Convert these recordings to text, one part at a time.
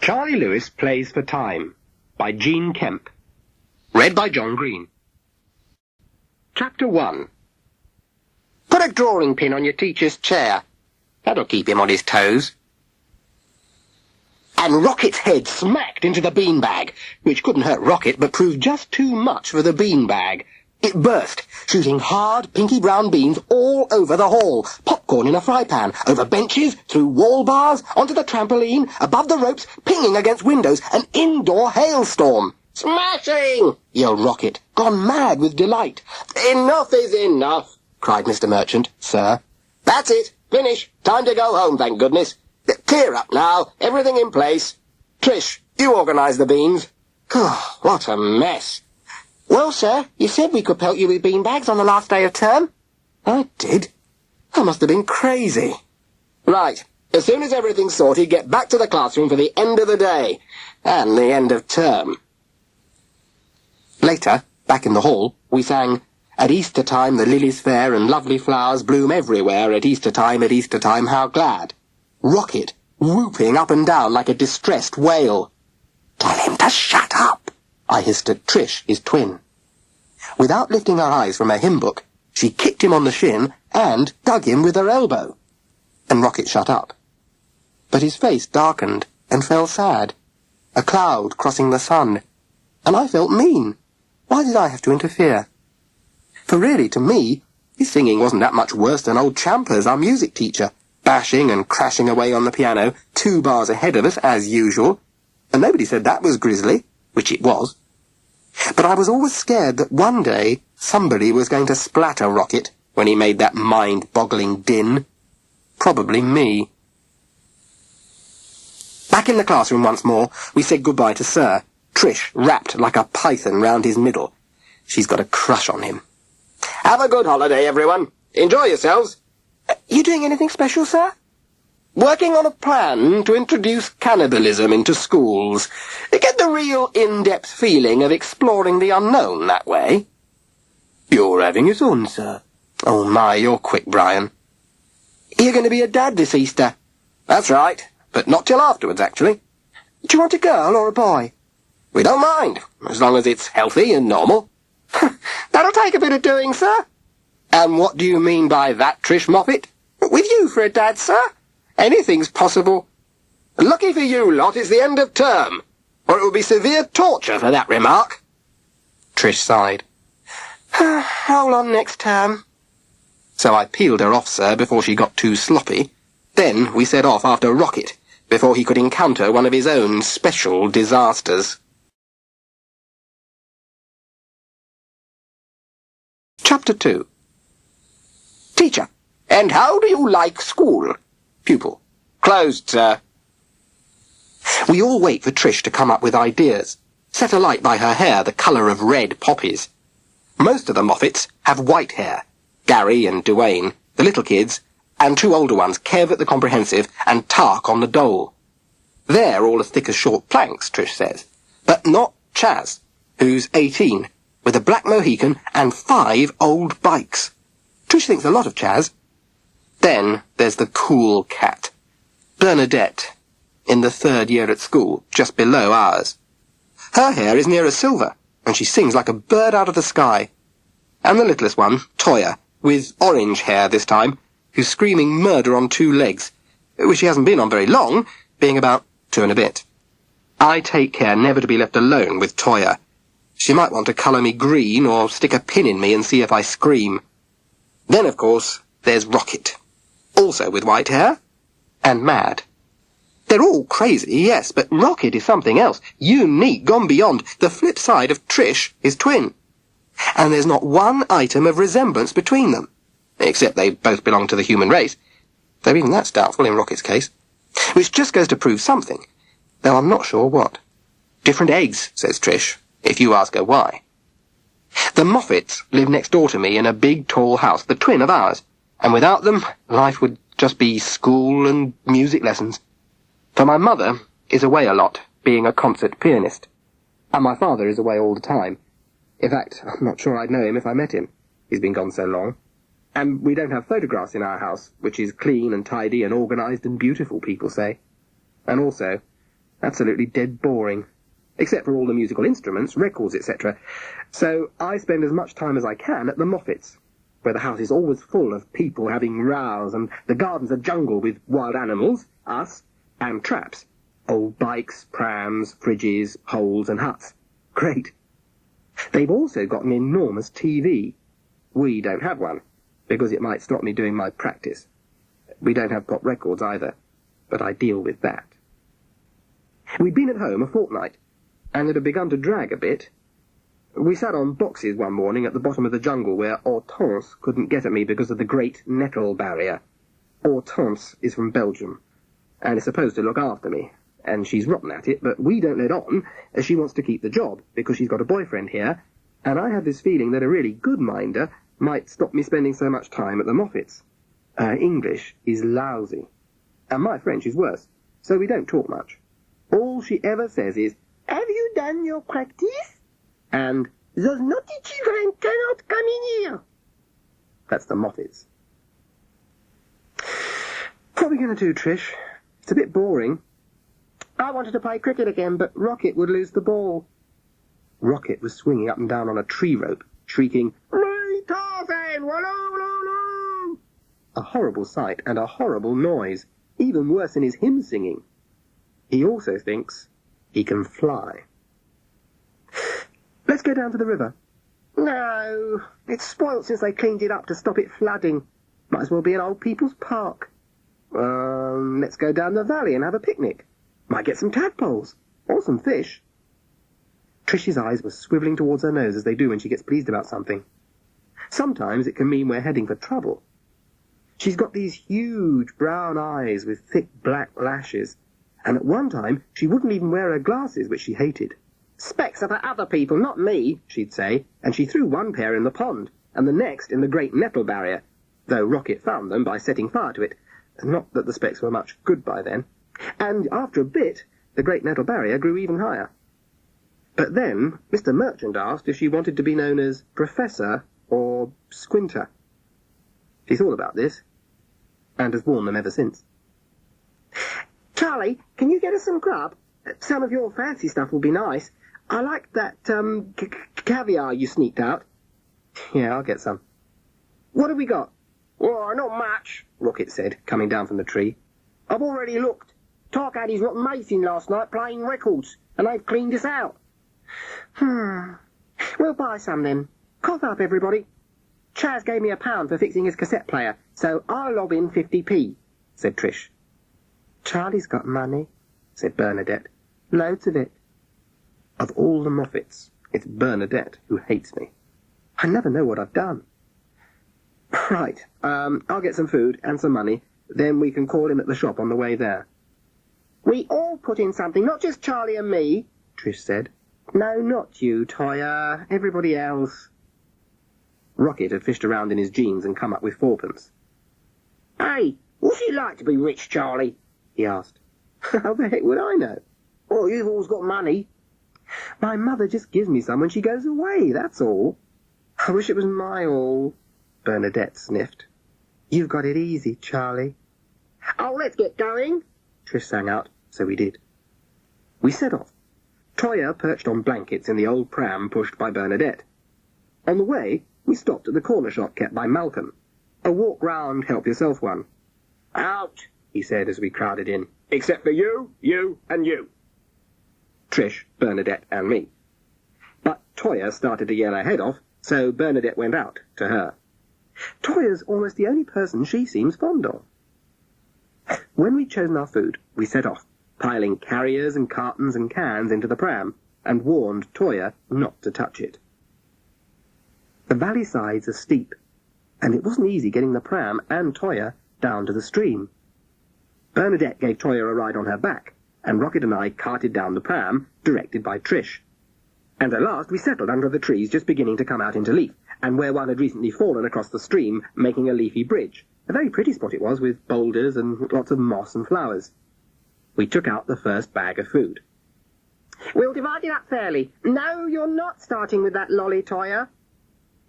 Charlie Lewis Plays for Time by Jean Kemp. Read by John Green. Chapter 1. Put a drawing pin on your teacher's chair. That'll keep him on his toes. And Rocket's head smacked into the beanbag, which couldn't hurt Rocket but proved just too much for the beanbag. It burst, shooting hard, pinky brown beans all over the hall, popcorn in a fry pan, over benches, through wall bars, onto the trampoline, above the ropes, pinging against windows, an indoor hailstorm. "Smashing!" yelled Rocket, gone mad with delight. "Enough is enough," cried Mr. Merchant. "Sir?" "That's it. Finish. Time to go home, thank goodness. Clear up now. Everything in place. Trish, you organise the beans." What a mess. "Well, sir, you said we could pelt you with beanbags on the last day of term." "I did? I must have been crazy." "Right. As soon as everything's sorted, get back to the classroom for the end of the day. And the end of term." Later, back in the hall, we sang, "At Easter time the lilies fair and lovely flowers bloom everywhere. At Easter time, how glad." Rocket whooping up and down like a distressed whale. "Tell him to shut up," I hissed at Trish, his twin. Without lifting her eyes from her hymn book, she kicked him on the shin and dug him with her elbow. And Rocket shut up. But his face darkened and fell sad, a cloud crossing the sun, and I felt mean. Why did I have to interfere? For really, to me, his singing wasn't that much worse than old Champers, our music teacher, bashing and crashing away on the piano, 2 bars ahead of us, as usual, and nobody said that was grisly, which it was. But I was always scared that one day somebody was going to splatter Rocket when he made that mind-boggling din. Probably me. Back in the classroom once more, we said goodbye to Sir, Trish wrapped like a python round his middle. She's got a crush on him. "Have a good holiday, everyone. Enjoy yourselves." "You doing anything special, sir?" "Working on a plan to introduce cannibalism into schools. Get the real in-depth feeling of exploring the unknown that way." "You're having your son, sir." "Oh my, you're quick, Brian." "You're going to be a dad this Easter." "That's right, but not till afterwards, actually." "Do you want a girl or a boy?" "We don't mind, as long as it's healthy and normal." "That'll take a bit of doing, sir." "And what do you mean by that, Trish Moffat?" "With you for a dad, sir. Anything's possible." "Lucky for you lot, it's the end of term, or it will be severe torture for that remark." Trish sighed. "Roll on next term." So I peeled her off, sir, before she got too sloppy. Then we set off after Rocket, before he could encounter one of his own special disasters. Chapter 2. Teacher: "And how do you like school?" Pupil: "Closed, sir." We all wait for Trish to come up with ideas, set alight by her hair the colour of red poppies. Most of the Moffats have white hair. Gary and Duane, the little kids, and 2 older ones, Kev at the Comprehensive and Tark on the Dole. They're all as thick as short planks, Trish says. But not Chaz, who's 18, with a black Mohican and 5 old bikes. Trish thinks a lot of Chaz. Then there's the cool cat, Bernadette, in the 3rd year at school, just below ours. Her hair is nearer silver, and she sings like a bird out of the sky. And the littlest one, Toya, with orange hair this time, who's screaming murder on 2 legs, which she hasn't been on very long, being about 2 and a bit. I take care never to be left alone with Toya. She might want to colour me green or stick a pin in me and see if I scream. Then, of course, there's Rocket, also with white hair, and mad. They're all crazy, yes, but Rocket is something else, unique, gone beyond, the flip side of Trish, his twin. And there's not one item of resemblance between them, except they both belong to the human race, though even that's doubtful in Rocket's case, which just goes to prove something, though I'm not sure what. "Different eggs," says Trish, if you ask her why. The Moffats live next door to me in a big, tall house, the twin of ours, and without them, life would just be school and music lessons. For my mother is away a lot, being a concert pianist, and my father is away all the time. In fact, I'm not sure I'd know him if I met him. He's been gone so long. And we don't have photographs in our house, which is clean and tidy and organised and beautiful, people say. And also, Absolutely dead boring. Except for all the musical instruments, records, etc. So I spend as much time as I can at the Moffats, where the house is always full of people having rows, and the garden's a jungle with wild animals, us, and traps. Old bikes, prams, fridges, holes and huts. Great. They've also got an enormous TV. We don't have one, because it might stop me doing my practice. We don't have pop records either, but I deal with that. We'd been at home a fortnight, and it had begun to drag a bit. We sat on boxes one morning at the bottom of the jungle where Hortense couldn't get at me because of the great nettle barrier. Hortense is from Belgium, and is supposed to look after me, and she's rotten at it, but we don't let on, as she wants to keep the job, because she's got a boyfriend here, and I have this feeling that a really good minder might stop me spending so much time at the Moffats. Her English is lousy, and my French is worse, so we don't talk much. All she ever says is, "Have you done your practice?" And, "Those naughty children cannot come in here." That's the Moffats. What are we going to do, Trish? It's a bit boring. I wanted to play cricket again, but Rocket would lose the ball. Rocket was swinging up and down on a tree rope, shrieking, "Ray Tarzan, wallow, wallow, wallow!" A horrible sight and a horrible noise, even worse than his hymn singing. He also thinks he can fly. Let's go down to the river. No, it's spoilt since they cleaned it up to stop it flooding. Might as well be an old people's park. Let's go down the valley and have a picnic. Might get some tadpoles, or some fish. Trish's eyes were swivelling towards her nose as they do when she gets pleased about something. Sometimes it can mean we're heading for trouble. She's got these huge brown eyes with thick black lashes, and at one time she wouldn't even wear her glasses, which she hated. "Specs are for other people, not me," she'd say, and she threw one pair in the pond, and the next in the great nettle barrier, though Rocket found them by setting fire to it. Not that the specs were much good by then. And after a bit, the great nettle barrier grew even higher. But then Mr. Merchant asked if she wanted to be known as Professor or Squinter. She thought about this, and has worn them ever since. "Charlie, can you get us some grub? Some of your fancy stuff will be nice. I like that, caviar you sneaked out." "Yeah, I'll get some." "What have we got?" "Oh, not much," Rocket said, coming down from the tree. "I've already looked. Tark had his rotten mates in last night playing records, and they've cleaned us out." "We'll buy some then. Cough up, everybody. Chaz gave me £1 for fixing his cassette player, so I'll lob in 50p, said Trish. "Charlie's got money," said Bernadette. "Loads of it." Of all the Moffats, it's Bernadette who hates me. I never know what I've done. Right, I'll get some food and some money, then we can call him at the shop on the way there. "We all put in something, not just Charlie and me," Trish said. "No, not you, Toyah. Everybody else." Rocket had fished around in his jeans and come up with 4pence. "Hey, what's it like to be rich, Charlie?" he asked. "How the heck would I know?" "Well, you've always got money." "My mother just gives me some when she goes away, that's all." "I wish it was my all," Bernadette sniffed. "You've got it easy, Charlie." "Oh, let's get going," Trish sang out, so we did. We set off. Toyah perched on blankets in the old pram pushed by Bernadette. On the way, we stopped at the corner shop kept by Malcolm. A walk-round, help-yourself one. "Out," he said as we crowded in. "Except for you, you, and you." Trish, Bernadette, and me. But Toyah started to yell her head off, so Bernadette went out, to her. Toyah's almost the only person she seems fond of. When we'd chosen our food, we set off, piling carriers and cartons and cans into the pram, and warned Toyah not to touch it. The valley sides are steep, and it wasn't easy getting the pram and Toyah down to the stream. Bernadette gave Toyah a ride on her back, and Rocket and I carted down the pram, directed by Trish. And at last we settled under the trees just beginning to come out into leaf, and where one had recently fallen across the stream, making a leafy bridge. A very pretty spot it was, with boulders and lots of moss and flowers. We took out the first bag of food. "We'll divide it up fairly. No, you're not starting with that lolly, Toyah."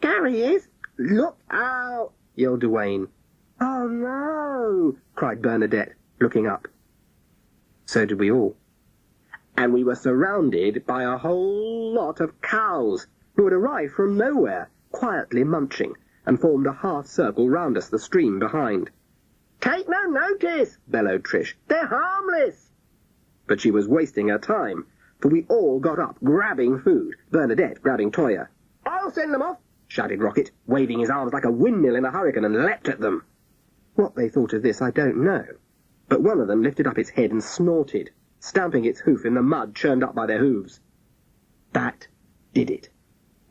"Gary is." "Look out," yelled Dwayne. "Oh, no," cried Bernadette, looking up. So did we all. and we were surrounded by a whole lot of cows who had arrived from nowhere, quietly munching, and formed a half-circle round us, the stream behind. "Take no notice," bellowed Trish. "They're harmless." But she was wasting her time, for we all got up, grabbing food, Bernadette grabbing Toyah. "I'll send them off," shouted Rocket, waving his arms like a windmill in a hurricane, and leapt at them. What they thought of this I don't know, but one of them lifted up its head and snorted, stamping its hoof in the mud churned up by their hooves. That did it.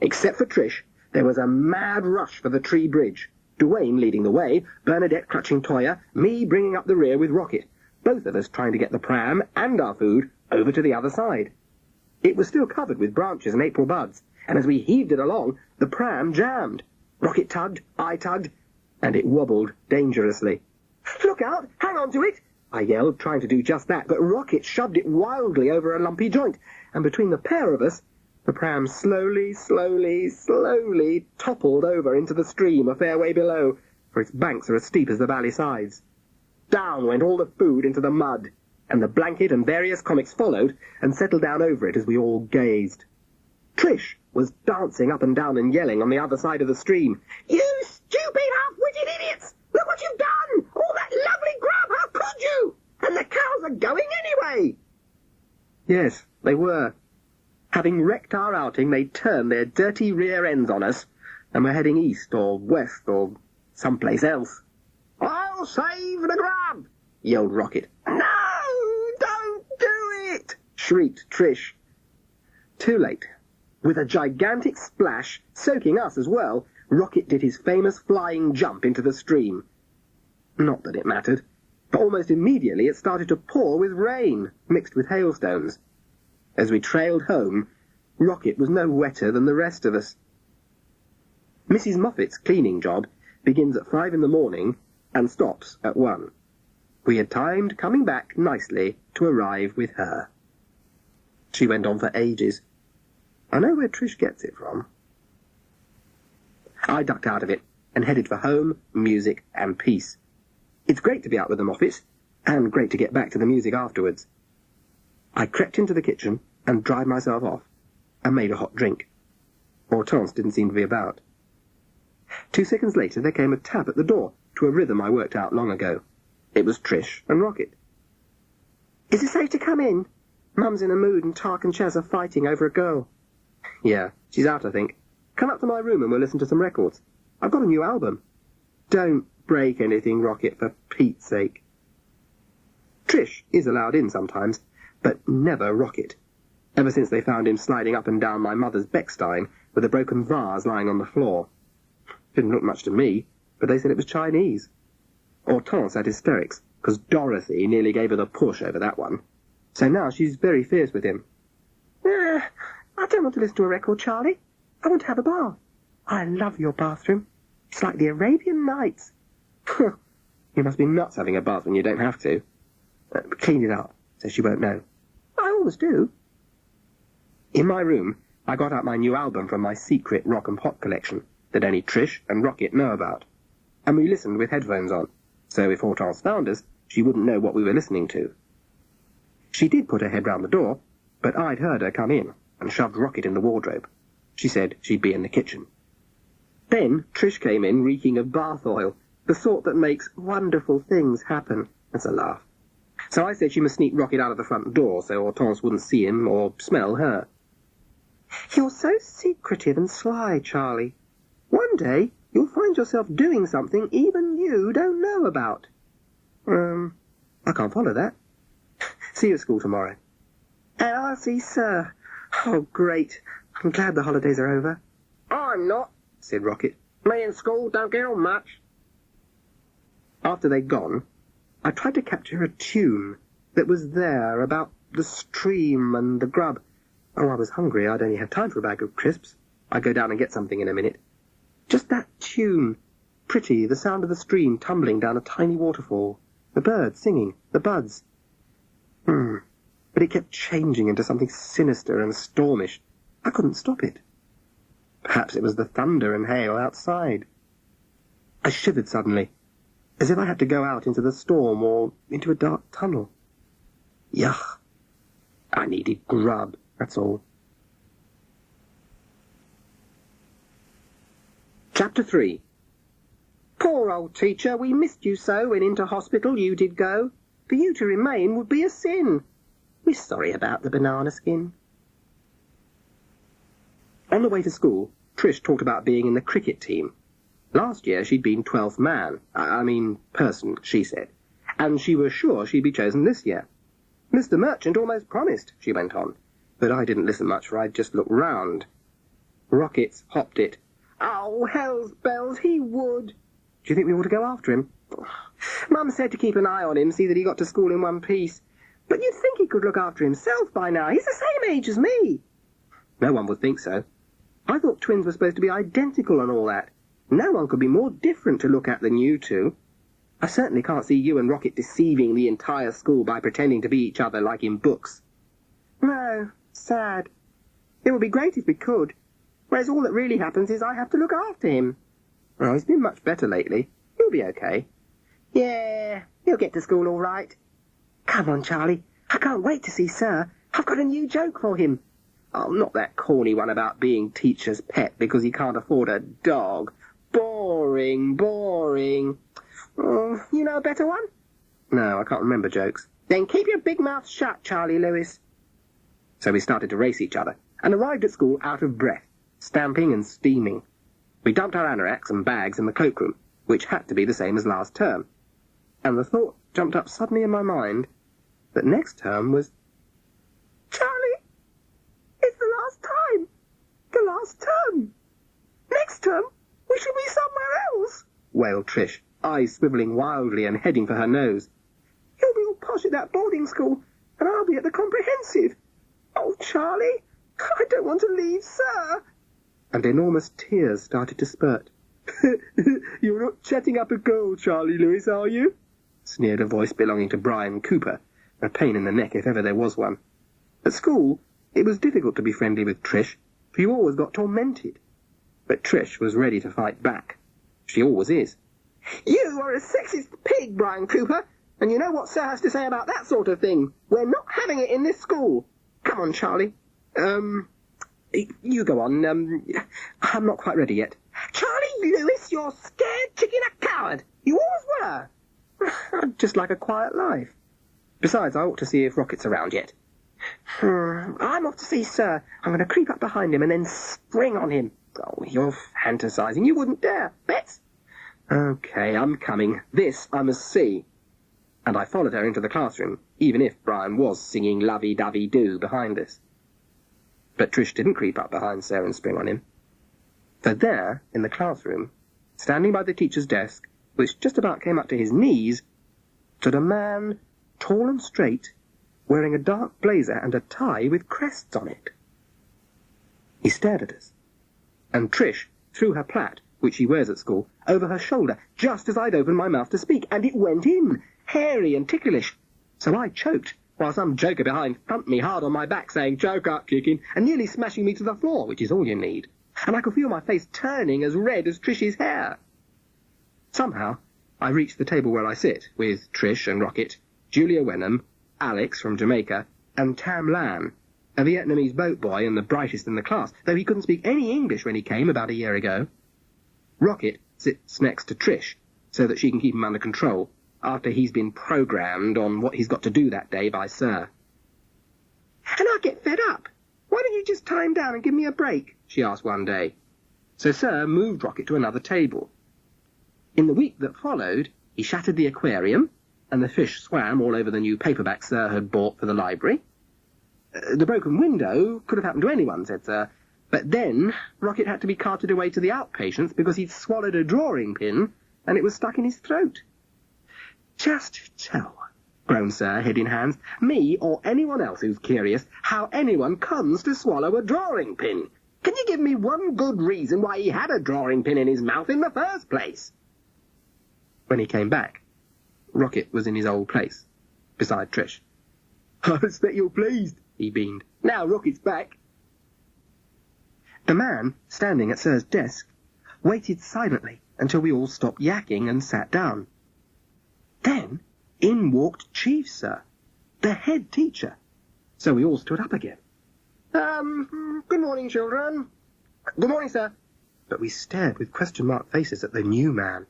Except for Trish, there was a mad rush for the tree bridge, Duane leading the way, Bernadette clutching Toyah, me bringing up the rear with Rocket, both of us trying to get the pram and our food over to the other side. It was still covered with branches and April buds, and as we heaved it along, the pram jammed. Rocket tugged, I tugged, and it wobbled dangerously. "Look out! Hang on to it!" I yelled, trying to do just that, but Rocket shoved it wildly over a lumpy joint, and between the pair of us, the pram slowly toppled over into the stream a fair way below, for its banks are as steep as the valley sides. Down went all the food into the mud, and the blanket and various comics followed and settled down over it as we all gazed. Trish was dancing up and down and yelling on the other side of the stream. "You stupid half-witted idiots! Look what you've done! All that lovely grub, how could you? And the cows are going anyway!" Yes, they were. Having wrecked our outing, they turned their dirty rear ends on us, and were heading east or west or someplace else. "I'll save the grub!" yelled Rocket. "No, don't do it!" shrieked Trish. Too late. With a gigantic splash, soaking us as well, Rocket did his famous flying jump into the stream. Not that it mattered, but almost immediately it started to pour with rain, mixed with hailstones. As we trailed home, Rocket was no wetter than the rest of us. Mrs. Moffett's cleaning job begins at 5 in the morning and stops at 1. We had timed coming back nicely to arrive with her. She went on for ages. I know where Trish gets it from. I ducked out of it and headed for home, music, and peace. It's great to be out with the Moffetts, and great to get back to the music afterwards. I crept into the kitchen and dried myself off, and made a hot drink. Hortense didn't seem to be about. 2 seconds later there came a tap at the door, to a rhythm I worked out long ago. It was Trish and Rocket. "Is it safe to come in? Mum's in a mood and Tark and Chaz are fighting over a girl." "Yeah, she's out, I think. Come up to my room and we'll listen to some records. I've got a new album." "Don't break anything, Rocket, for Pete's sake." Trish is allowed in sometimes, but never Rocket, ever since they found him sliding up and down my mother's Beckstein with a broken vase lying on the floor. Didn't look much to me, but they said it was Chinese. Hortense had hysterics, because Dorothy nearly gave her the push over that one. So now she's very fierce with him. "I don't want to listen to a record, Charlie. I want to have a bath. I love your bathroom. It's like the Arabian Nights." "You must be nuts having a bath when you don't have to. Clean it up, so she won't know." "I always do." In my room, I got out my new album from my secret rock and pop collection that only Trish and Rocket know about, and we listened with headphones on, so if Hortense found us, she wouldn't know what we were listening to. She did put her head round the door, but I'd heard her come in and shoved Rocket in the wardrobe. She said she'd be in the kitchen. Then Trish came in reeking of bath oil, the sort that makes wonderful things happen. That's a laugh. So I said she must sneak Rocket out of the front door so Hortense wouldn't see him or smell her. "You're so secretive and sly, Charlie. One day you'll find yourself doing something even you don't know about." I can't follow that. "See you at school tomorrow." "And I'll see Sir. Oh, great. I'm glad the holidays are over." "I'm not," said Rocket. "Me and school don't get on much." After they'd gone, I tried to capture a tune that was there about the stream and the grub. Oh, I was hungry. I'd only have time for a bag of crisps. I'd go down and get something in a minute. Just that tune. Pretty, the sound of the stream tumbling down a tiny waterfall. The birds singing, the buds. But it kept changing into something sinister and stormish. I couldn't stop it. Perhaps it was the thunder and hail outside. I shivered suddenly, as if I had to go out into the storm or into a dark tunnel. Yuck. I needed grub, that's all. Chapter 3. Poor old teacher, we missed you so when into hospital you did go. For you to remain would be a sin. We're sorry about the banana skin. On the way to school, Trish talked about being in the cricket team. Last year she'd been 12th person, she said, and she was sure she'd be chosen this year. Mr. Merchant almost promised, she went on, but I didn't listen much, for I'd just looked round. Rockets hopped it. Oh, hell's bells, he would. Do you think we ought to go after him? Mum said to keep an eye on him, see that he got to school in one piece. But you'd think he could look after himself by now. He's the same age as me. No one would think so. I thought twins were supposed to be identical and all that. No one could be more different to look at than you two. I certainly can't see you and Rocket deceiving the entire school by pretending to be each other like in books. No, sad. It would be great if we could. Whereas all that really happens is I have to look after him. Well, he's been much better lately. He'll be okay. Yeah, he'll get to school all right. Come on, Charlie. I can't wait to see Sir. I've got a new joke for him. Oh, not that corny one about being teacher's pet because he can't afford a dog. Boring, boring. Oh, you know a better one? No, I can't remember jokes. Then keep your big mouth shut, Charlie Lewis. So we started to race each other, and arrived at school out of breath, stamping and steaming. We dumped our anoraks and bags in the cloakroom, which had to be the same as last term. And the thought jumped up suddenly in my mind that next term was... Charlie, it's the last time. The last term. Next term, we should be somewhere else, wailed Trish, eyes swivelling wildly and heading for her nose. You'll be all posh at that boarding school, and I'll be at the comprehensive. Oh, Charlie, I don't want to leave, sir. And enormous tears started to spurt. You're not chatting up a girl, Charlie Lewis, are you? Sneered a voice belonging to Brian Cooper, a pain in the neck if ever there was one. At school, it was difficult to be friendly with Trish, for you always got tormented. But Trish was ready to fight back. She always is. You are a sexist pig, Brian Cooper, and you know what Sir has to say about that sort of thing. We're not having it in this school. Come on, Charlie. You go on. I'm not quite ready yet. Charlie Lewis, you're scared chicken a coward. You always were. I'd just like a quiet life. Besides, I ought to see if Rocket's around yet. I'm off to see Sir. I'm going to creep up behind him and then spring on him. Oh, you're fantasizing. You wouldn't dare. Bets? Okay, I'm coming. This I must see. And I followed her into the classroom, even if Brian was singing Lovey-Dovey-Doo behind us. But Trish didn't creep up behind Sir and spring on him. For there, in the classroom, standing by the teacher's desk, which just about came up to his knees, stood a man, tall and straight, wearing a dark blazer and a tie with crests on it. He stared at us, and Trish threw her plait, which she wears at school, over her shoulder, just as I'd opened my mouth to speak, and it went in, hairy and ticklish. So I choked, while some joker behind thumped me hard on my back, saying, "Choke up, chicken," and nearly smashing me to the floor, which is all you need. And I could feel my face turning as red as Trish's hair. Somehow, I reached the table where I sit, with Trish and Rocket, Julia Wenham, Alex from Jamaica, and Tam Lan, a Vietnamese boat boy and the brightest in the class, though he couldn't speak any English when he came about a year ago. Rocket sits next to Trish, so that she can keep him under control, after he's been programmed on what he's got to do that day by Sir. And I get fed up. Why don't you just tie him down and give me a break? She asked one day. So Sir moved Rocket to another table. In the week that followed, he shattered the aquarium, and the fish swam all over the new paperback Sir had bought for the library. The broken window could have happened to anyone, said Sir, but then Rocket had to be carted away to the outpatients because he'd swallowed a drawing pin and it was stuck in his throat. Just tell, groaned Sir, head in hands, me or anyone else who's curious how anyone comes to swallow a drawing pin. Can you give me one good reason why he had a drawing pin in his mouth in the first place? When he came back, Rocket was in his old place, beside Trish. I expect you're pleased, he beamed. Now Rocket's back. The man, standing at Sir's desk, waited silently until we all stopped yakking and sat down. Then in walked Chief Sir, the head teacher. So we all stood up again. Good morning, children. Good morning, sir. But we stared with question-mark faces at the new man.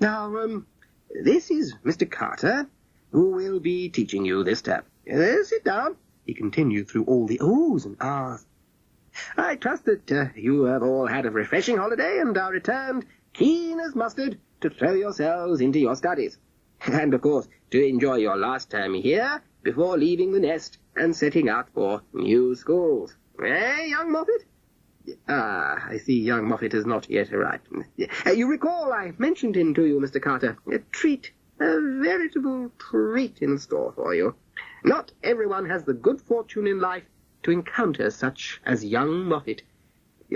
Now, this is Mr. Carter, who will be teaching you this term. Sit down, he continued through all the oohs and ahs. I trust that you have all had a refreshing holiday and are returned keen as mustard to throw yourselves into your studies. And, of course, to enjoy your last term here before leaving the nest and setting out for new schools. Eh, young Moffat? I see young Moffat has not yet arrived. You recall I mentioned him to you, Mr. Carter. A treat, a veritable treat in store for you. Not everyone has the good fortune in life to encounter such as young Moffat.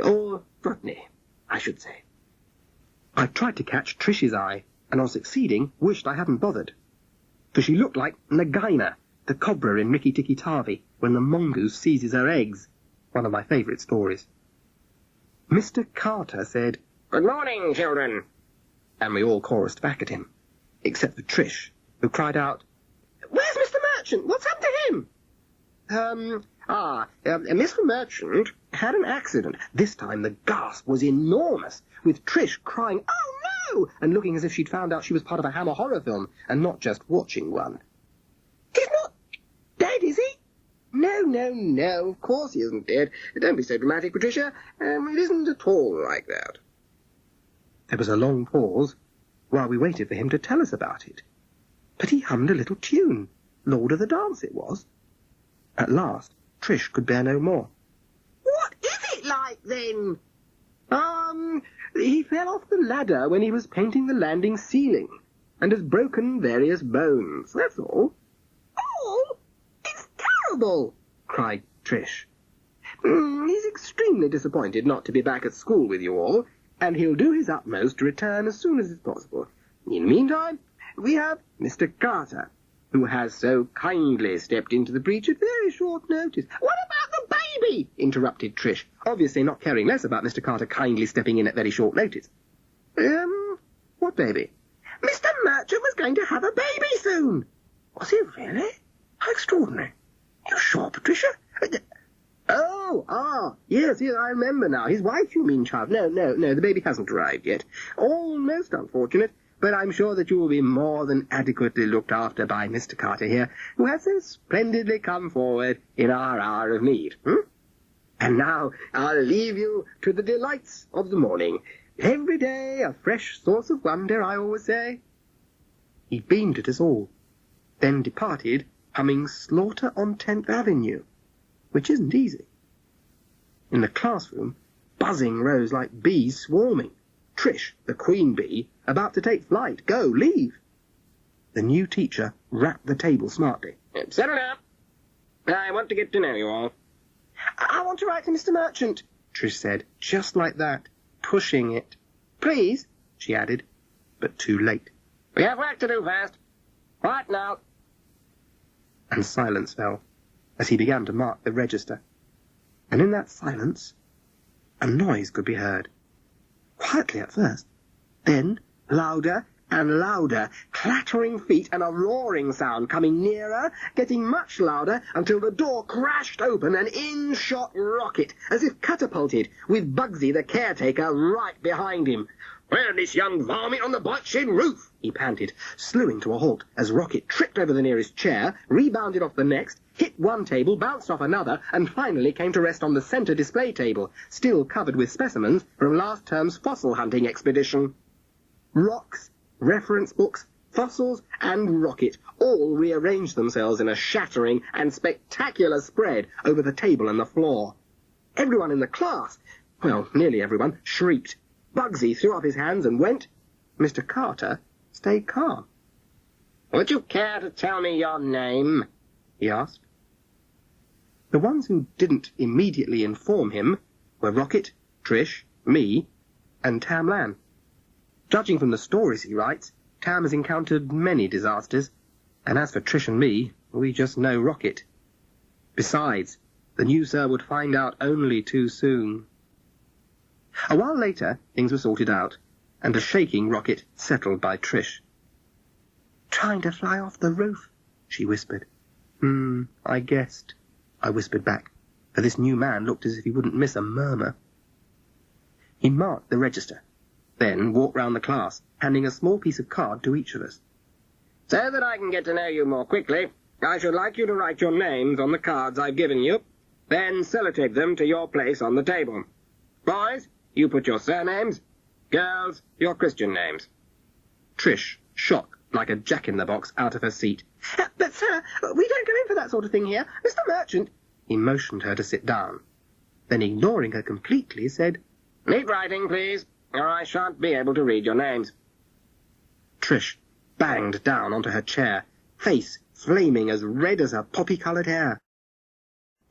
Or Rodney, I should say. I tried to catch Trish's eye, and on succeeding, wished I hadn't bothered. For she looked like Nagaina, the cobra in Rikki Tikki Tavi, when the mongoose seizes her eggs, one of my favourite stories. Mr. Carter said, "Good morning, children," and we all chorused back at him, except for Trish, who cried out, "Where's Mr. Merchant? What's happened to him?" Mr. Merchant had an accident. This time the gasp was enormous, with Trish crying, "Oh, no!" and looking as if she'd found out she was part of a Hammer horror film and not just watching one. "He's not dead, is he?" No, of course he isn't dead. Don't be so dramatic, Patricia. It isn't at all like that. There was a long pause while we waited for him to tell us about it. But he hummed a little tune. Lord of the Dance it was. At last, Trish could bear no more. "What is it like, then?" He fell off the ladder when he was painting the landing ceiling, and has broken various bones, that's all. "Oh, it's terrible!" cried Trish. "He's extremely disappointed not to be back at school with you all, and he'll do his utmost to return as soon as is possible. In the meantime, we have Mr. Carter, who has so kindly stepped into the breach at very short notice." "What about the baby?" interrupted Trish, obviously not caring less about Mr. Carter kindly stepping in at very short notice. What baby?" "Mr. Merchant was going to have a baby soon." "Was he really? How extraordinary. You sure, Patricia?" Yes, I remember now. His wife, you mean, child? No, the baby hasn't arrived yet. All most unfortunate, but I'm sure that you will be more than adequately looked after by Mr. Carter here, who has so splendidly come forward in our hour of need. And now I'll leave you to the delights of the morning. Every day a fresh source of wonder, I always say." He beamed at us all, then departed, humming Slaughter on 10th Avenue, which isn't easy. In the classroom, buzzing rose like bees swarming. Trish, the queen bee, about to take flight. Go, leave. The new teacher rapped the table smartly. "Settle down. I want to get to know you all." "I want to write to Mr. Merchant," Trish said, just like that, pushing it. "Please," she added, but too late. "We have work to do first. Right now." And silence fell, as he began to mark the register. And in that silence, a noise could be heard. Quietly at first, then louder and louder, clattering feet and a roaring sound coming nearer, getting much louder, until the door crashed open and in shot Rocket, as if catapulted, with Bugsy the caretaker right behind him. "Where this young varmint on the butt-shin roof?" he panted, slewing to a halt as Rocket tripped over the nearest chair, rebounded off the next, hit one table, bounced off another, and finally came to rest on the centre display table, still covered with specimens from last term's fossil hunting expedition. Rocks, reference books, fossils, and Rocket all rearranged themselves in a shattering and spectacular spread over the table and the floor. Everyone in the class, well, nearly everyone, shrieked. Bugsy threw up his hands and went. Mr. Carter stayed calm. "Would you care to tell me your name?" he asked. The ones who didn't immediately inform him were Rocket, Trish, me, and Tam Lan. Judging from the stories he writes, Tam has encountered many disasters, and as for Trish and me, we just know Rocket. Besides, the new sir would find out only too soon. A while later, things were sorted out, and a shaking Rocket settled by Trish. "Trying to fly off the roof," she whispered. I guessed, I whispered back, for this new man looked as if he wouldn't miss a murmur. He marked the register, then walked round the class, handing a small piece of card to each of us. So that I can get to know you more quickly, I should like you to write your names on the cards I've given you, then sellotape them to your place on the table. Boys, you put your surnames. Girls, your Christian names. Trish shot like a jack-in-the-box out of her seat. But, sir, we don't go in for that sort of thing here. Mr. Merchant... He motioned her to sit down. Then, ignoring her completely, said, Leave writing, please, or I shan't be able to read your names. Trish banged down onto her chair, face flaming as red as her poppy-coloured hair.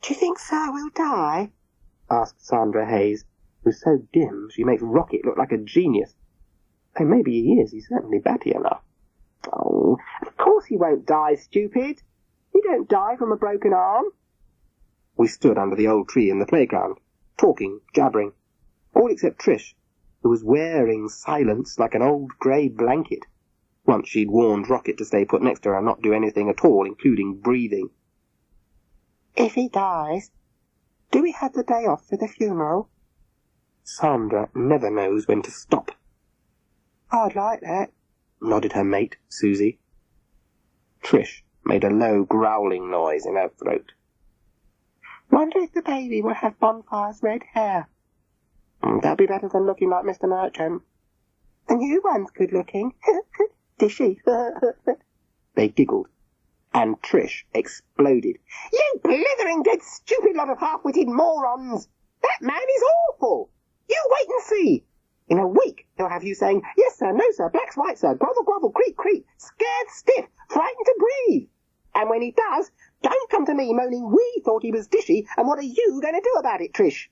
Do you think Sir will die? Asked Sandra Hayes, who's so dim she makes Rocket look like a genius. Though maybe he is, he's certainly batty enough. Oh, of course he won't die, stupid. He don't die from a broken arm. We stood under the old tree in the playground, talking, jabbering, all except Trish, who was wearing silence like an old grey blanket. Once she'd warned Rocket to stay put next to her and not do anything at all, including breathing. If he dies, do we have the day off for the funeral? Sandra never knows when to stop. I'd like that, nodded her mate, Susie. Trish made a low growling noise in her throat. Wonder if the baby will have Bonfire's red hair. That'd be better than looking like Mr. Merchant. The new one's good-looking. Dishy. They giggled, and Trish exploded. You blithering dead stupid lot of half-witted morons! That man is awful! You wait and see! In a week he'll have you saying, yes sir, no sir, black's white sir, grovel, grovel, creep, creep, scared stiff, frightened to breathe. And when he does, don't come to me moaning we thought he was dishy, and what are you going to do about it, Trish?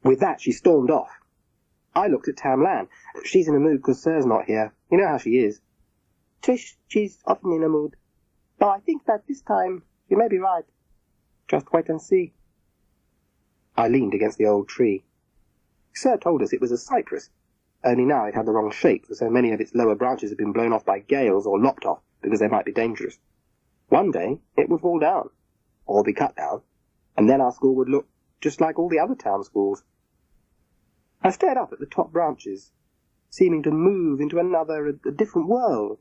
With that she stormed off. I looked at Tam Lan. She's in a mood because Sir's not here. You know how she is. Trish, she's often in a mood. But I think that this time you may be right. Just wait and see. I leaned against the old tree. Sir told us it was a cypress, only now it had the wrong shape, for so many of its lower branches had been blown off by gales or lopped off because they might be dangerous. One day it would fall down, or be cut down, and then our school would look just like all the other town schools. I stared up at the top branches, seeming to move into a different world,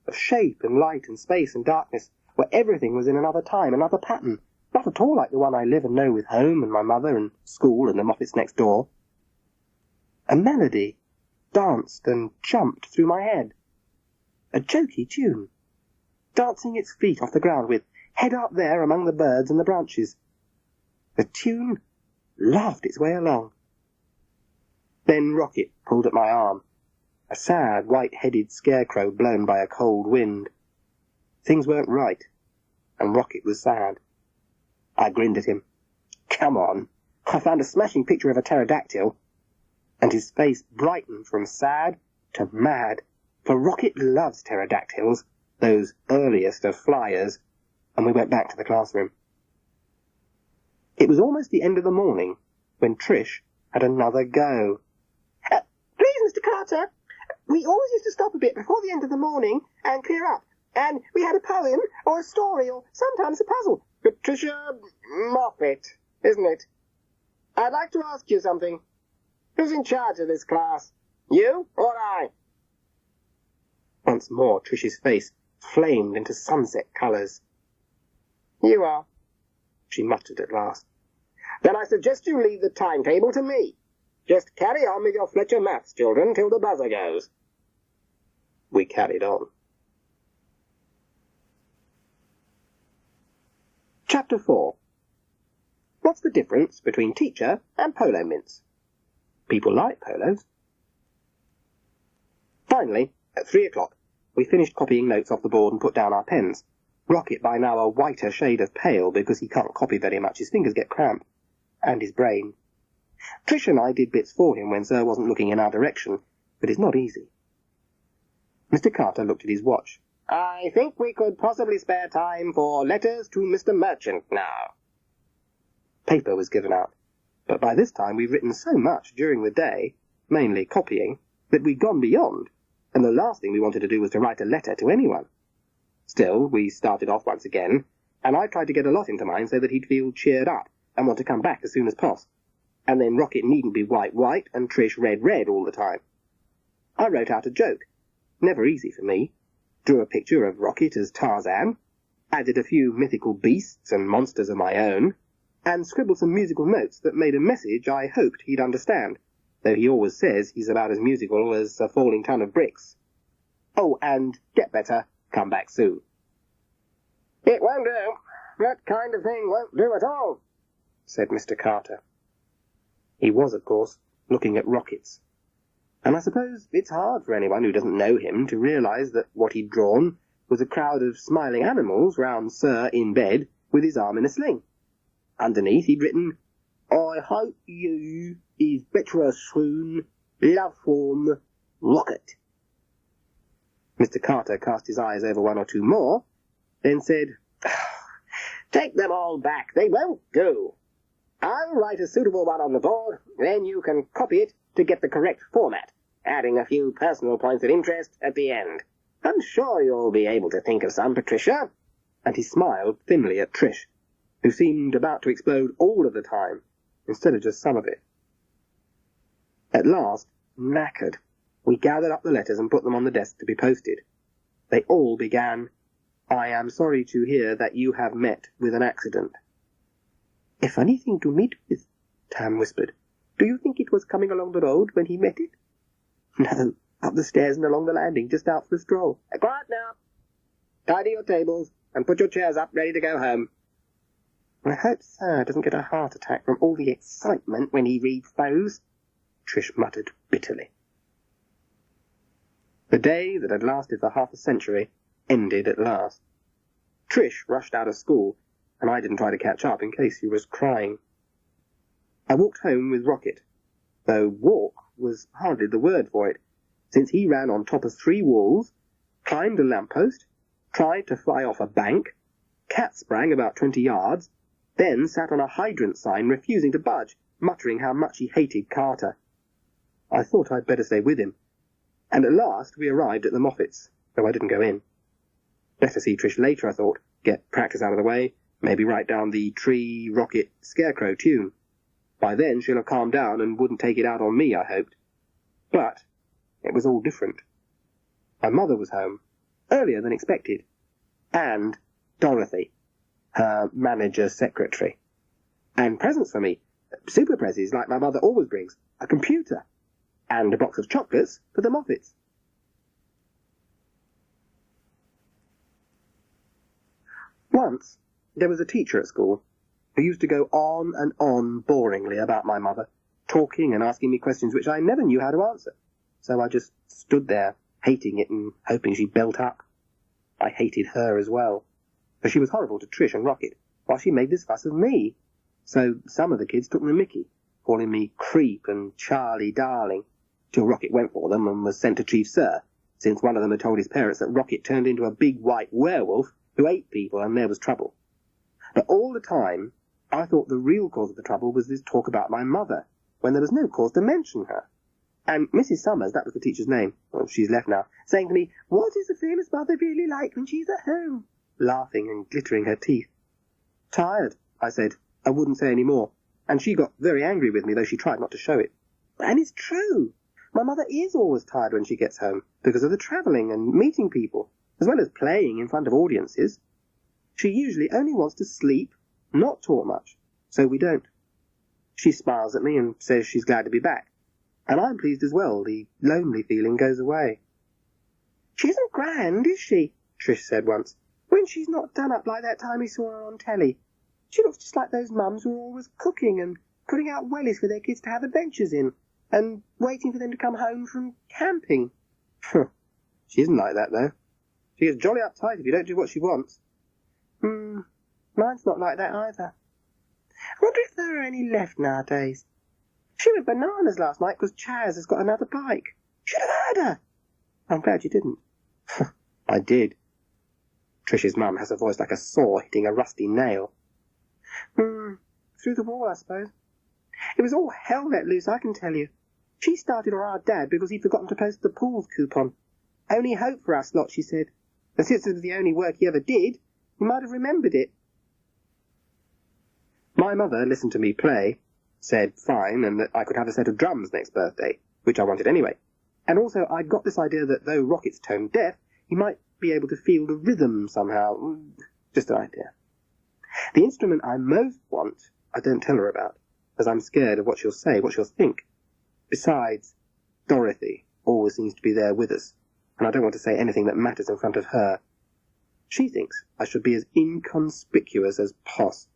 of shape and light and space and darkness, where everything was in another time, another pattern, not at all like the one I live and know with home and my mother and school and the Moffats next door. A melody danced and jumped through my head. A jokey tune, dancing its feet off the ground with head up there among the birds and the branches. The tune laughed its way along. Then Rocket pulled at my arm, a sad, white-headed scarecrow blown by a cold wind. Things weren't right, and Rocket was sad. I grinned at him. Come on, I found a smashing picture of a pterodactyl. And his face brightened from sad to mad, for Rocket loves pterodactyls, those earliest of flyers, and we went back to the classroom. It was almost the end of the morning when Trish had another go. Please, Mr. Carter, we always used to stop a bit before the end of the morning and clear up, and we had a poem or a story or sometimes a puzzle. Patricia Moffat, isn't it? I'd like to ask you something. Who's in charge of this class? You or I? Once more Trish's face flamed into sunset colours. You are, she muttered at last. Then I suggest you leave the timetable to me. Just carry on with your Fletcher maths, children, till the buzzer goes. We carried on. Chapter 4. What's the difference between teacher and polo mints? People like polos. Finally, at 3 o'clock, we finished copying notes off the board and put down our pens. Rocket, by now a whiter shade of pale because he can't copy very much, his fingers get cramped, and his brain. Trish and I did bits for him when Sir wasn't looking in our direction, but it's not easy. Mr. Carter looked at his watch. I think we could possibly spare time for letters to Mr. Merchant now. Paper was given out, but by this time we'd written so much during the day, mainly copying, that we'd gone beyond, and the last thing we wanted to do was to write a letter to anyone. Still, we started off once again, and I tried to get a lot into mine so that he'd feel cheered up and want to come back as soon as possible. And then Rocket needn't be white and Trish red all the time. I wrote out a joke. Never easy for me. Drew a picture of Rocket as Tarzan, added a few mythical beasts and monsters of my own, and scribbled some musical notes that made a message I hoped he'd understand, though he always says he's about as musical as a falling ton of bricks. Oh, and get better, come back soon. It won't do. That kind of thing won't do at all, said Mr. Carter. He was, of course, looking at Rockets. And I suppose it's hard for anyone who doesn't know him to realise that what he'd drawn was a crowd of smiling animals round Sir in bed with his arm in a sling. Underneath he'd written, I hope you is better soon, love from Rocket. Mr. Carter cast his eyes over one or two more, then said, Take them all back, they won't do. I'll write a suitable one on the board, then you can copy it to get the correct format, adding a few personal points of interest at the end. I'm sure you'll be able to think of some, Patricia. And he smiled thinly at Trish, who seemed about to explode all of the time, instead of just some of it. At last, knackered, we gathered up the letters and put them on the desk to be posted. They all began, I am sorry to hear that you have met with an accident. A funny thing to meet with, Tam whispered. Do you think it was coming along the road when he met it? No, up the stairs and along the landing, just out for a stroll. Quiet now. Tidy your tables and put your chairs up ready to go home. I hope Sir doesn't get a heart attack from all the excitement when he reads those, Trish muttered bitterly. The day that had lasted for half a century ended at last. Trish rushed out of school, and I didn't try to catch up in case he was crying. I walked home with Rocket, though walk was hardly the word for it, since he ran on top of 3 walls, climbed a lamppost, tried to fly off a bank, cat sprang about 20 yards, then sat on a hydrant sign refusing to budge, muttering how much he hated Carter. I thought I'd better stay with him, and at last we arrived at the Moffats, though I didn't go in. Better see Trish later, I thought, get practice out of the way, maybe write down the Tree, Rocket, Scarecrow tune. By then she'll have calmed down and wouldn't take it out on me, I hoped. But it was all different. My mother was home, earlier than expected, and Dorothy, her manager's secretary. And presents for me, super prezzies like my mother always brings, a computer, and a box of chocolates for the Moffats. Once, there was a teacher at school who used to go on and on boringly about my mother, talking and asking me questions which I never knew how to answer. So I just stood there, hating it and hoping she'd belt up. I hated her as well, for she was horrible to Trish and Rocket, while she made this fuss of me. So some of the kids took the mickey, calling me Creep and Charlie Darling, till Rocket went for them and was sent to Chief Sir, since one of them had told his parents that Rocket turned into a big white werewolf who ate people and there was trouble. But all the time, I thought the real cause of the trouble was this talk about my mother, when there was no cause to mention her. And Mrs. Summers, that was the teacher's name, well, she's left now, saying to me, what is a famous mother really like when she's at home? Laughing and glittering her teeth. Tired, I said. I wouldn't say any more. And she got very angry with me, though she tried not to show it. And it's true. My mother is always tired when she gets home, because of the travelling and meeting people, as well as playing in front of audiences. She usually only wants to sleep, not talk much, so we don't. She smiles at me and says she's glad to be back. And I'm pleased as well. The lonely feeling goes away. She isn't grand, is she? Trish said once, when she's not done up like that time we saw her on telly. She looks just like those mums who are always cooking and putting out wellies for their kids to have adventures in, and waiting for them to come home from camping. She isn't like that, though. She gets jolly uptight if you don't do what she wants. Mine's not like that either. I wonder if there are any left nowadays. She went bananas last night because Chaz has got another bike. Should have heard her. I'm glad you didn't. I did. Trish's mum has a voice like a saw hitting a rusty nail. Through the wall, I suppose. It was all hell let loose, I can tell you. She started on our dad because he'd forgotten to post the pools coupon. Only hope for us lot, she said. As if it was the only work he ever did, he might have remembered it. My mother listened to me play, said fine, and that I could have a set of drums next birthday, which I wanted anyway. And also I'd got this idea that though Rocket's tone deaf, he might be able to feel the rhythm somehow. Just an idea. The instrument I most want, I don't tell her about, as I'm scared of what she'll say, what she'll think. Besides, Dorothy always seems to be there with us, and I don't want to say anything that matters in front of her. She thinks I should be as inconspicuous as Poss,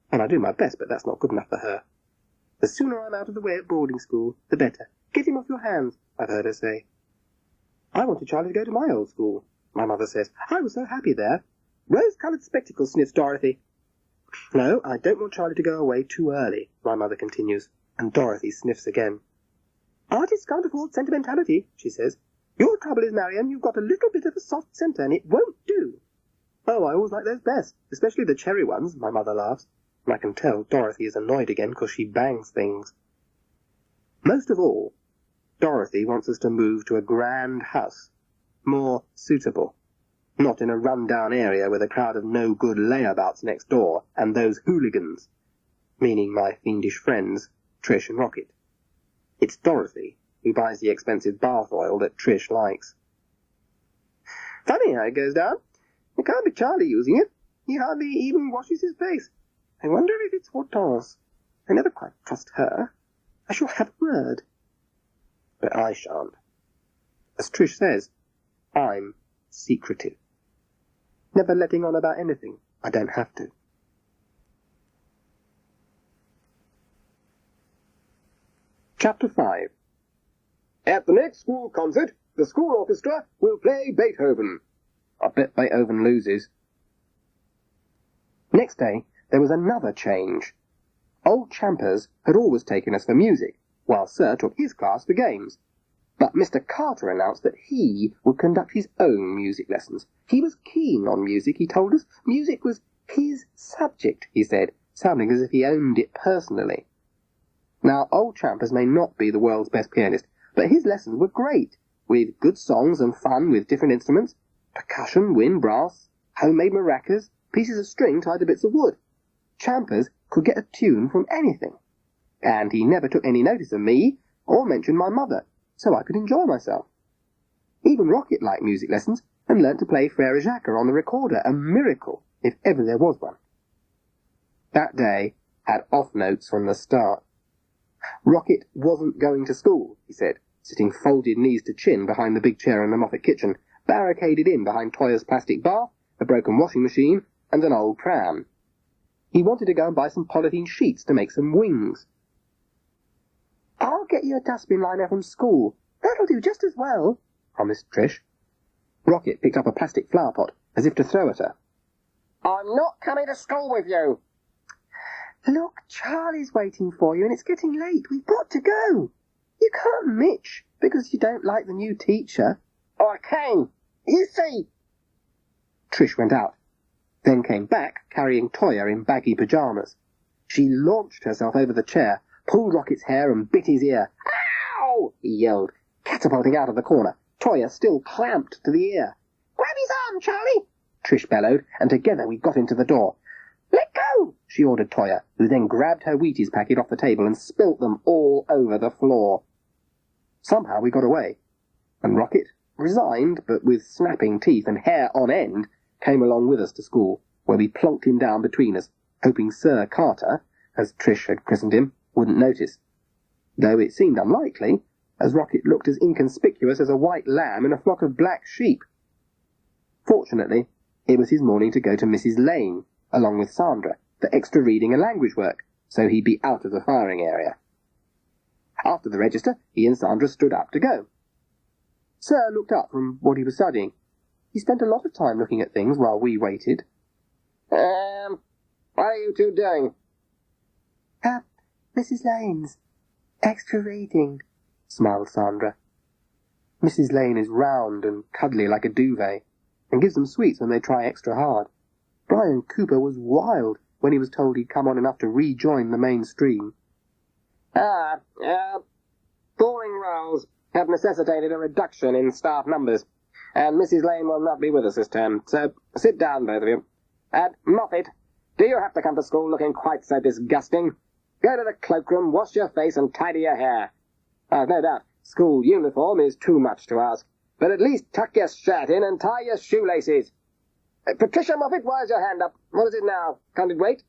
and I do my best, but that's not good enough for her. The sooner I'm out of the way at boarding school, the better. Get him off your hands, I've heard her say. I wanted Charlie to go to my old school, my mother says. I was so happy there. Rose-coloured spectacles, sniffs Dorothy. No, I don't want Charlie to go away too early, my mother continues, and Dorothy sniffs again. Artists can't afford sentimentality, she says. Your trouble is, Marian, you've got a little bit of a soft centre, and it won't do. Oh, I always like those best, especially the cherry ones, my mother laughs, and I can tell Dorothy is annoyed again because she bangs things. Most of all, Dorothy wants us to move to a grand house, more suitable, not in a run-down area with a crowd of no-good layabouts next door and those hooligans, meaning my fiendish friends, Trish and Rocket. It's Dorothy who buys the expensive bath oil that Trish likes. Funny how it goes down. It can't be Charlie using it. He hardly even washes his face. I wonder if it's Hortense. I never quite trust her. I shall have a word. But I shan't. As Trish says, I'm secretive. Never letting on about anything I don't have to. Chapter 5. At the next school concert, the school orchestra will play Beethoven. I bet Beethoven loses. Next day, there was another change. Old Champers had always taken us for music, while Sir took his class for games. But Mr. Carter announced that he would conduct his own music lessons. He was keen on music, he told us. Music was his subject, he said, sounding as if he owned it personally. Now, old Champers may not be the world's best pianist, but his lessons were great, with good songs and fun with different instruments, percussion, wind, brass, homemade maracas, pieces of string tied to bits of wood. Champers could get a tune from anything, and he never took any notice of me or mentioned my mother, so I could enjoy myself. Even Rocket liked music lessons and learnt to play Frere Jacques on the recorder, a miracle, if ever there was one. That day had off notes from the start. Rocket wasn't going to school, he said, sitting folded knees to chin behind the big chair in the Moffat kitchen, barricaded in behind Toyah's plastic bath, a broken washing machine, and an old pram. He wanted to go and buy some polythene sheets to make some wings. I'll get you a dustbin liner from school. That'll do just as well, promised Trish. Rocket picked up a plastic flower pot, as if to throw at her. I'm not coming to school with you. Look, Charlie's waiting for you, and it's getting late. We've got to go. You can't mitch because you don't like the new teacher. Oh, I can. You see. Trish went out, then came back carrying Toyah in baggy pyjamas. She launched herself over the chair, pulled Rocket's hair and bit his ear. Ow! He yelled, catapulting out of the corner, Toyah still clamped to the ear. Grab his arm, Charlie! Trish bellowed, and together we got into the door. Let go! She ordered Toyah, who then grabbed her Wheaties packet off the table and spilt them all over the floor. Somehow we got away, and Rocket, resigned but with snapping teeth and hair on end, came along with us to school, where we plonked him down between us, hoping Sir Carter, as Trish had christened him, wouldn't notice, though it seemed unlikely, as Rocket looked as inconspicuous as a white lamb in a flock of black sheep. Fortunately, it was his morning to go to Mrs. Lane, along with Sandra, for extra reading and language work, so he'd be out of the firing area. After the register, he and Sandra stood up to go. Sir looked up from what he was studying. He spent a lot of time looking at things while we waited. What are you two doing? Mrs. Lane's. Extra reading, smiled Sandra. Mrs. Lane is round and cuddly like a duvet, and gives them sweets when they try extra hard. Brian Cooper was wild when he was told he'd come on enough to rejoin the main stream. Falling roles have necessitated a reduction in staff numbers. and Mrs. Lane will not be with us this term, so sit down, both of you. And Moffat, do you have to come to school looking quite so disgusting? Go to the cloakroom, wash your face, and tidy your hair. I've no doubt school uniform is too much to ask, but at least tuck your shirt in and tie your shoelaces. Patricia Moffat, why's your hand up? What is it now? Can't it wait?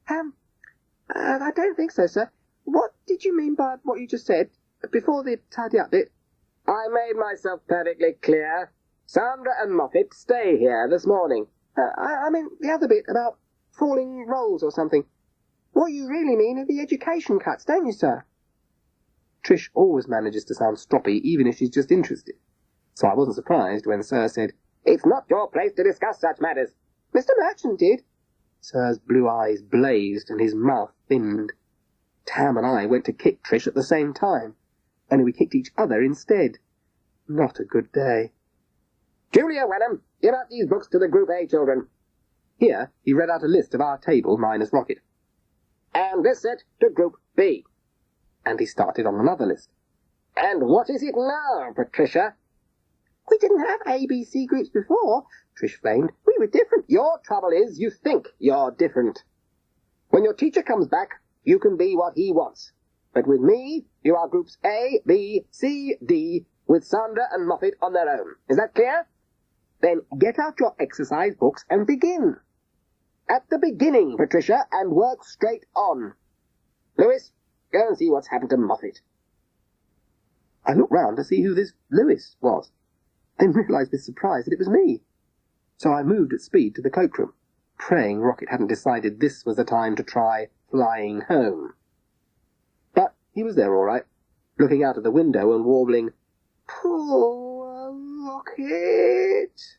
I don't think so, sir. What did you mean by what you just said, before the tidy up bit? I made myself perfectly clear. Sandra and Moffat stay here this morning. I mean the other bit about falling roles or something. What you really mean are the education cuts, don't you, sir? Trish always manages to sound stroppy, even if she's just interested. So I wasn't surprised when Sir said, "It's not your place to discuss such matters." Mr. Merchant did. Sir's blue eyes blazed and his mouth thinned. Tam and I went to kick Trish at the same time, only we kicked each other instead. Not a good day. Julia Wenham, give out these books to the Group A children. Here he read out a list of our table minus Rocket. And this set to Group B. And he started on another list. And what is it now, Patricia? We didn't have ABC groups before, Trish flamed. We were different. Your trouble is you think you're different. When your teacher comes back, you can be what he wants. But with me, you are groups A, B, C, D, with Sandra and Moffat on their own. Is that clear? Then get out your exercise books and begin. At the beginning, Patricia, and work straight on. Lewis, go and see what's happened to Moffat. I looked round to see who this Lewis was, then realised with surprise that it was me. So I moved at speed to the cloakroom, praying Rocket hadn't decided this was the time to try flying home. But he was there all right, looking out of the window and warbling, "Poor Rocket,"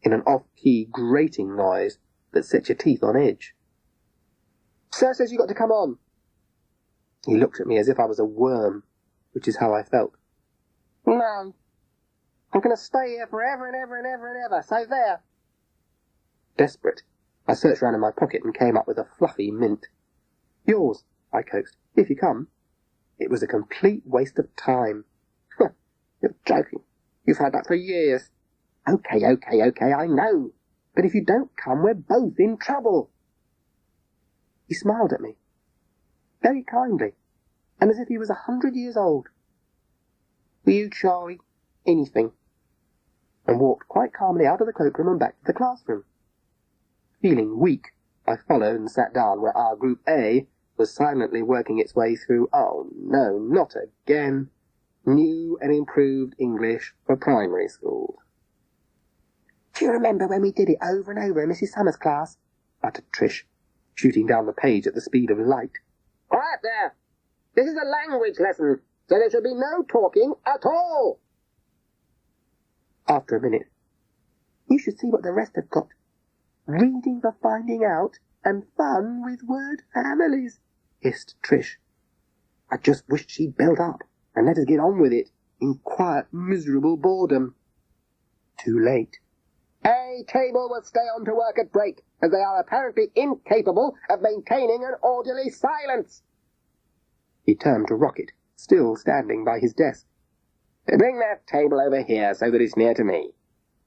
in an off-key grating noise that set your teeth on edge. "Sir says you got to come on." He looked at me as if I was a worm, which is how I felt. "No. I'm going to stay here forever and ever and ever and ever, so there." Desperate, I searched round in my pocket and came up with a fluffy mint. "Yours," I coaxed, "if you come." It was a complete waste of time. "You're joking. You've had that for years." Okay, I know. But if you don't come, we're both in trouble. He smiled at me, very kindly, and as if he was 100 years old. "Will you, Charlie? Anything." And walked quite calmly out of the cloakroom and back to the classroom. Feeling weak, I followed and sat down where our Group A was silently working its way through, oh no, not again, new and improved English for primary schools. "Do you remember when we did it over and over in Mrs. Summers' class?" uttered Trish, shooting down the page at the speed of light. Quiet there! This is a language lesson, so there should be no talking at all. After a minute, "You should see what the rest have got. Reading for finding out and fun with word families," hissed Trish. I just wished she'd build up and let us get on with it in quiet, miserable boredom. Too late. A table will stay on to work at break, as they are apparently incapable of maintaining an orderly silence. He turned to Rocket, still standing by his desk. Bring that table over here so that it's near to me.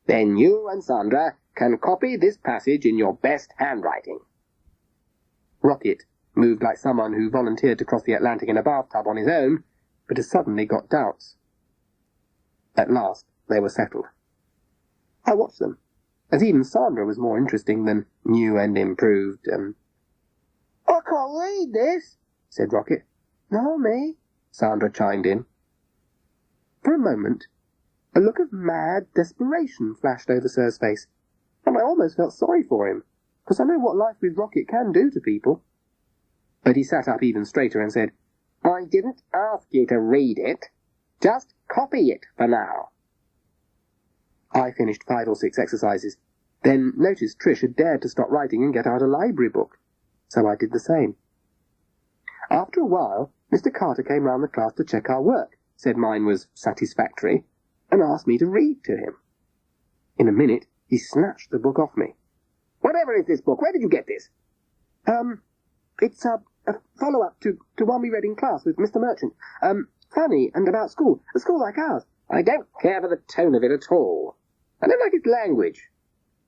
Then you and Sandra can copy this passage in your best handwriting. Rocket moved like someone who volunteered to cross the Atlantic in a bathtub on his own, but has suddenly got doubts. At last they were settled. I watched them, as even Sandra was more interesting than new and improved. "I can't read this," said Rocket. "Nor me," Sandra chimed in. For a moment, a look of mad desperation flashed over Sir's face, and I almost felt sorry for him, because I know what life with Rocket can do to people. But he sat up even straighter and said, I didn't ask you to read it. Just copy it for now. I finished 5 or 6 exercises, then noticed Trish had dared to stop writing and get out a library book, so I did the same. After a while, Mr. Carter came round the class to check our work, said mine was satisfactory, and asked me to read to him. In a minute, he snatched the book off me. Whatever is this book? Where did you get this? It's a follow-up to one we read in class with Mr. Merchant. Funny and about school. A school like ours. I don't care for the tone of it at all. I don't like its language.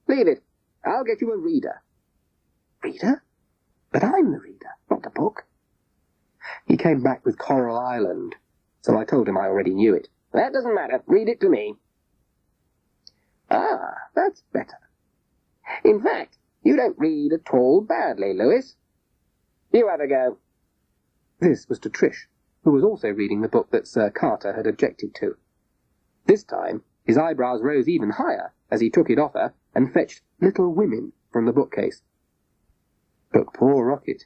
Leave it. I'll get you a reader. Reader? But I'm the reader, not the book. He came back with Coral Island, so I told him I already knew it. That doesn't matter. Read it to me. Ah, that's better. In fact, you don't read at all badly, Lewis. You have a go. This was to Trish, who was also reading the book that Sir Carter had objected to. This time, his eyebrows rose even higher as he took it off her and fetched Little Women from the bookcase. But poor Rocket.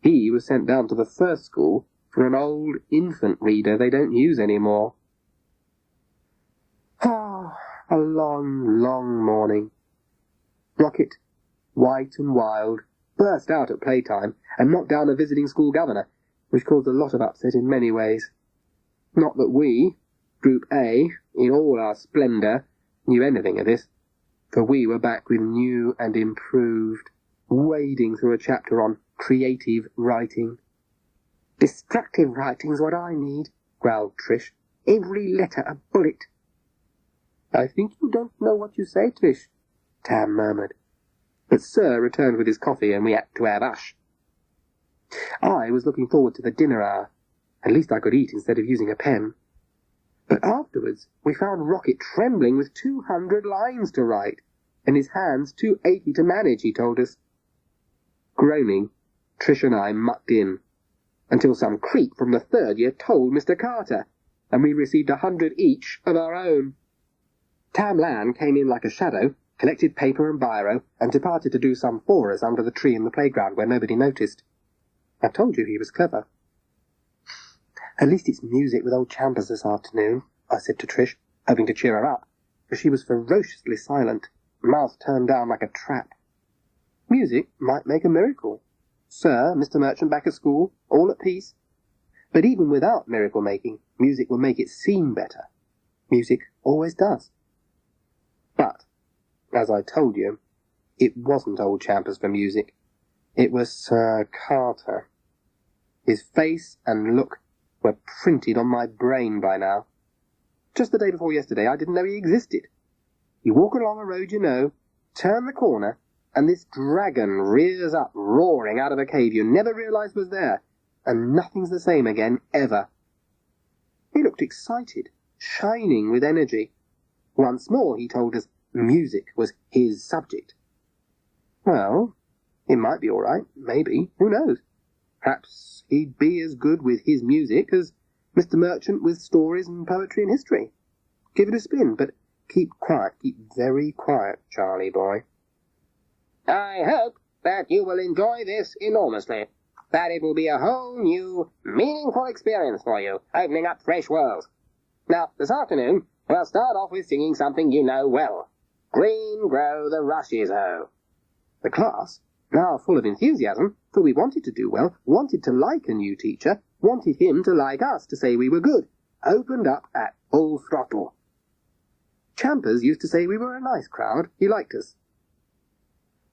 He was sent down to the first school for an old infant reader they don't use anymore. Ah, a long, long morning. Rocket, white and wild, burst out at playtime and knocked down a visiting school governor, which caused a lot of upset in many ways. Not that we, Group A, in all our splendour, knew anything of this, for we were back with new and improved, wading through a chapter on creative writing. Destructive writing's what I need, growled Trish. Every letter a bullet. I think you don't know what you say, Trish, Tam murmured. But Sir returned with his coffee, and we had to have hush. I was looking forward to the dinner hour. At least I could eat instead of using a pen. But afterwards we found Rocket trembling with 200 lines to write, and his hands too achy to manage, he told us. Groaning, Trish and I mucked in, until some creep from the third year told Mr. Carter, and we received 100 each of our own. Tam Lan came in like a shadow, collected paper and biro, and departed to do some for us under the tree in the playground where nobody noticed. I told you he was clever. At least it's music with old Chambers this afternoon, I said to Trish, hoping to cheer her up, for she was ferociously silent, mouth turned down like a trap. Music might make a miracle. Sir, Mr. Merchant back at school, all at peace. But even without miracle-making, music will make it seem better. Music always does. But, as I told you, it wasn't old Chambers for music. It was Sir Carter. His face and look were printed on my brain by now. Just the day before yesterday, I didn't know he existed. You walk along a road you know, turn the corner, and this dragon rears up, roaring out of a cave you never realized was there, and nothing's the same again, ever. He looked excited, shining with energy. Once more, he told us, music was his subject. Well, it might be all right, maybe, who knows? Perhaps he'd be as good with his music as Mr. Merchant with stories and poetry and history. Give it a spin, but keep quiet, keep very quiet, Charlie boy. I hope that you will enjoy this enormously, that it will be a whole new, meaningful experience for you, opening up fresh worlds. Now, this afternoon, we'll start off with singing something you know well. Green grow the rushes, oh. The class, now full of enthusiasm, for we wanted to do well, wanted to like a new teacher, wanted him to like us, to say we were good, opened up at full throttle. Champers used to say we were a nice crowd, he liked us.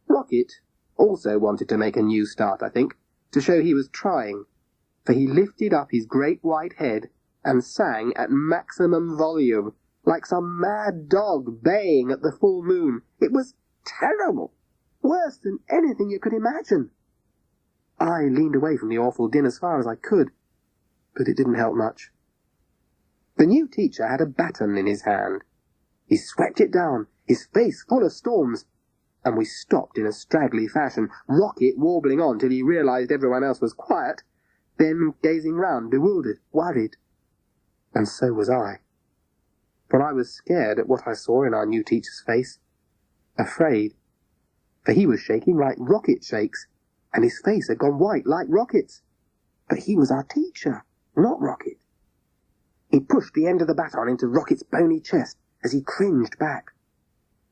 Rocket also wanted to make a new start, I think, to show he was trying, for he lifted up his great white head and sang at maximum volume, like some mad dog baying at the full moon. It was terrible, worse than anything you could imagine. I leaned away from the awful din as far as I could, but it didn't help much. The new teacher had a baton in his hand. He swept it down, his face full of storms, and we stopped in a straggly fashion, Rocket warbling on till he realized everyone else was quiet, then gazing round, bewildered, worried. And so was I. For I was scared at what I saw in our new teacher's face. Afraid. For he was shaking like Rocket shakes, and his face had gone white like Rocket's. But he was our teacher, not Rocket. He pushed the end of the baton into Rocket's bony chest as he cringed back.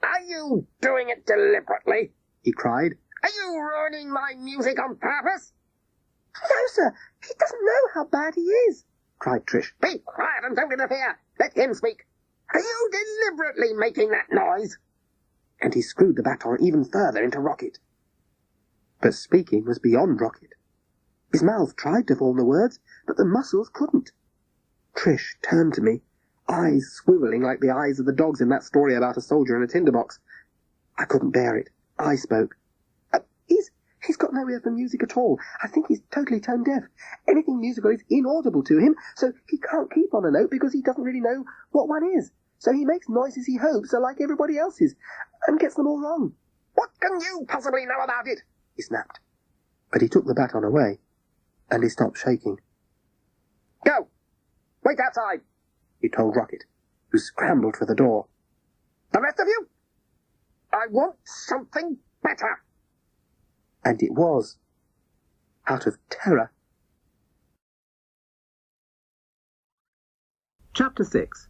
"Are you doing it deliberately?" he cried. "Are you ruining my music on purpose?" No, sir, he doesn't know how bad he is, cried Trish. "Be quiet and don't interfere. Let him speak. Are you deliberately making that noise?" And he screwed the baton even further into Rocket. But speaking was beyond Rocket. His mouth tried to form the words, but the muscles couldn't. Trish turned to me, eyes swivelling like the eyes of the dogs in that story about a soldier in a tinderbox. I couldn't bear it. I spoke. He's got no ear for music at all. I think he's totally tone deaf. Anything musical is inaudible to him, so he can't keep on a note because he doesn't really know what one is. So he makes noises he hopes are like everybody else's, and gets them all wrong. What can you possibly know about it? He snapped. But he took the baton away, and he stopped shaking. Go! Wait outside, he told Rocket, who scrambled for the door. The rest of you? I want something better. And it was, out of terror. Chapter 6.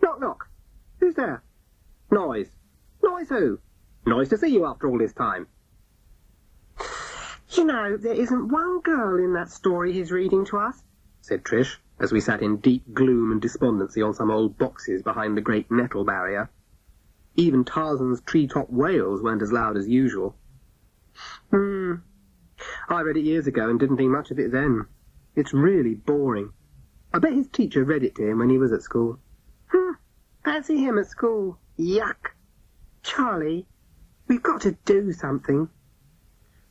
Knock, knock. Who's there? Noise. Noise who? Noise to see you after all this time. You know, there isn't one girl in that story he's reading to us, said Trish, as we sat in deep gloom and despondency on some old boxes behind the great nettle barrier. Even Tarzan's treetop wails weren't as loud as usual. I read it years ago and didn't think much of it then. It's really boring. I bet his teacher read it to him when he was at school. Fancy him at school. Yuck. Charlie, we've got to do something.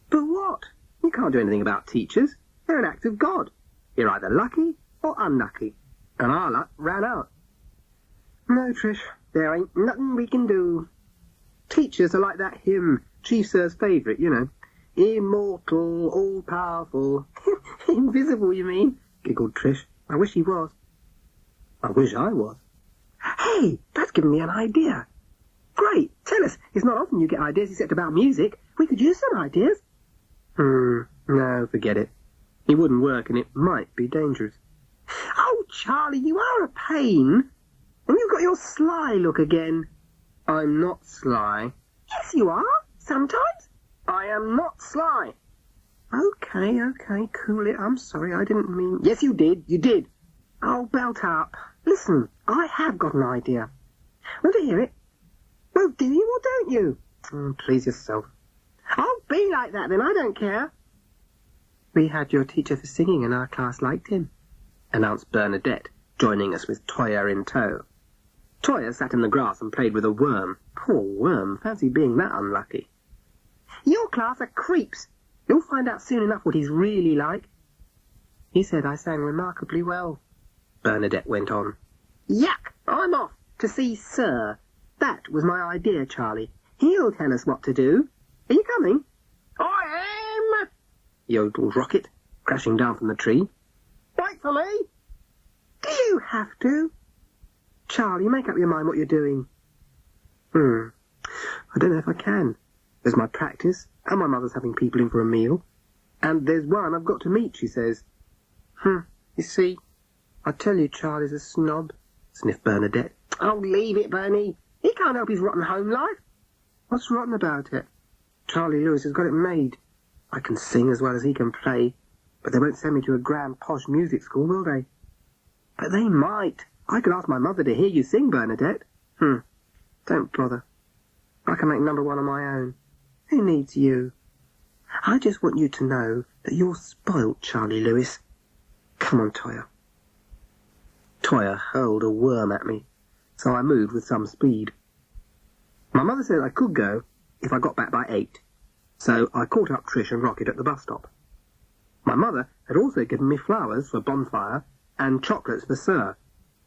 But what? You can't do anything about teachers. They're an act of God. You're either lucky or unlucky. And our luck ran out. No, Trish, there ain't nothing we can do. Teachers are like that hymn, Chief Sir's favourite, you know. Immortal, all-powerful. Invisible, you mean? Giggled Trish. I wish he was. I wish I was. Hey, that's given me an idea. Great, tell us. It's not often you get ideas except about music. We could use some ideas. No, forget it. It wouldn't work and it might be dangerous. Oh, Charlie, you are a pain. And you've got your sly look again. I'm not sly. Yes, you are. Sometimes. I am not sly. Okay, cool it. I'm sorry, I didn't mean... Yes, you did. You did. Oh, belt up. Listen, I have got an idea. Want to hear it? Well, do you or don't you? Please yourself. I'll be like that then, I don't care. We had your teacher for singing and our class liked him, announced Bernadette, joining us with Toya in tow. Toya sat in the grass and played with a worm. Poor worm, fancy being that unlucky. Your class are creeps. You'll find out soon enough what he's really like. He said I sang remarkably well, Bernadette went on. Yuck! I'm off to see Sir. That was my idea, Charlie. He'll tell us what to do. Are you coming? I am! Yodeled Rocket, crashing down from the tree. Wait for me! Do you have to? Charlie, make up your mind what you're doing. I don't know if I can. There's my practice, and my mother's having people in for a meal. And there's one I've got to meet, she says. You see, I tell you Charlie's a snob, sniffed Bernadette. Oh, leave it, Bernie. He can't help his rotten home life. What's rotten about it? Charlie Lewis has got it made. I can sing as well as he can play, but they won't send me to a grand posh music school, will they? But they might. I could ask my mother to hear you sing, Bernadette. Don't bother. I can make number one on my own. Who needs you? I just want you to know that you're spoilt, Charlie Lewis. Come on, Toya. Toya hurled a worm at me, so I moved with some speed. My mother said I could go if I got back by 8, so I caught up Trish and Rocket at the bus stop. My mother had also given me flowers for Bonfire and chocolates for Sir,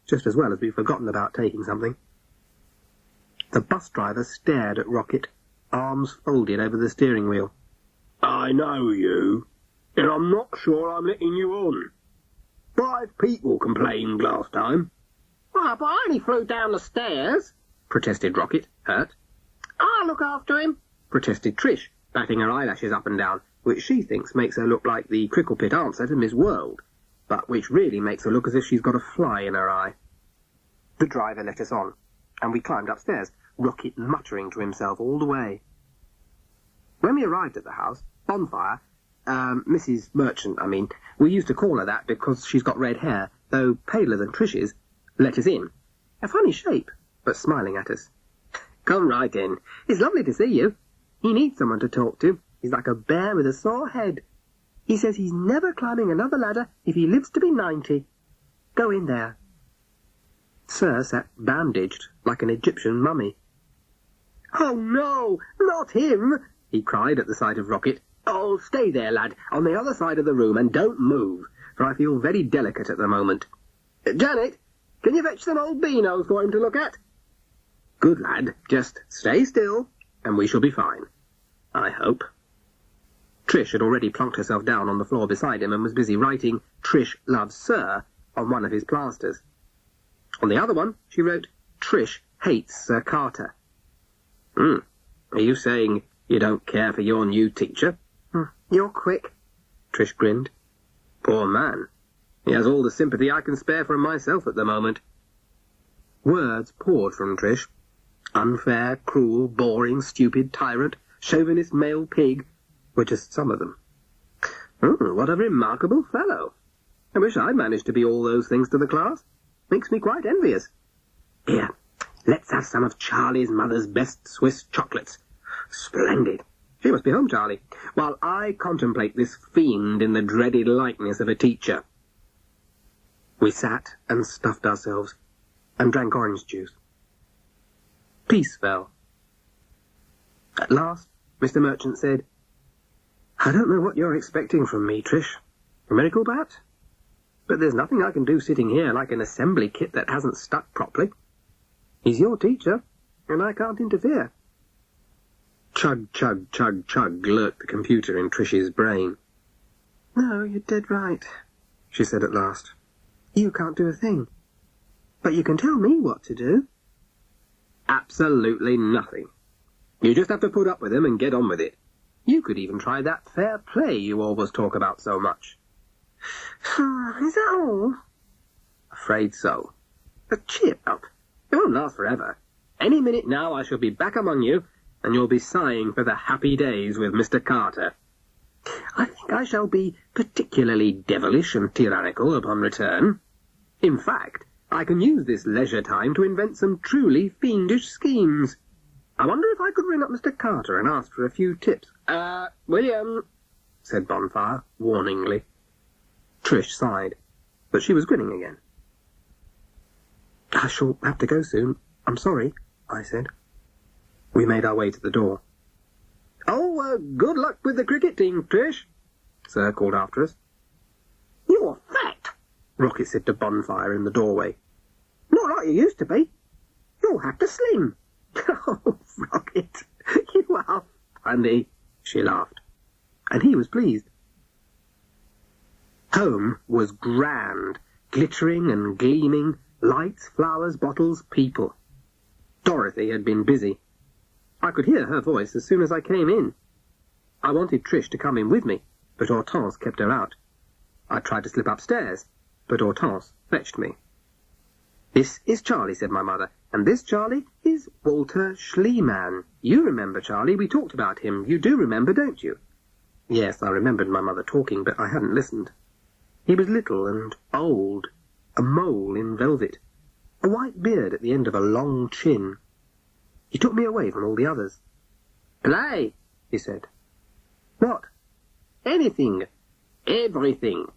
just as well as we'd forgotten about taking something. The bus driver stared at Rocket, arms folded over the steering wheel. I know you, and I'm not sure I'm letting you on. 5 people complained last time. Well, but I only flew down the stairs, protested Rocket, hurt. I'll look after him, protested Trish, batting her eyelashes up and down, which she thinks makes her look like the Cricklepit answer to Miss World, but which really makes her look as if she's got a fly in her eye. The driver let us on, and we climbed upstairs, Rocket muttering to himself all the way. When we arrived at the house, Bonfire, Mrs. Merchant, we used to call her that because she's got red hair, though paler than Trish's, let us in. A funny shape, but smiling at us. Come right in. It's lovely to see you. He needs someone to talk to. He's like a bear with a sore head. He says he's never climbing another ladder if he lives to be 90. Go in there. Sir sat bandaged like an Egyptian mummy. "Oh, no, not him!" he cried at the sight of Rocket. "Oh, stay there, lad, on the other side of the room, and don't move, for I feel very delicate at the moment. Janet, can you fetch some old beanos for him to look at?" "Good lad, just stay still, and we shall be fine. I hope." Trish had already plunked herself down on the floor beside him and was busy writing "Trish loves Sir" on one of his plasters. On the other one, she wrote "Trish hates Sir Carter." Are you saying you don't care for your new teacher?" "You're quick," Trish grinned. "Poor man. He has all the sympathy I can spare from myself at the moment." Words poured from Trish. Unfair, cruel, boring, stupid, tyrant, chauvinist male pig were just some of them. What a remarkable fellow. I wish I'd managed to be all those things to the class. Makes me quite envious. Here, let's have some of Charlie's mother's best Swiss chocolates. Splendid. She must be home, Charlie, while I contemplate this fiend in the dreaded likeness of a teacher. We sat and stuffed ourselves and drank orange juice. Peace fell. At last, Mr. Merchant said, "I don't know what you're expecting from me, Trish. A miracle, perhaps? But there's nothing I can do sitting here like an assembly kit that hasn't stuck properly. He's your teacher, and I can't interfere." Chug, chug, chug, chug lurked the computer in Trish's brain. "No, you're dead right," she said at last. "You can't do a thing. But you can tell me what to do." "Absolutely nothing. You just have to put up with him and get on with it. You could even try that fair play you always talk about so much." "Is that all?" "Afraid so. But cheer up. It won't last forever. Any minute now I shall be back among you, and you'll be sighing for the happy days with Mr. Carter. I think I shall be particularly devilish and tyrannical upon return. In fact, I can use this leisure time to invent some truly fiendish schemes. I wonder if I could ring up Mr. Carter and ask for a few tips." William," said Bonfire, warningly. Trish sighed, but she was grinning again. "I shall have to go soon. I'm sorry," I said. We made our way to the door. "Oh, good luck with the cricket team, Trish," Sir called after us. "You're fat," Rocket said to Bonfire in the doorway. "Not like you used to be. You'll have to slim." "Oh, Rocket, you are funny," she laughed. And he was pleased. Home was grand, glittering and gleaming, lights, flowers, bottles, people. Dorothy had been busy. I could hear her voice as soon as I came in. I wanted Trish to come in with me, but Hortense kept her out. I tried to slip upstairs, but Hortense fetched me. "This is Charlie," said my mother, "and this, Charlie, is Walter Schliemann. You remember, Charlie, we talked about him. You do remember, don't you?" Yes, I remembered my mother talking, but I hadn't listened. He was little and old, a mole in velvet, a white beard at the end of a long chin. He took me away from all the others. "Play," he said. "What?" "Anything. Everything."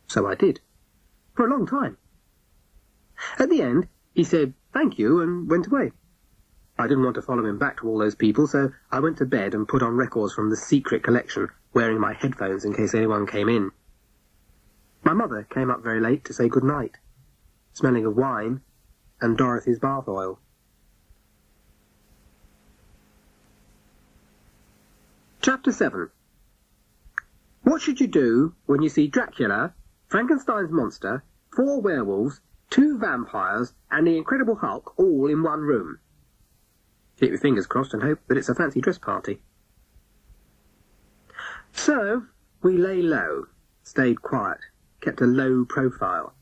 So I did. For a long time. At the end, he said thank you and went away. I didn't want to follow him back to all those people, so I went to bed and put on records from the secret collection, wearing my headphones in case anyone came in. My mother came up very late to say good night, smelling of wine and Dorothy's bath oil. Chapter 7. What should you do when you see Dracula, Frankenstein's monster, 4 werewolves, 2 vampires, and the Incredible Hulk all in one room? Keep your fingers crossed and hope that it's a fancy dress party. So, we lay low, stayed quiet, kept a low profile,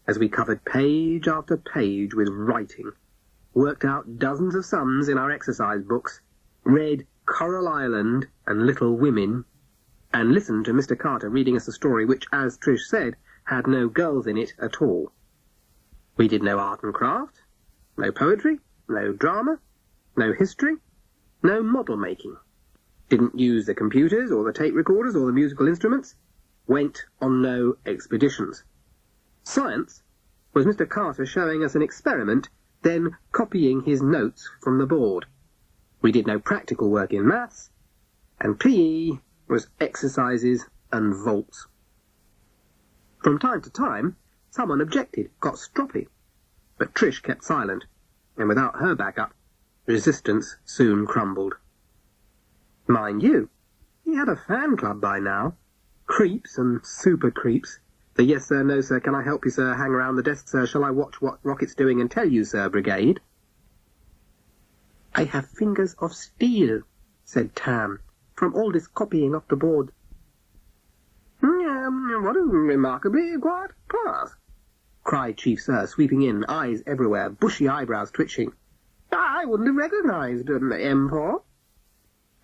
as we covered page after page with writing, worked out dozens of sums in our exercise books, read Coral Island and Little Women, and listened to Mr. Carter reading us a story which, as Trish said, had no girls in it at all. We did no art and craft, no poetry, no drama, no history, no model making. Didn't use the computers or the tape recorders or the musical instruments. Went on no expeditions. Science was Mr. Carter showing us an experiment, then copying his notes from the board. We did no practical work in maths, and PE was exercises and vaults. From time to time, someone objected, got stroppy, but Trish kept silent, and without her backup, resistance soon crumbled. Mind you, he had a fan club by now. Creeps and super creeps. The yes sir, no sir, can I help you sir, hang around the desk sir, shall I watch what Rocket's doing and tell you sir, brigade? I have fingers of steel, said Tam, from all this copying off the board. What a remarkably quiet class, cried Chief Sir, sweeping in, eyes everywhere, bushy eyebrows twitching. I wouldn't have recognised M4.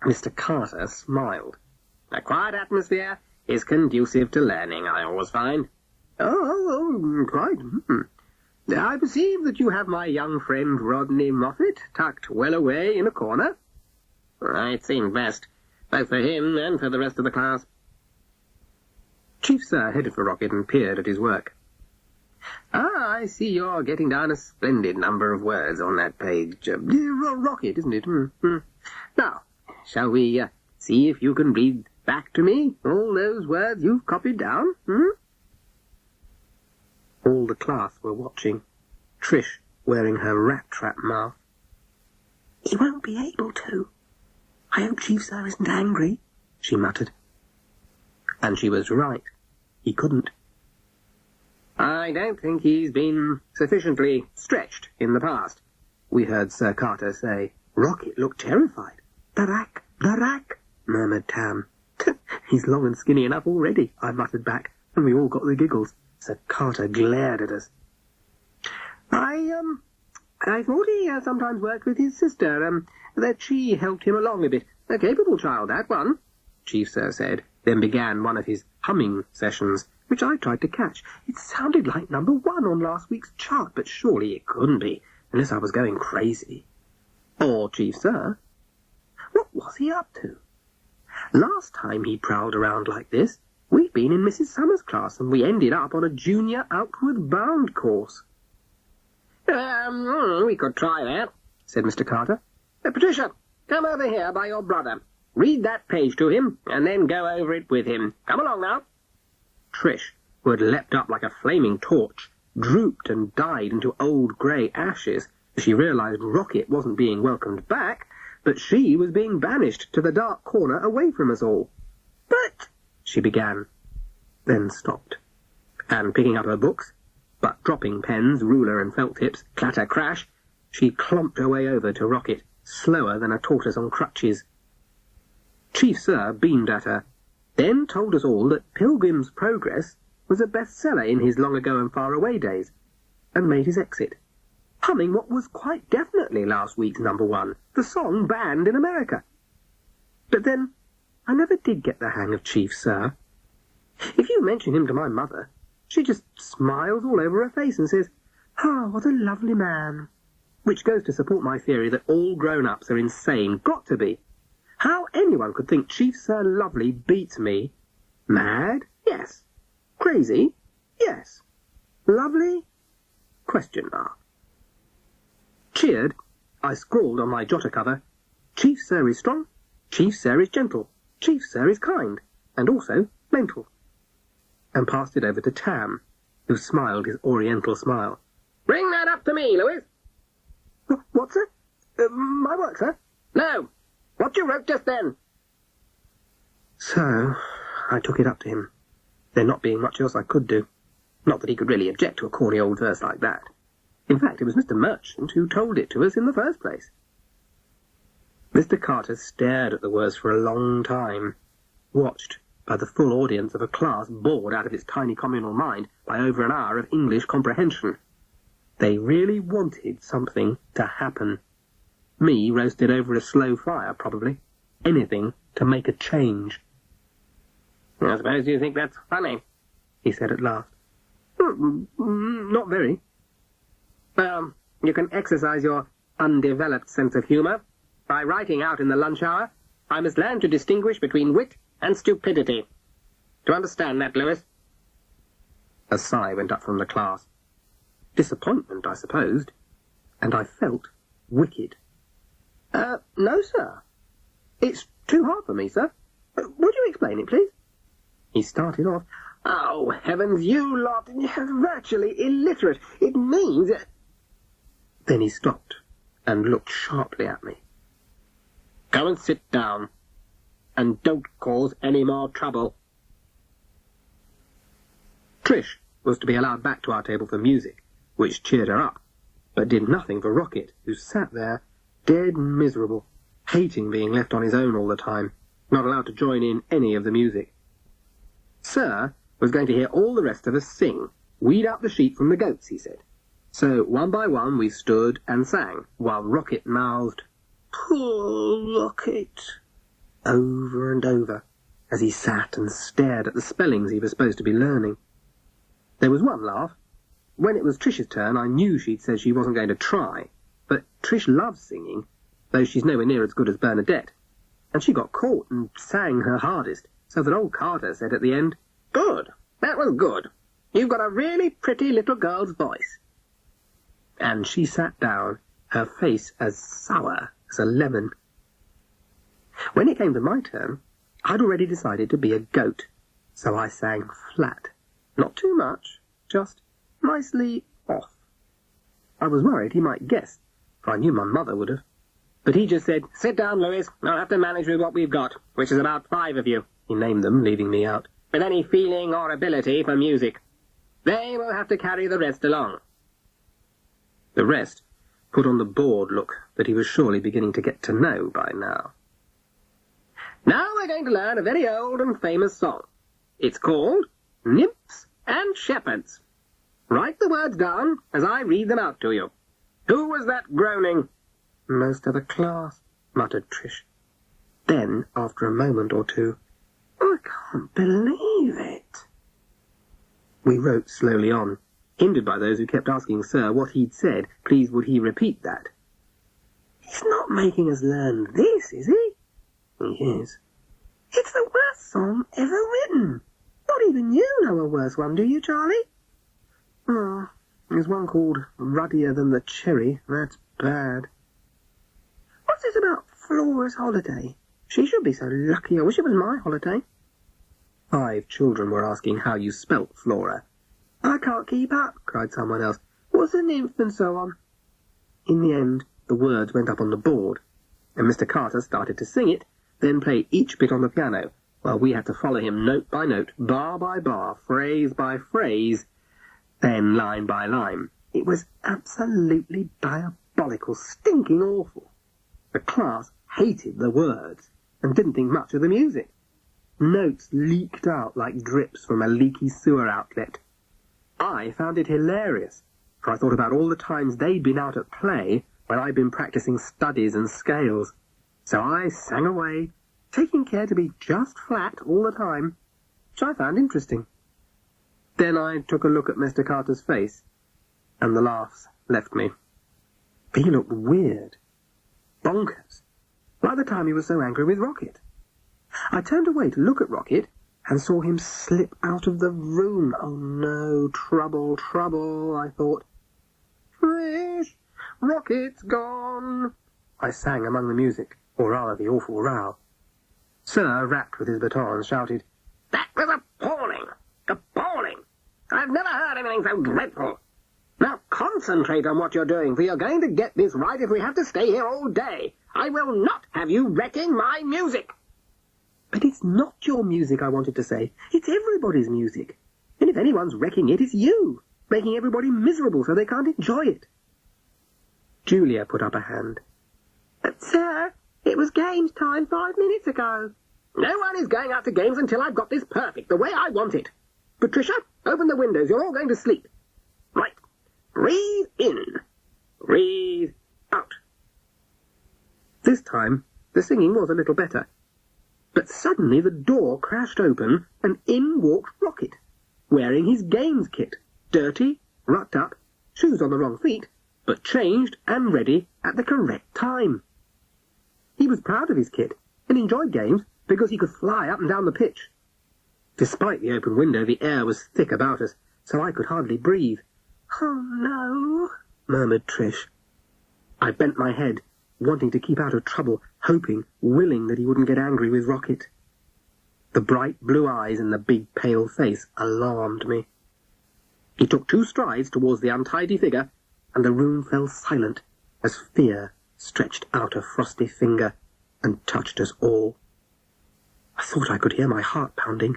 Mr. Carter smiled. A quiet atmosphere is conducive to learning, I always find. Quite. I perceive that you have my young friend Rodney Moffat tucked well away in a corner. It seemed best, both for him and for the rest of the class. Chief Sir headed for Rocket and peered at his work. I see you're getting down a splendid number of words on that page. Rocket, isn't it? Now, shall we see if you can read back to me all those words you've copied down? All the class were watching, Trish wearing her rat-trap mouth. He won't be able to. I hope Chief Sir isn't angry, she muttered. And she was right. He couldn't. I don't think he's been sufficiently stretched in the past, we heard Sir Carter say. Rocket looked terrified. Barack, murmured Tam. He's long and skinny enough already, I muttered back, and we all got the giggles. Sir Carter glared at us. I thought he sometimes worked with his sister, that she helped him along a bit. A capable child, that one, Chief Sir said, then began one of his humming sessions, which I tried to catch. It sounded like number 1 on last week's chart, but surely it couldn't be, unless I was going crazy. Or Chief Sir. What was he up to? Last time he prowled around like this, we'd been in Mrs. Summers' class, and we ended up on a junior outward bound course. We could try that, said Mr. Carter. Patricia, come over here by your brother. Read that page to him, and then go over it with him. Come along now. Trish, who had leapt up like a flaming torch, drooped and died into old grey ashes. She realised Rocket wasn't being welcomed back, but she was being banished to the dark corner away from us all. But, she began, then stopped, and picking up her books, but dropping pens, ruler and felt tips, clatter crash, she clomped her way over to Rocket, slower than a tortoise on crutches. Chief Sir beamed at her, then told us all that Pilgrim's Progress was a bestseller in his long-ago and far-away days, and made his exit, humming what was quite definitely last week's number 1, the song banned in America. But then, I never did get the hang of Chief Sir. If you mention him to my mother, she just smiles all over her face and says, what a lovely man, which goes to support my theory that all grown-ups are insane, got to be. How anyone could think Chief Sir Lovely beats me? Mad? Yes. Crazy? Yes. Lovely? Question mark. Cheered, I scrawled on my jotter cover, Chief Sir is strong, Chief Sir is gentle, Chief Sir is kind, and also mental, and passed it over to Tam, who smiled his oriental smile. Bring that up to me, Lewis. What, sir? My work, sir? No. What you wrote just then. So, I took it up to him, there not being much else I could do. Not that he could really object to a corny old verse like that. In fact, it was Mr. Merchant who told it to us in the first place. Mr. Carter stared at the words for a long time, watched by the full audience of a class bored out of its tiny communal mind by over an hour of English comprehension. They really wanted something to happen. Me roasted over a slow fire, probably. Anything to make a change. I suppose you think that's funny, he said at last. Not very. Well, you can exercise your undeveloped sense of humour by writing out in the lunch hour, I must learn to distinguish between wit and stupidity. Do you understand that, Lewis? A sigh went up from the class. disappointment, I supposed, and I felt wicked. No, sir. It's too hard for me, sir. Would you explain it, please? He started off. Oh, heavens, you lot, you're virtually illiterate. It means... Then he stopped and looked sharply at me. Go and sit down, and don't cause any more trouble. Trish was to be allowed back to our table for music, which cheered her up, but did nothing for Rocket, who sat there, dead miserable, hating being left on his own all the time, not allowed to join in any of the music. Sir was going to hear all the rest of us sing, weed out the sheep from the goats, he said. So, one by one, we stood and sang, while Rocket mouthed, "Poor Rocket," over and over, as he sat and stared at the spellings he was supposed to be learning. There was one laugh. When it was Trish's turn, I knew she'd said she wasn't going to try, but Trish loves singing, though she's nowhere near as good as Bernadette, and she got caught and sang her hardest, so that old Carter said at the end, "Good, that was good. You've got a really pretty little girl's voice." And she sat down, her face as sour as a lemon. When it came to my turn, I'd already decided to be a goat, so I sang flat. Not too much, just nicely off. I was worried he might guess, for I knew my mother would have. But he just said, "Sit down, Louis. I'll have to manage with what we've got, which is about 5 of you." He named them, leaving me out. "With any feeling or ability for music. They will have to carry the rest along." The rest put on the bored look that he was surely beginning to get to know by now. "Now we're going to learn a very old and famous song. It's called Nymphs and Shepherds. Write the words down as I read them out to you. Who was that groaning?" "Most of the class," muttered Trish. Then, after a moment or two, "I can't believe it." We wrote slowly on, hindered by those who kept asking Sir what he'd said. Please would he repeat that? "He's not making us learn this, is he?" "He is." "It's the worst song ever written. Not even you know a worse one, do you, Charlie?" "Oh, there's one called Ruddier Than the Cherry. That's bad." "What's this about Flora's holiday? She should be so lucky. I wish it was my holiday." 5 children were asking how you spelt Flora. "I can't keep up," cried someone else. "What's a nymph and so on?" In the end, the words went up on the board, and Mr. Carter started to sing it, then play each bit on the piano, while we had to follow him note by note, bar by bar, phrase by phrase, then line by line. It was absolutely diabolical, stinking awful. The class hated the words, and didn't think much of the music. Notes leaked out like drips from a leaky sewer outlet. I found it hilarious, for I thought about all the times they'd been out at play when I'd been practicing studies and scales. So I sang away, taking care to be just flat all the time, which I found interesting. Then I took a look at Mr. Carter's face, and the laughs left me. He looked weird, bonkers, like the time he was so angry with Rocket. I turned away to look at Rocket, and saw him slip out of the room. Oh no, trouble, trouble, I thought. "Trish, Rocket's gone," I sang among the music, or rather the awful row. Sir rapped with his baton and shouted, "That was appalling! Appalling! I've never heard anything so dreadful! Now concentrate on what you're doing, for you're going to get this right if we have to stay here all day. I will not have you wrecking my music!" "But it's not your music," I wanted to say. "It's everybody's music. And if anyone's wrecking it, it's you, making everybody miserable so they can't enjoy it." Julia put up a hand. "But, sir, it was games time 5 minutes ago." "No one is going out to games until I've got this perfect, the way I want it. Patricia, open the windows. You're all going to sleep. Right. Breathe in. Breathe out." This time, the singing was a little better. But suddenly the door crashed open, and in walked Rocket, wearing his games kit, dirty, rucked up, shoes on the wrong feet, but changed and ready at the correct time. He was proud of his kit, and enjoyed games because he could fly up and down the pitch. Despite the open window, the air was thick about us, so I could hardly breathe. "Oh, no," murmured Trish. I bent my head, wanting to keep out of trouble, hoping, willing that he wouldn't get angry with Rocket. The bright blue eyes and the big pale face alarmed me. He took 2 strides towards the untidy figure, and the room fell silent as fear stretched out a frosty finger and touched us all. I thought I could hear my heart pounding.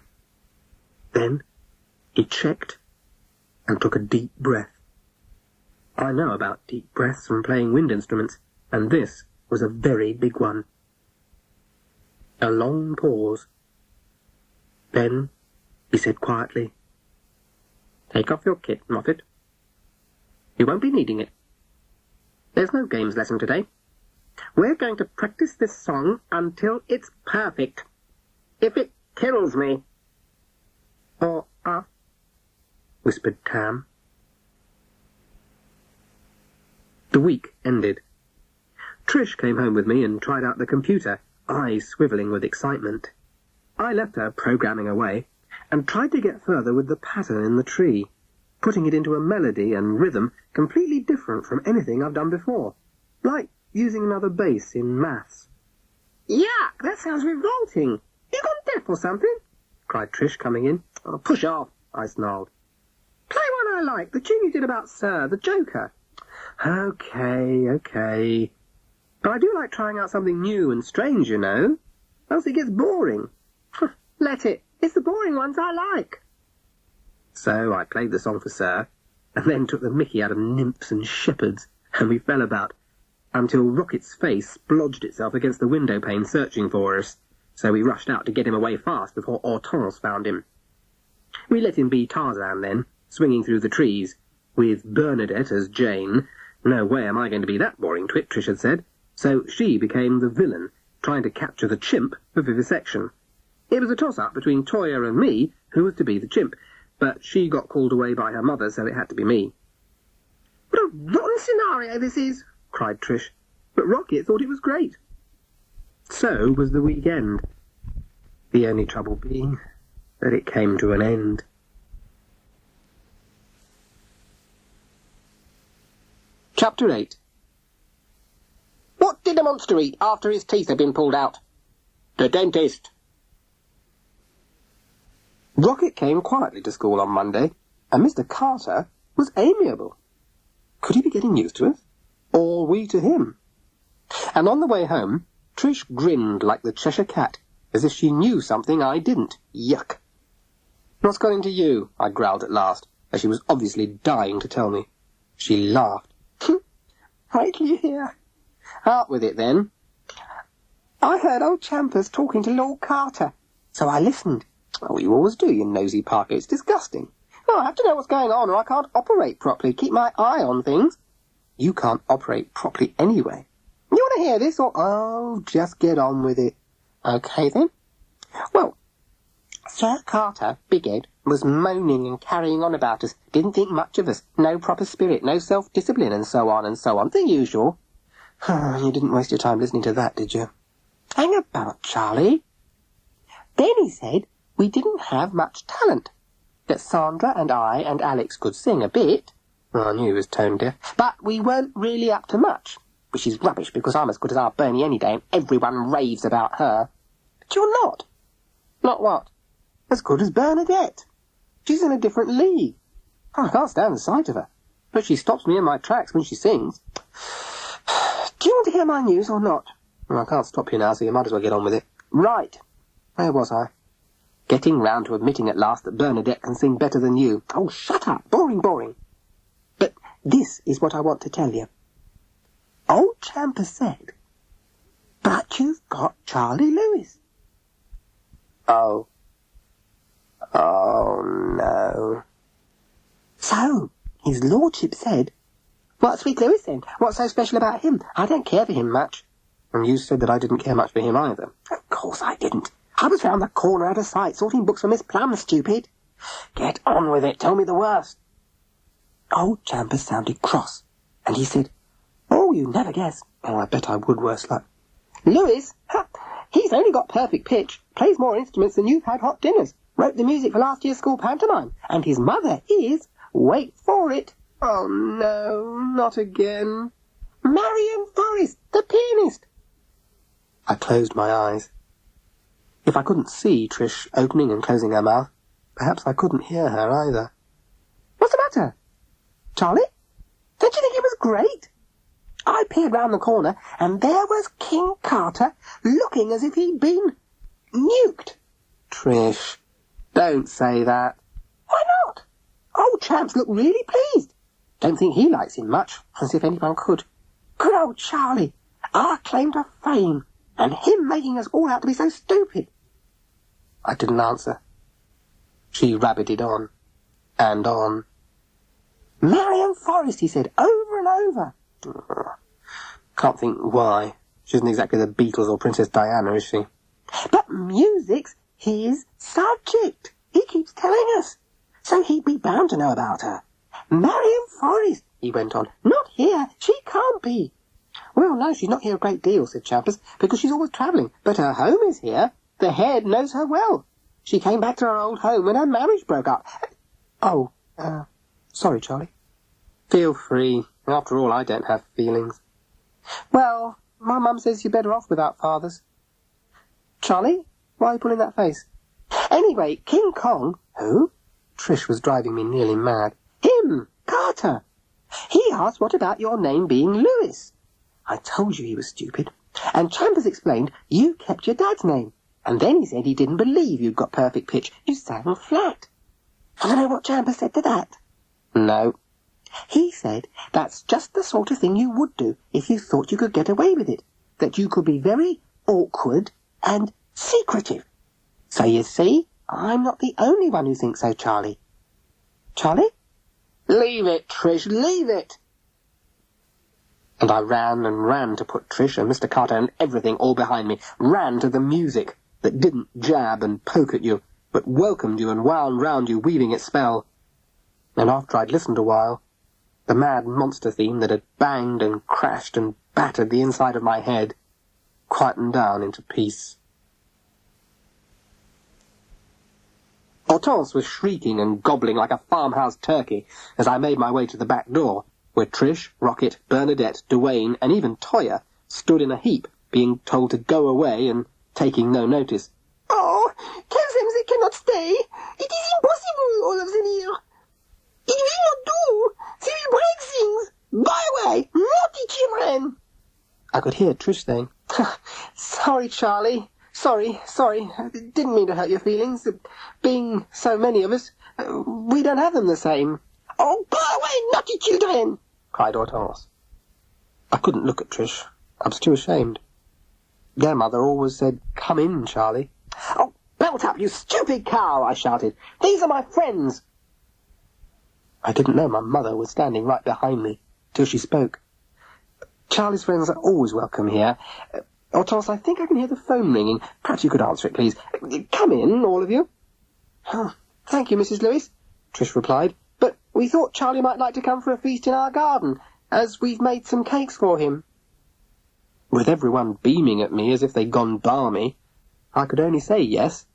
Then he checked and took a deep breath. I know about deep breaths from playing wind instruments, and this was a very big one. A long pause. Then he said quietly, "Take off your kit, Moffat. You won't be needing it. There's no games lesson today. We're going to practice this song until it's perfect. If it kills me." "Or us," whispered Tam. The week ended. Trish came home with me and tried out the computer, eyes swivelling with excitement. I left her programming away and tried to get further with the pattern in the tree, putting it into a melody and rhythm completely different from anything I've done before, like using another bass in maths. "Yuck, that sounds revolting. You gone deaf or something?" cried Trish, coming in. "Oh, push off," I snarled. "Play one I like, the tune you did about Sir, the Joker." Okay. But I do like trying out something new and strange, you know. Else it gets boring. Let it. It's the boring ones I like. So I played the song for Sir, and then took the mickey out of nymphs and shepherds, and we fell about, until Rocket's face splodged itself against the window pane searching for us, so we rushed out to get him away fast before Hortense found him. We let him be Tarzan then, swinging through the trees, with Bernadette as Jane. No way am I going to be that boring twit, Trish had said, so she became the villain, trying to capture the chimp for vivisection. It was a toss-up between Toya and me who was to be the chimp, but she got called away by her mother, so it had to be me. "What a rotten scenario this is," cried Trish, but Rocket thought it was great. So was the weekend. The only trouble being that it came to an end. Chapter 8. What did the monster eat after his teeth had been pulled out? The dentist. Rocket came quietly to school on Monday, and Mr. Carter was amiable. Could he be getting used to us? Or we to him? And on the way home, Trish grinned like the Cheshire Cat, as if she knew something I didn't. Yuck. "What's got into you?" I growled at last, as she was obviously dying to tell me. She laughed. "Wait till you hear. Out with it, then." "I heard old Champers talking to Lord Carter, so I listened." "Oh, you always do, you nosy Parker. It's disgusting." "Oh, I have to know what's going on, or I can't operate properly, keep my eye on things." "You can't operate properly anyway." "You want to hear this, or—" "Oh, just get on with it." "Okay, then. Well, Sir Carter, Bighead, was moaning and carrying on about us, didn't think much of us, no proper spirit, no self-discipline, and so on and so on, the usual." "You didn't waste your time listening to that, did you?" "Hang about, Charlie. Then he said we didn't have much talent, that Sandra and I and Alex could sing a bit." I knew he was tone deaf. "But we weren't really up to much, which is rubbish, because I'm as good as our Bernie any day, and everyone raves about her." "But you're not." "Not what?" "As good as Bernadette. She's in a different league. I can't stand the sight of her, but she stops me in my tracks when she sings. Do you want to hear my news or not?" "I can't stop you now, so you might as well get on with it." "Right. Where was I?" "Getting round to admitting at last that Bernadette can sing better than you." "Oh, shut up. Boring. But this is what I want to tell you. Old Champer said, 'But you've got Charlie Lewis.'" Oh, no. "So, his lordship said—" "What's with Lewis, then? What's so special about him? I don't care for him much." "And you said that I didn't care much for him either." "Of course I didn't. I was round the corner out of sight, sorting books for Miss Plum, stupid." "Get on with it. Tell me the worst." Old Champer sounded cross, and he said, "Oh, you never guess." "Oh, I bet I would, worse luck." "Lewis? He's only got perfect pitch, plays more instruments than you've had hot dinners, wrote the music for last year's school pantomime, and his mother is, wait for it, Oh no, not again. Marian Forrest, the pianist. I closed my eyes. If I couldn't see Trish opening and closing her mouth, perhaps I couldn't hear her either. What's the matter? Charlie? Don't you think it was great? I peered round the corner, and there was King Carter, looking as if he'd been nuked. Trish, don't say that. Why not? Old Champs looked really pleased. Don't think he likes him much, as if anyone could. Good old Charlie, our claim to fame, and him making us all out to be so stupid. I didn't answer. She rabbited on, and on. Marian Forrest, he said, over and over. Can't think why. She isn't exactly the Beatles or Princess Diana, is she? But music's his subject, he keeps telling us. So he'd be bound to know about her. Marian Forrest, he went on. Not here, she can't be. Well, no, she's not here a great deal, said Champers, because she's always travelling. But her home is here. The head knows her well. She came back to her old home when her marriage broke up. Oh, sorry, Charlie. Feel free. After all, I don't have feelings. Well, my mum says you're better off without fathers. Charlie, why are you pulling that face? Anyway, King Kong... Who? Trish was driving me nearly mad. Him, Carter. He asked what about your name being Lewis. I told you he was stupid. And Chambers explained you kept your dad's name. And then he said he didn't believe you'd got perfect pitch. You sang flat. I don't know what Chambers said to that. No. He said that's just the sort of thing you would do if you thought you could get away with it. That you could be very awkward and secretive. So you see, I'm not the only one who thinks so, Charlie. Charlie? Leave it, Trish, leave it. And I ran and ran to put Trish and Mr. Carter and everything all behind me. Ran to the music that didn't jab and poke at you, but welcomed you and wound round you, weaving its spell. And after I'd listened a while, the mad monster theme that had banged and crashed and battered the inside of my head quietened down into peace. Hortense was shrieking and gobbling like a farmhouse turkey as I made my way to the back door, where Trish, Rocket, Bernadette, Duane, and even Toyah stood in a heap, being told to go away and taking no notice. Oh, tell them they cannot stay. It is impossible, all of them here. It will not do. They will break things. Go away, naughty children. I could hear Trish saying, Sorry, Charlie. Sorry. I didn't mean to hurt your feelings. Being so many of us, we don't have them the same. Oh, go away, naughty children, cried Hortense. I couldn't look at Trish. I was too ashamed. Their mother always said, Come in, Charlie. Oh, belt up, you stupid cow, I shouted. These are my friends. I didn't know my mother was standing right behind me till she spoke. Charlie's friends are always welcome here. Hortense, I think I can hear the phone ringing. Perhaps you could answer it, please. Come in, all of you. Oh, thank you, Mrs. Lewis, Trish replied. But we thought Charlie might like to come for a feast in our garden, as we've made some cakes for him. With everyone beaming at me as if they'd gone balmy, I could only say yes,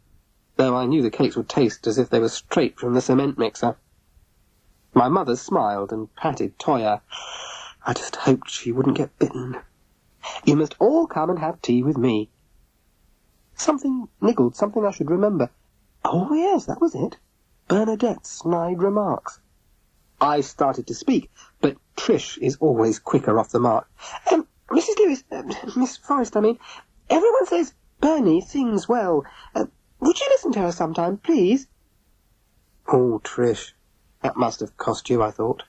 though I knew the cakes would taste as if they were straight from the cement mixer. My mother smiled and patted Toyah. I just hoped she wouldn't get bitten. You must all come and have tea with me. Something niggled, something I should remember. Oh, yes, that was it. Bernadette's snide remarks. I started to speak, but Trish is always quicker off the mark. Mrs. Lewis, Miss Forrest, I mean, everyone says Bernie sings well. Would you listen to her sometime, please? Oh, Trish, that must have cost you, I thought.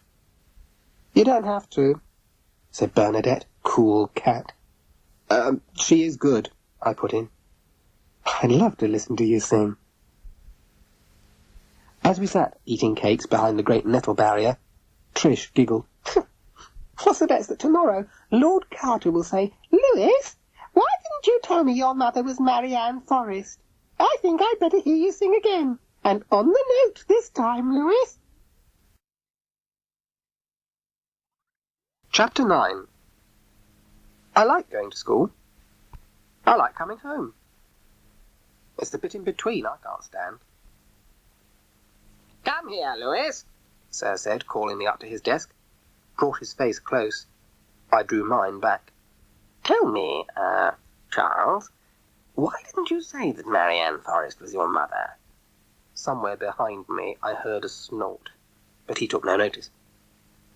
You don't have to, said Bernadette, cool cat. She is good, I put in. I'd love to listen to you sing. As we sat eating cakes behind the great nettle barrier, Trish giggled. What's the bet that tomorrow Lord Carter will say, Lewis, why didn't you tell me your mother was Marianne Forrest? I think I'd better hear you sing again. And on the note this time, Lewis. Chapter 9. I like going to school. I like coming home. It's the bit in between I can't stand. Come here, Lewis, Sir said, calling me up to his desk. Brought his face close. I drew mine back. Tell me, Charles, why didn't you say that Marianne Forrest was your mother? Somewhere behind me I heard a snort, but he took no notice.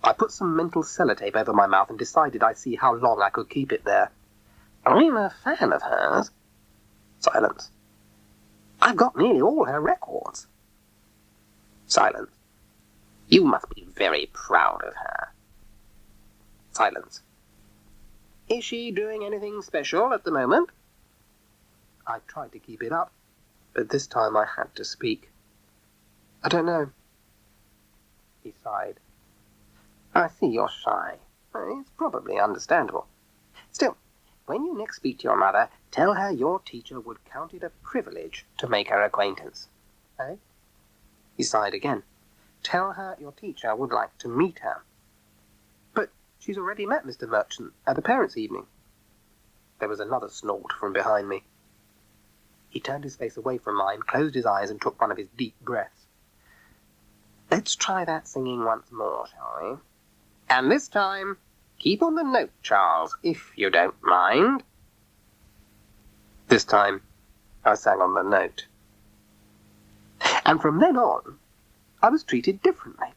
I put some mental sellotape over my mouth and decided I'd see how long I could keep it there. I'm a fan of hers. Silence. I've got nearly all her records. Silence. You must be very proud of her. Silence. Is she doing anything special at the moment? I tried to keep it up, but this time I had to speak. I don't know. He sighed. I see you're shy. It's probably understandable. Still, when you next speak to your mother, tell her your teacher would count it a privilege to make her acquaintance. Eh? He sighed again. Tell her your teacher would like to meet her. But she's already met Mr. Merchant at the parents' evening. There was another snort from behind me. He turned his face away from mine, closed his eyes, and took one of his deep breaths. Let's try that singing once more, shall we? And this time, keep on the note, Charles, if you don't mind. This time, I sang on the note. And from then on, I was treated differently.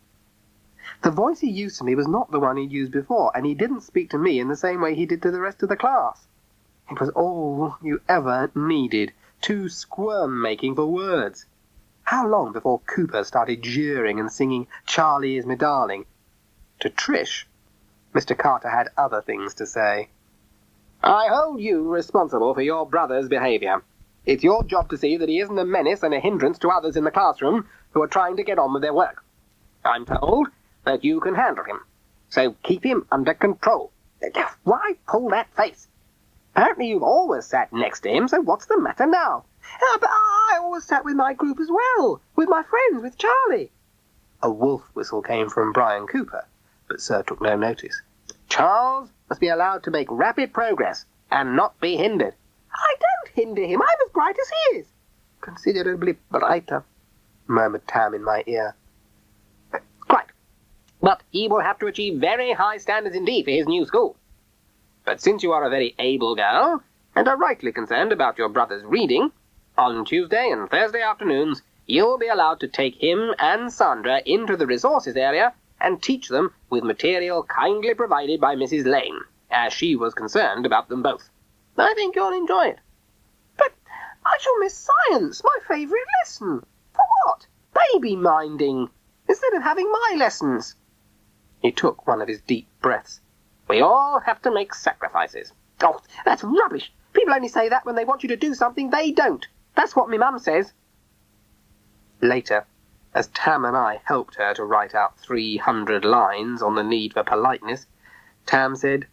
The voice he used to me was not the one he'd used before, and he didn't speak to me in the same way he did to the rest of the class. It was all you ever needed, too squirm-making for words. How long before Cooper started jeering and singing "Charlie is my darling"? To Trish, Mr. Carter had other things to say. I hold you responsible for your brother's behaviour. It's your job to see that he isn't a menace and a hindrance to others in the classroom who are trying to get on with their work. I'm told that you can handle him, so keep him under control. Why pull that face? Apparently you've always sat next to him, so what's the matter now? But I always sat with my group as well, with my friends, with Charlie. A wolf whistle came from Brian Cooper, but Sir took no notice. Charles must be allowed to make rapid progress and not be hindered. I don't hinder him. I'm as bright as he is. Considerably brighter, murmured Tam in my ear. Quite. But he will have to achieve very high standards indeed for his new school. But since you are a very able girl, and are rightly concerned about your brother's reading, on Tuesday and Thursday afternoons, you'll be allowed to take him and Sandra into the resources area and teach them with material kindly provided by Mrs. Lane, as she was concerned about them both. I think you'll enjoy it. But I shall miss science, my favourite lesson. For what? Baby minding, instead of having my lessons. He took one of his deep breaths. We all have to make sacrifices. Oh, that's rubbish. People only say that when they want you to do something they don't. That's what my mum says. Later, as Tam and I helped her to write out 300 lines on the need for politeness, Tam said,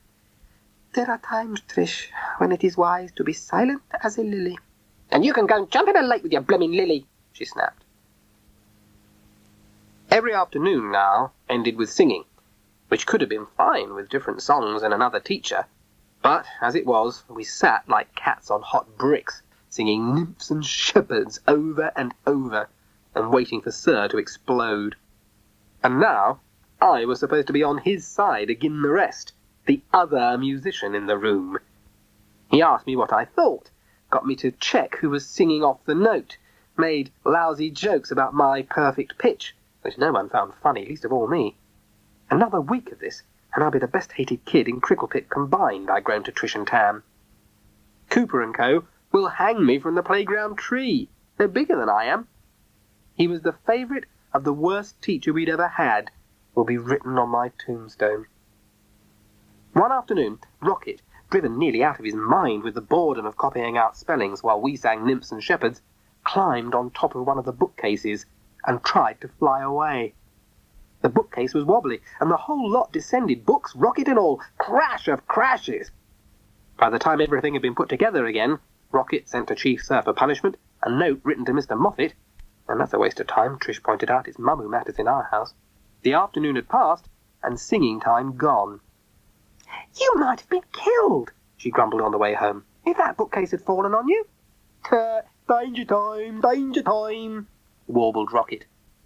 There are times, Trish, when it is wise to be silent as a lily. And you can go and jump in a lake with your blooming lily, she snapped. Every afternoon now ended with singing, which could have been fine with different songs and another teacher. But, as it was, we sat like cats on hot bricks, singing nymphs and shepherds over and over, and waiting for Sir to explode. And now, I was supposed to be on his side agin the rest, the other musician in the room. He asked me what I thought, got me to check who was singing off the note, made lousy jokes about my perfect pitch, which no one found funny, least of all me. Another week of this, and I'll be the best-hated kid in Cricklepit combined, I groaned to Trish and Tam. Cooper and Co. will hang me from the playground tree. They're bigger than I am. He was the favourite of the worst teacher we'd ever had, will be written on my tombstone. One afternoon, Rocket, driven nearly out of his mind with the boredom of copying out spellings while we sang Nymphs and Shepherds, climbed on top of one of the bookcases and tried to fly away. The bookcase was wobbly, and the whole lot descended, books, Rocket and all, crash of crashes. By the time everything had been put together again, Rocket sent to Chief Sir for punishment, a note written to Mr. Moffat, and that's a waste of time, Trish pointed out, it's Mum who matters in our house. The afternoon had passed, and singing time gone. You might have been killed, she grumbled on the way home, if that bookcase had fallen on you. Danger time, warbled Rocket.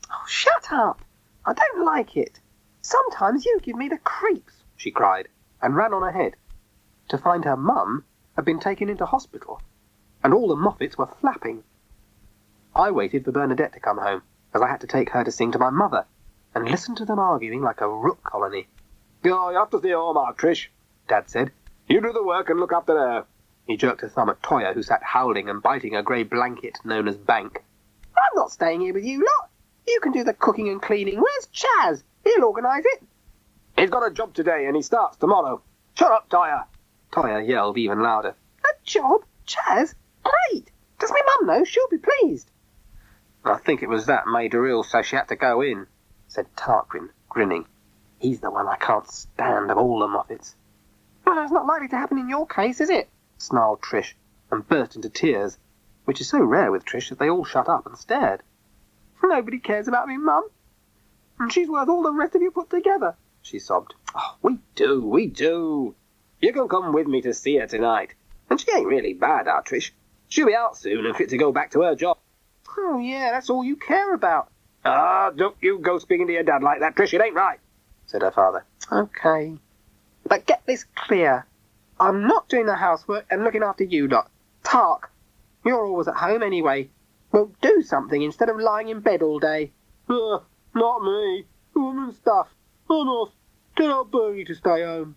Oh, shut up, I don't like it. Sometimes you give me the creeps, she cried, and ran on ahead, to find her mum had been taken into hospital, and all the Moffats were flapping. I waited for Bernadette to come home, as I had to take her to sing to my mother, and listen to them arguing like a rook colony. "Oh, you have to stay home, Aunt Trish," Dad said. "You do the work and look after her." He jerked a thumb at Toyah, who sat howling and biting a grey blanket known as Bank. "I'm not staying here with you lot. You can do the cooking and cleaning. Where's Chaz? He'll organise it." "He's got a job today and he starts tomorrow." "Shut up, Toyah!" Toyah yelled even louder. "A job? Chaz? Great! Does my mum know? She'll be pleased." "I think it was that made her ill, so she had to go in," said Tarquin, grinning. "He's the one I can't stand of all the Moffats." "Well, it's not likely to happen in your case, is it?" snarled Trish, and burst into tears, which is so rare with Trish that they all shut up and stared. "Nobody cares about me, Mum. And she's worth all the rest of you put together," she sobbed. "Oh, we do. You can come with me to see her tonight. And she ain't really bad, Aunt Trish. She'll be out soon and fit to go back to her job." "Oh, yeah, that's all you care about." "Ah, don't you go speaking to your dad like that, Trish. It ain't right," said her father. "OK. But get this clear. I'm not doing the housework and looking after you lot. Tark, you're always at home anyway. Well, do something instead of lying in bed all day." "Not me. Woman stuff. I'm off. Tell Bernie to stay home."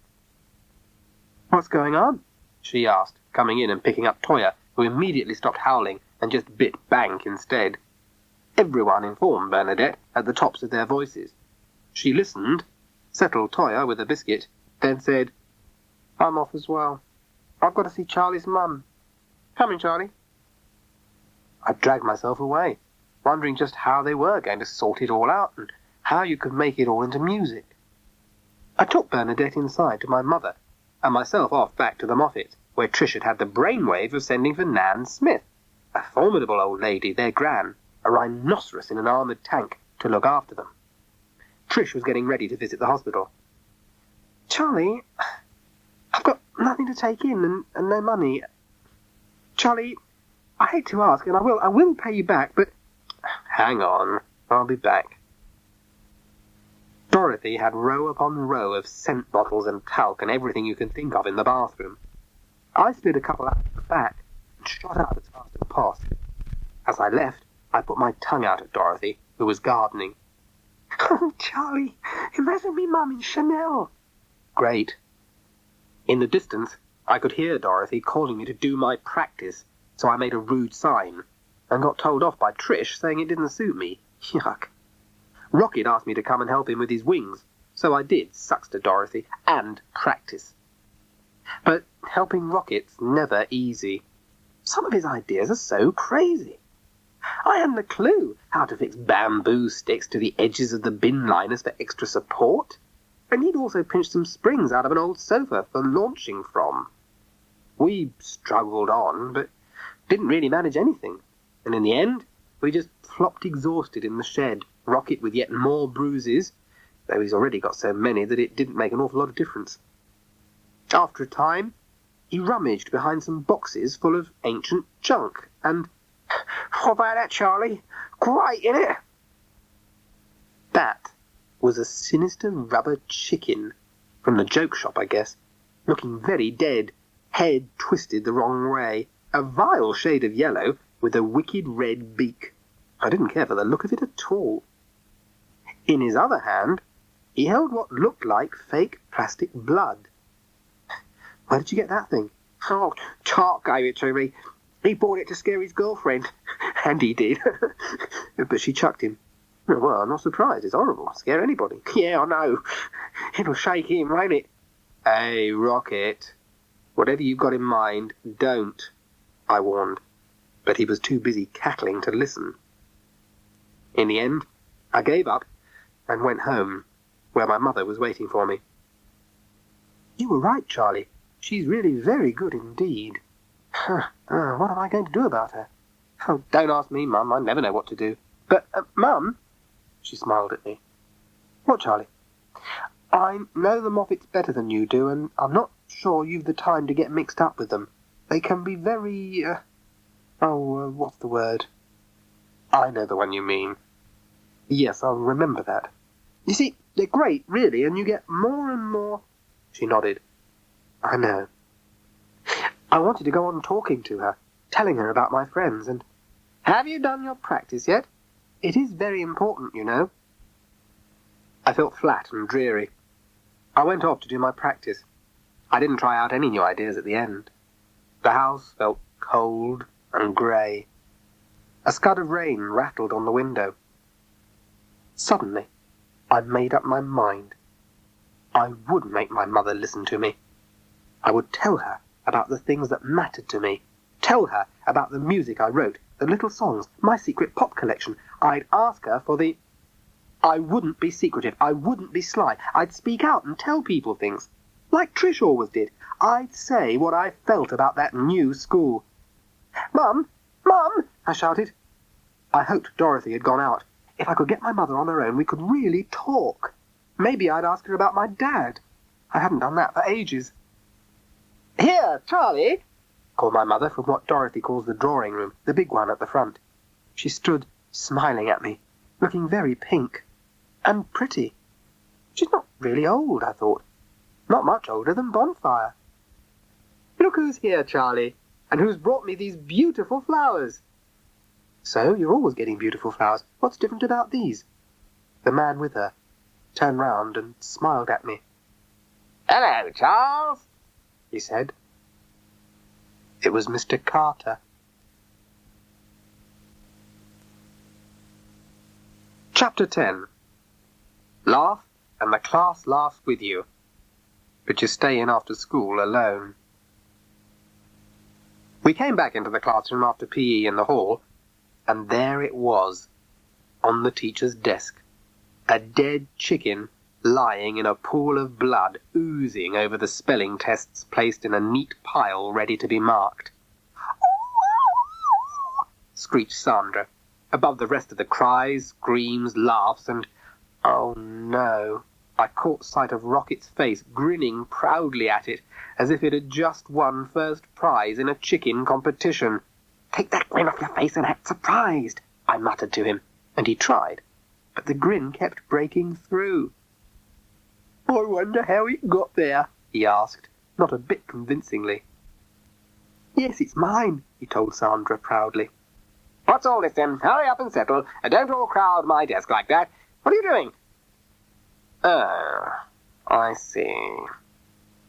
"What's going on?" she asked, coming in and picking up Toyah, who immediately stopped howling and just bit Bank instead. Everyone informed Bernadette at the tops of their voices. She listened, settled Toyah with a biscuit, then said, "I'm off as well. I've got to see Charlie's mum. Coming, Charlie." I dragged myself away, wondering just how they were going to sort it all out and how you could make it all into music. I took Bernadette inside to my mother, and myself off back to the Moffat, where Trish had had the brainwave of sending for Nan Smith, a formidable old lady, their gran, a rhinoceros in an armoured tank, to look after them. Trish was getting ready to visit the hospital. "Charlie, I've got nothing to take in and no money. Charlie, I hate to ask, and I will pay you back, but..." "Hang on, I'll be back." Dorothy had row upon row of scent bottles and talc and everything you can think of in the bathroom. I slid a couple out the back and shot out as fast as possible. As I left, I put my tongue out at Dorothy, who was gardening. "Oh, Charlie, imagine me mum in Chanel." "Great." In the distance, I could hear Dorothy calling me to do my practice, so I made a rude sign, and got told off by Trish saying it didn't suit me. Yuck. Rocket asked me to come and help him with his wings, so I did, sucks to Dorothy, and practice. But helping Rocket's never easy. Some of his ideas are so crazy. I hadn't a clue how to fix bamboo sticks to the edges of the bin liners for extra support, and he'd also pinched some springs out of an old sofa for launching from. We struggled on, but didn't really manage anything, and in the end, we just flopped exhausted in the shed, Rocket with yet more bruises, though he's already got so many that it didn't make an awful lot of difference. After a time, he rummaged behind some boxes full of ancient junk, and... "What about that, Charlie? Great, innit?" That was a sinister rubber chicken, from the joke shop, I guess, looking very dead, head twisted the wrong way, a vile shade of yellow with a wicked red beak. I didn't care for the look of it at all. In his other hand, he held what looked like fake plastic blood. "Where did you get that thing?" "Oh, Tark gave it to me. He bought it to scare his girlfriend." And he did. But she chucked him. "Well, I'm not surprised. It's horrible. Scare anybody." "Yeah, I know. It'll shake him, won't it?" "Hey, Rocket. Whatever you've got in mind, don't," I warned. But he was too busy cackling to listen. In the end, I gave up and went home, where my mother was waiting for me. "You were right, Charlie. She's really very good indeed. What am I going to do about her?" "Oh, don't ask me, Mum. I never know what to do." "But, Mum..." She smiled at me. "What, Charlie?" "I know the Moffats better than you do, and I'm not sure you've the time to get mixed up with them. They can be very... what's the word?" "I know the one you mean. Yes, I'll remember that. You see, they're great, really, and you get more and more... She nodded. I know. I wanted to go on talking to her, telling her about my friends, and... Have you done your practice yet? It is very important, you know. I felt flat and dreary. I went off to do my practice. I didn't try out any new ideas at the end. The house felt cold and grey. A scud of rain rattled on the window. Suddenly, I made up my mind. I would make my mother listen to me. I would tell her about the things that mattered to me. Tell her about the music I wrote, the little songs, my secret pop collection. I'd ask her for the... I wouldn't be secretive. I wouldn't be sly. I'd speak out and tell people things, like Trish always did. I'd say what I felt about that new school. Mum! Mum! I shouted. I hoped Dorothy had gone out. If I could get my mother on her own, we could really talk. Maybe I'd ask her about my dad. I hadn't done that for ages. Here, Charlie, called my mother from what Dorothy calls the drawing room, the big one at the front. She stood smiling at me, looking very pink and pretty. She's not really old, I thought. Not much older than Bonfire. Look who's here, Charlie, and who's brought me these beautiful flowers. So, you're always getting beautiful flowers. What's different about these? The man with her turned round and smiled at me. Hello, Charles, he said. It was Mr. Carter. Chapter 10. Laugh, and the class laughs with you, but you stay in after school alone. We came back into the classroom after PE in the hall, and there it was, on the teacher's desk, a dead chicken lying in a pool of blood oozing over the spelling tests placed in a neat pile ready to be marked. Screeched Sandra, above the rest of the cries, screams, laughs, and, oh no, I caught sight of Rocket's face grinning proudly at it, as if it had just won first prize in a chicken competition. Take that grin off your face and act surprised, I muttered to him, and he tried, but the grin kept breaking through. I wonder how it got there, he asked, not a bit convincingly. Yes, it's mine, he told Sandra proudly. What's all this then? Hurry up and settle, and don't all crowd my desk like that. What are you doing? Oh, I see.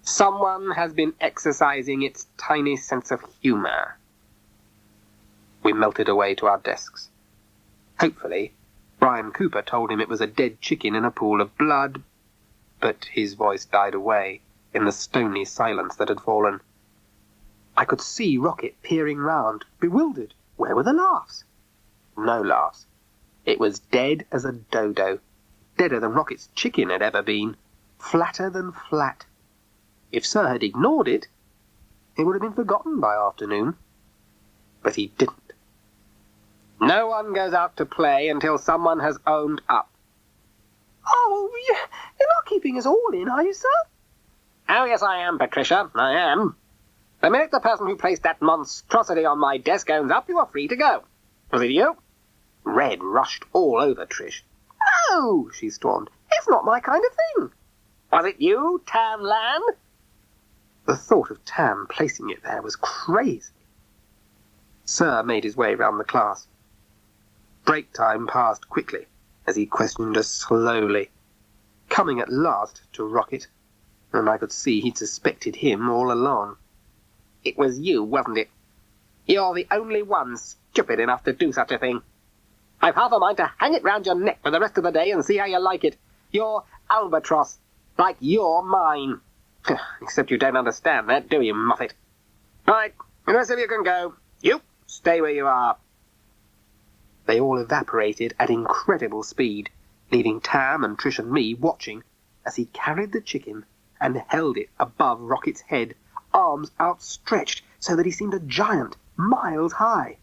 Someone has been exercising its tiny sense of humour. We melted away to our desks. Hopefully, Brian Cooper told him it was a dead chicken in a pool of blood, but his voice died away in the stony silence that had fallen. I could see Rocket peering round, bewildered. Where were the laughs? No laughs. It was dead as a dodo, deader than Rocket's chicken had ever been, flatter than flat. If Sir had ignored it, it would have been forgotten by afternoon. But he didn't. No one goes out to play until someone has owned up. Oh, you're not keeping us all in, are you, sir? Oh, yes, I am, Patricia, I am. The minute the person who placed that monstrosity on my desk owns up, you are free to go. Was it you? Red rushed all over Trish. Oh, she stormed. It's not my kind of thing. Was it you, Tam Lan? The thought of Tam placing it there was crazy. Sir made his way round the class. Break time passed quickly as he questioned us slowly, coming at last to Rocket, and I could see he'd suspected him all along. It was you, wasn't it? You're the only one stupid enough to do such a thing. I've half a mind to hang it round your neck for the rest of the day and see how you like it. You're albatross, like you're mine. Except you don't understand that, do you, Moffat? Right, the rest of you can go. You, stay where you are. They all evaporated at incredible speed, leaving Tam and Trish and me watching as he carried the chicken and held it above Rocket's head, arms outstretched so that he seemed a giant, miles high.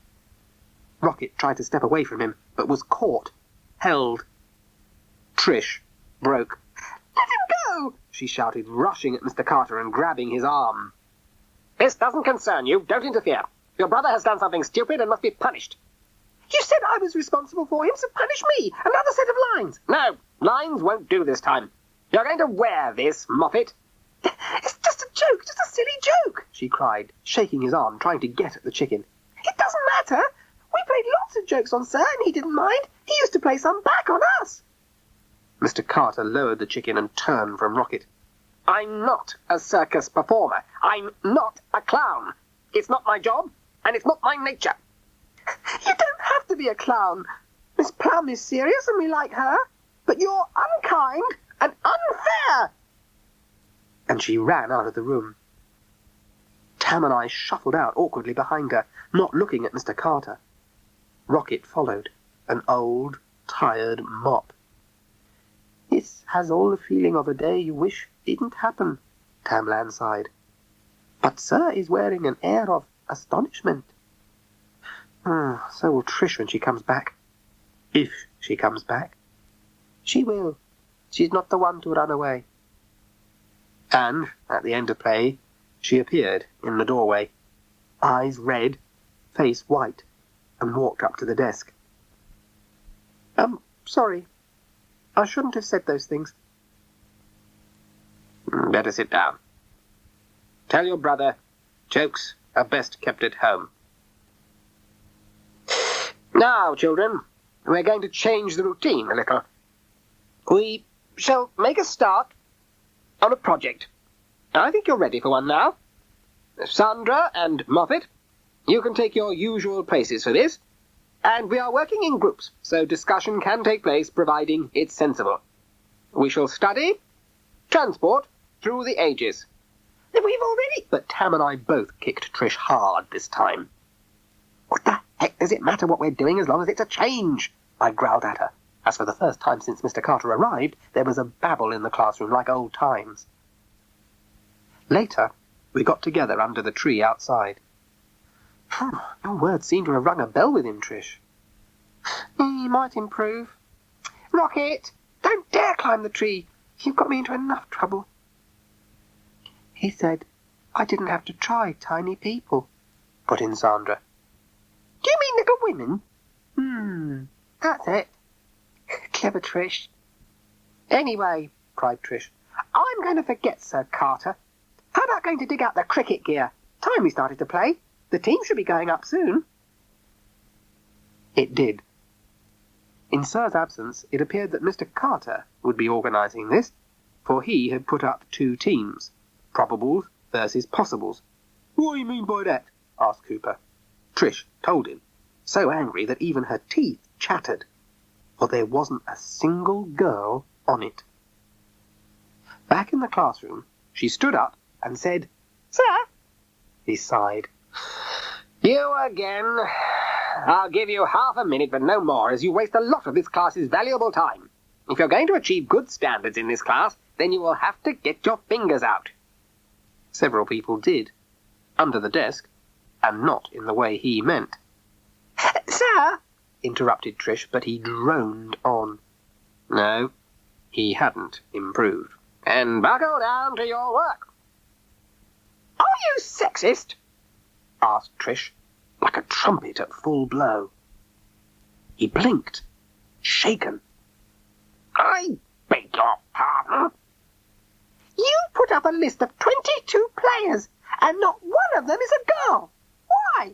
Rocket tried to step away from him, but was caught, held. Trish broke. Let him go! She shouted, rushing at Mr. Carter and grabbing his arm. This doesn't concern you. Don't interfere. Your brother has done something stupid and must be punished. You said I was responsible for him, so punish me. Another set of lines. No, lines won't do this time. You're going to wear this, Moffat. It's just a joke, just a silly joke, she cried, shaking his arm, trying to get at the chicken. It doesn't matter. We played lots of jokes on Sir, and he didn't mind. He used to play some back on us. Mr. Carter lowered the chicken and turned from Rocket. I'm not a circus performer. I'm not a clown. It's not my job, and it's not my nature. You don't have to be a clown. Miss Plum is serious, and we like her. But you're unkind and unfair. And she ran out of the room. Tam and I shuffled out awkwardly behind her, not looking at Mr. Carter. Rocket followed, an old, tired mop. This has all the feeling of a day you wish didn't happen, Tamlan sighed. But Sir is wearing an air of astonishment. So will Trish when she comes back. If she comes back. She will. She's not the one to run away. And, at the end of play, she appeared in the doorway, eyes red, face white, and walked up to the desk. Sorry. I shouldn't have said those things. Better sit down. Tell your brother, jokes are best kept at home. Now, children, we're going to change the routine a little. We shall make a start on a project. I think you're ready for one now. Sandra and Moffat, you can take your usual places for this, and we are working in groups, so discussion can take place providing it's sensible. We shall study transport through the ages. We've already... But Tam and I both kicked Trish hard this time. What the heck does it matter what we're doing as long as it's a change? I growled at her, as for the first time since Mr. Carter arrived, there was a babble in the classroom like old times. Later, we got together under the tree outside. Your words seem to have rung a bell with him, Trish. He might improve. Rocket, don't dare climb the tree. You've got me into enough trouble. He said I didn't have to try tiny people, put in Sandra. Do you mean little women? That's it. Clever Trish. Anyway, cried Trish, I'm going to forget Sir Carter. How about going to dig out the cricket gear? Time we started to play. The team should be going up soon. It did. In Sir's absence, it appeared that Mr. Carter would be organising this, for he had put up 2 teams, probables versus possibles. What do you mean by that? Asked Cooper. Trish told him, so angry that even her teeth chattered, for there wasn't a single girl on it. Back in the classroom, she stood up and said, Sir? He sighed. You again. I'll give you half a minute, but no more, as you waste a lot of this class's valuable time. If you're going to achieve good standards in this class, then you will have to get your fingers out. Several people did, under the desk, and not in the way he meant. Sir, interrupted Trish, but he droned on. No, he hadn't improved. And buckle down to your work. Are you sexist? Asked Trish, like a trumpet at full blow. He blinked, shaken. I beg your pardon? You put up a list of 22 players, and not one of them is a girl. Why?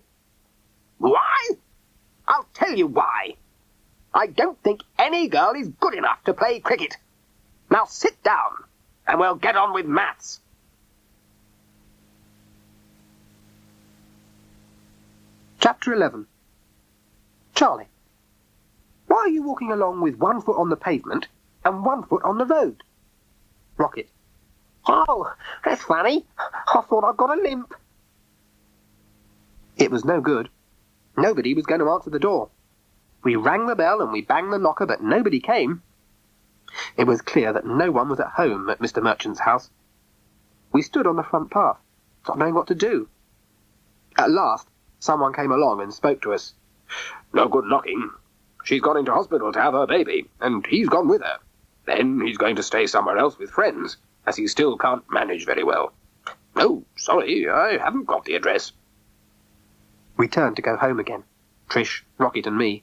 Why? I'll tell you why. I don't think any girl is good enough to play cricket. Now sit down, and we'll get on with maths. Chapter 11. Charlie, why are you walking along with 1 foot on the pavement and 1 foot on the road? Rocket. Oh, that's funny. I thought I'd got a limp. It was no good. Nobody was going to answer the door. We rang the bell and we banged the knocker, but nobody came. It was clear that no one was at home at Mr. Merchant's house. We stood on the front path, not knowing what to do. At last, someone came along and spoke to us. No good knocking. She's gone into hospital to have her baby, and he's gone with her. Then he's going to stay somewhere else with friends, as he still can't manage very well. Oh, sorry, I haven't got the address. We turned to go home again, Trish, Rocket and me,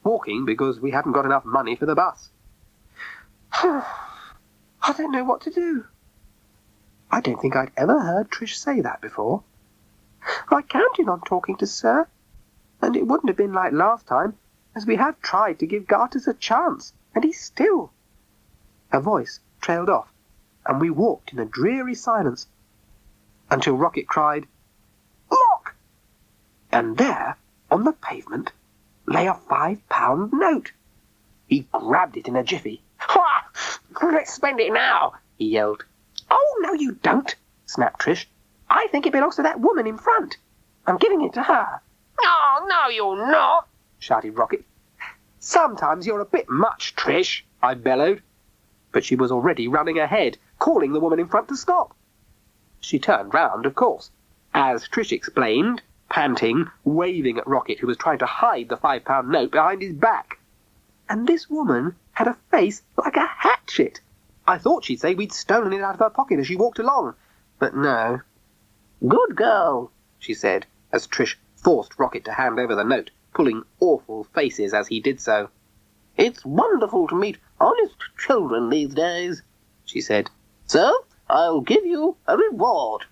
walking because we hadn't got enough money for the bus. I don't know what to do. I don't think I'd ever heard Trish say that before. I counted on talking to Sir, and it wouldn't have been like last time, as we have tried to give Garters a chance, and he's still... Her voice trailed off, and we walked in a dreary silence, until Rocket cried, "Look!" And there, on the pavement, lay a £5 note. He grabbed it in a jiffy. "Ha! Let's spend it now," he yelled. "Oh, no you don't," snapped Trish. "I think it belongs to that woman in front. I'm giving it to her." "Oh, no you're not," shouted Rocket. "Sometimes you're a bit much, Trish," I bellowed. But she was already running ahead, calling the woman in front to stop. She turned round, of course, as Trish explained, panting, waving at Rocket, who was trying to hide the £5 note behind his back. And this woman had a face like a hatchet. I thought she'd say we'd stolen it out of her pocket as she walked along, but no. "Good girl," she said, as Trish forced Rocket to hand over the note, pulling awful faces as he did so. "It's wonderful to meet honest children these days," she said. "So, I'll give you a reward."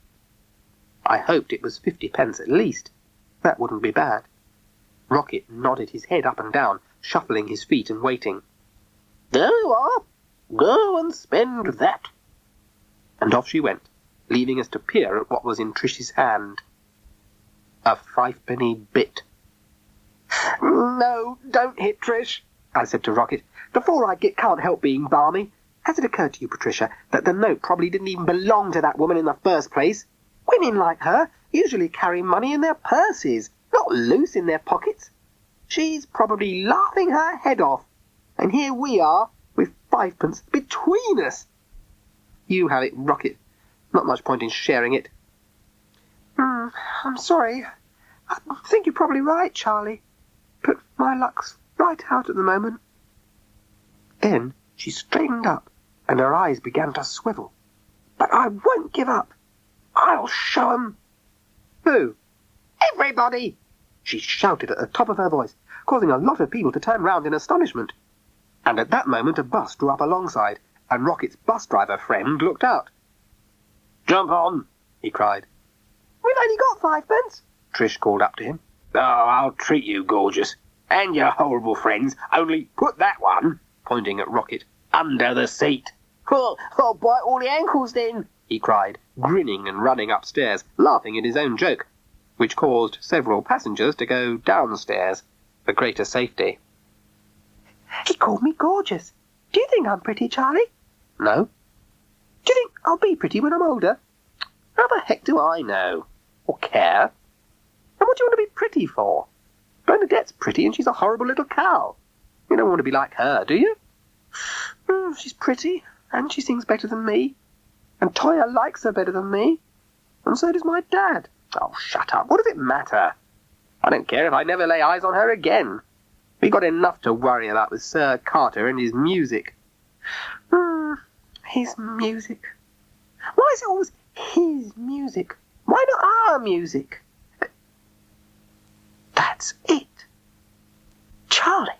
I hoped it was 50p at least. That wouldn't be bad. Rocket nodded his head up and down, shuffling his feet and waiting. "There you are. Go and spend that." And off she went, leaving us to peer at what was in Trish's hand. A 5p bit. "No, don't hit Trish," I said to Rocket. "The four-eyed git can't help being balmy. Has it occurred to you, Patricia, that the note probably didn't even belong to that woman in the first place? Women like her usually carry money in their purses, not loose in their pockets. She's probably laughing her head off, and here we are, with 5p between us. You have it, Rocket. Not much point in sharing it." "I'm sorry. I think you're probably right, Charlie. But my luck's right out at the moment." Then she straightened up, and her eyes began to swivel. "But I won't give up. I'll show 'em." "Who?" "Everybody!" she shouted at the top of her voice, causing a lot of people to turn round in astonishment. And at that moment a bus drew up alongside, and Rocket's bus driver friend looked out. "Jump on!" he cried. "We've only got 5p, Trish called up to him. "Oh, I'll treat you, gorgeous, and your horrible friends, only put that one," pointing at Rocket, "under the seat." I'll bite all the ankles then," he cried, grinning and running upstairs, laughing at his own joke, which caused several passengers to go downstairs for greater safety. "He called me gorgeous. Do you think I'm pretty, Charlie?" "No." "Do you think I'll be pretty when I'm older?" "How the heck do I know? Or care? And what do you want to be pretty for? Bernadette's pretty and she's a horrible little cow. You don't want to be like her, do you?" "She's pretty, and she sings better than me. And Toya likes her better than me. And so does my dad." "Oh, shut up. What does it matter? I don't care if I never lay eyes on her again. We've got enough to worry about with Sir Carter and his music." "His music. Why is it always his music? Why not our music?" "That's it. Charlie.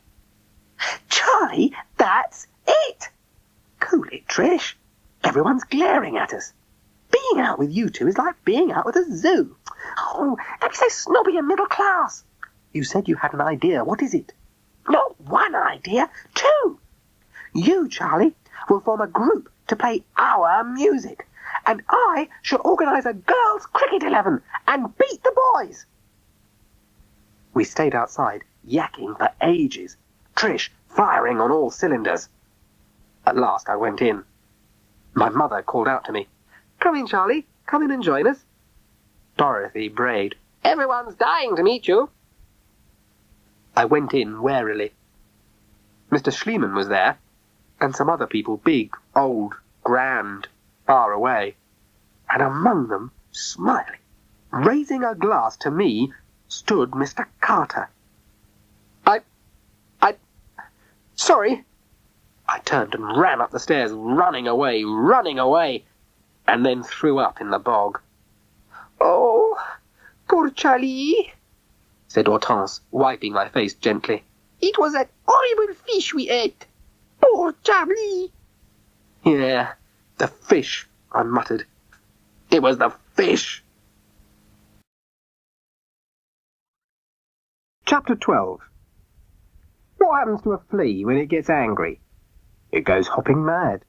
Charlie, that's it. Cool it, Trish. Everyone's glaring at us. Being out with you two is like being out with a zoo. Oh, don't be so snobby and middle class. You said you had an idea. What is it?" "Not one idea, two. You, Charlie, will form a group to play our music, and I shall organise a girls' cricket 11 and beat the boys." We stayed outside, yakking for ages, Trish firing on all cylinders. At last I went in. My mother called out to me, "Come in, Charlie. Come in and join us." Dorothy brayed, "Everyone's dying to meet you." I went in warily. Mr. Schliemann was there, and some other people, big, old, grand, far away. And among them, smiling, raising a glass to me, stood Mr. Carter. Sorry." I turned and ran up the stairs, running away, and then threw up in the bog. "Oh, poor Charlie," said Hortense, wiping my face gently. It was that horrible fish we ate. Poor Charlie. Yeah, the fish, I muttered. It was the fish. Chapter 12. What happens to a flea when it gets angry? It goes hopping mad.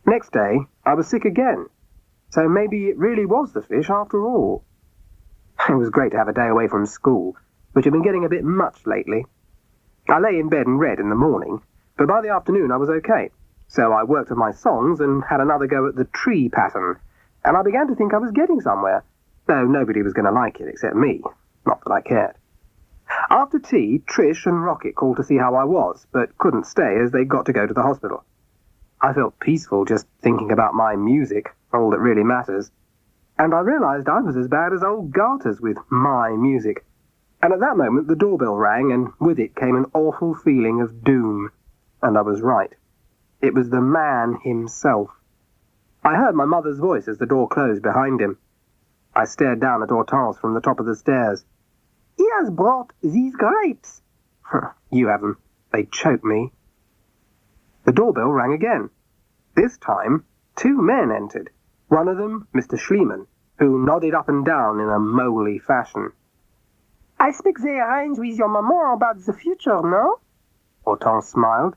Next day, I was sick again, so maybe it really was the fish after all. It was great to have a day away from school, which had been getting a bit much lately. I lay in bed and read in the morning, but by the afternoon I was okay, so I worked on my songs and had another go at the tree pattern, and I began to think I was getting somewhere, though nobody was going to like it except me, not that I cared. After tea, Trish and Rocket called to see how I was, but couldn't stay as they got to go to the hospital. I felt peaceful just thinking about my music, all that really matters, and I realised I was as bad as old Garters with my music. And at that moment the doorbell rang, and with it came an awful feeling of doom. And I was right. It was the man himself. I heard my mother's voice as the door closed behind him. I stared down at Hortense from the top of the stairs. "He has brought these grapes." You haven't. They choke me. The doorbell rang again. This time, 2 men entered. One of them, Mr. Schliemann, who nodded up and down in a moly fashion. "I speak they arrange with your maman about the future, no?" Hortense smiled.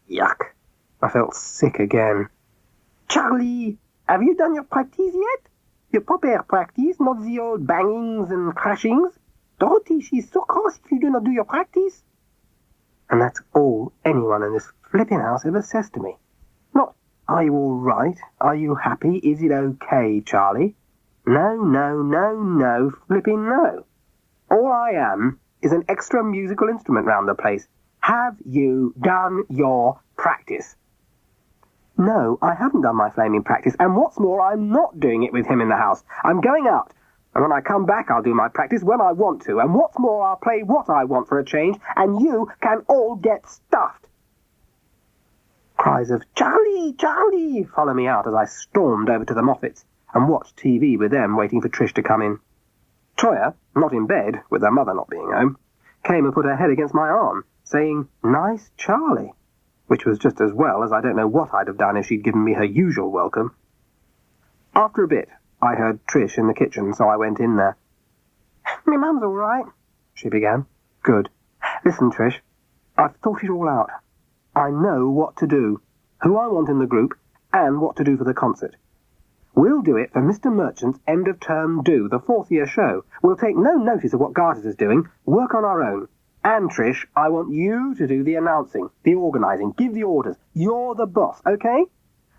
Yuck. I felt sick again. "Charlie, have you done your practice yet? Your proper practice, not the old bangings and crashings. Dorothy, she's so cross if you do not do your practice." And that's all anyone in this flipping house ever says to me. Not, "Are you all right? Are you happy? Is it okay, Charlie?" No, no, no, no, flipping no. All I am is an extra musical instrument round the place. Have you done your practice? No, I haven't done my flaming practice, and what's more, I'm not doing it with him in the house. I'm going out, and when I come back I'll do my practice when I want to, and what's more, I'll play what I want for a change, and you can all get stuffed. Cries of "Charlie, Charlie!" follow me out as I stormed over to the Moffats and watched TV with them, waiting for Trish to come in. Toya, not in bed, with her mother not being home, came and put her head against my arm, saying, "Nice Charlie," which was just as well, as I don't know what I'd have done if she'd given me her usual welcome. After a bit, I heard Trish in the kitchen, so I went in there. "Me mum's all right," she began. "Good. Listen, Trish, I've thought it all out. I know what to do, who I want in the group, and what to do for the concert. We'll do it for Mr. Merchant's end-of-term do, the 4th-year show. We'll take no notice of what Garters is doing, work on our own. And, Trish, I want you to do the announcing, the organising, give the orders. You're the boss, okay?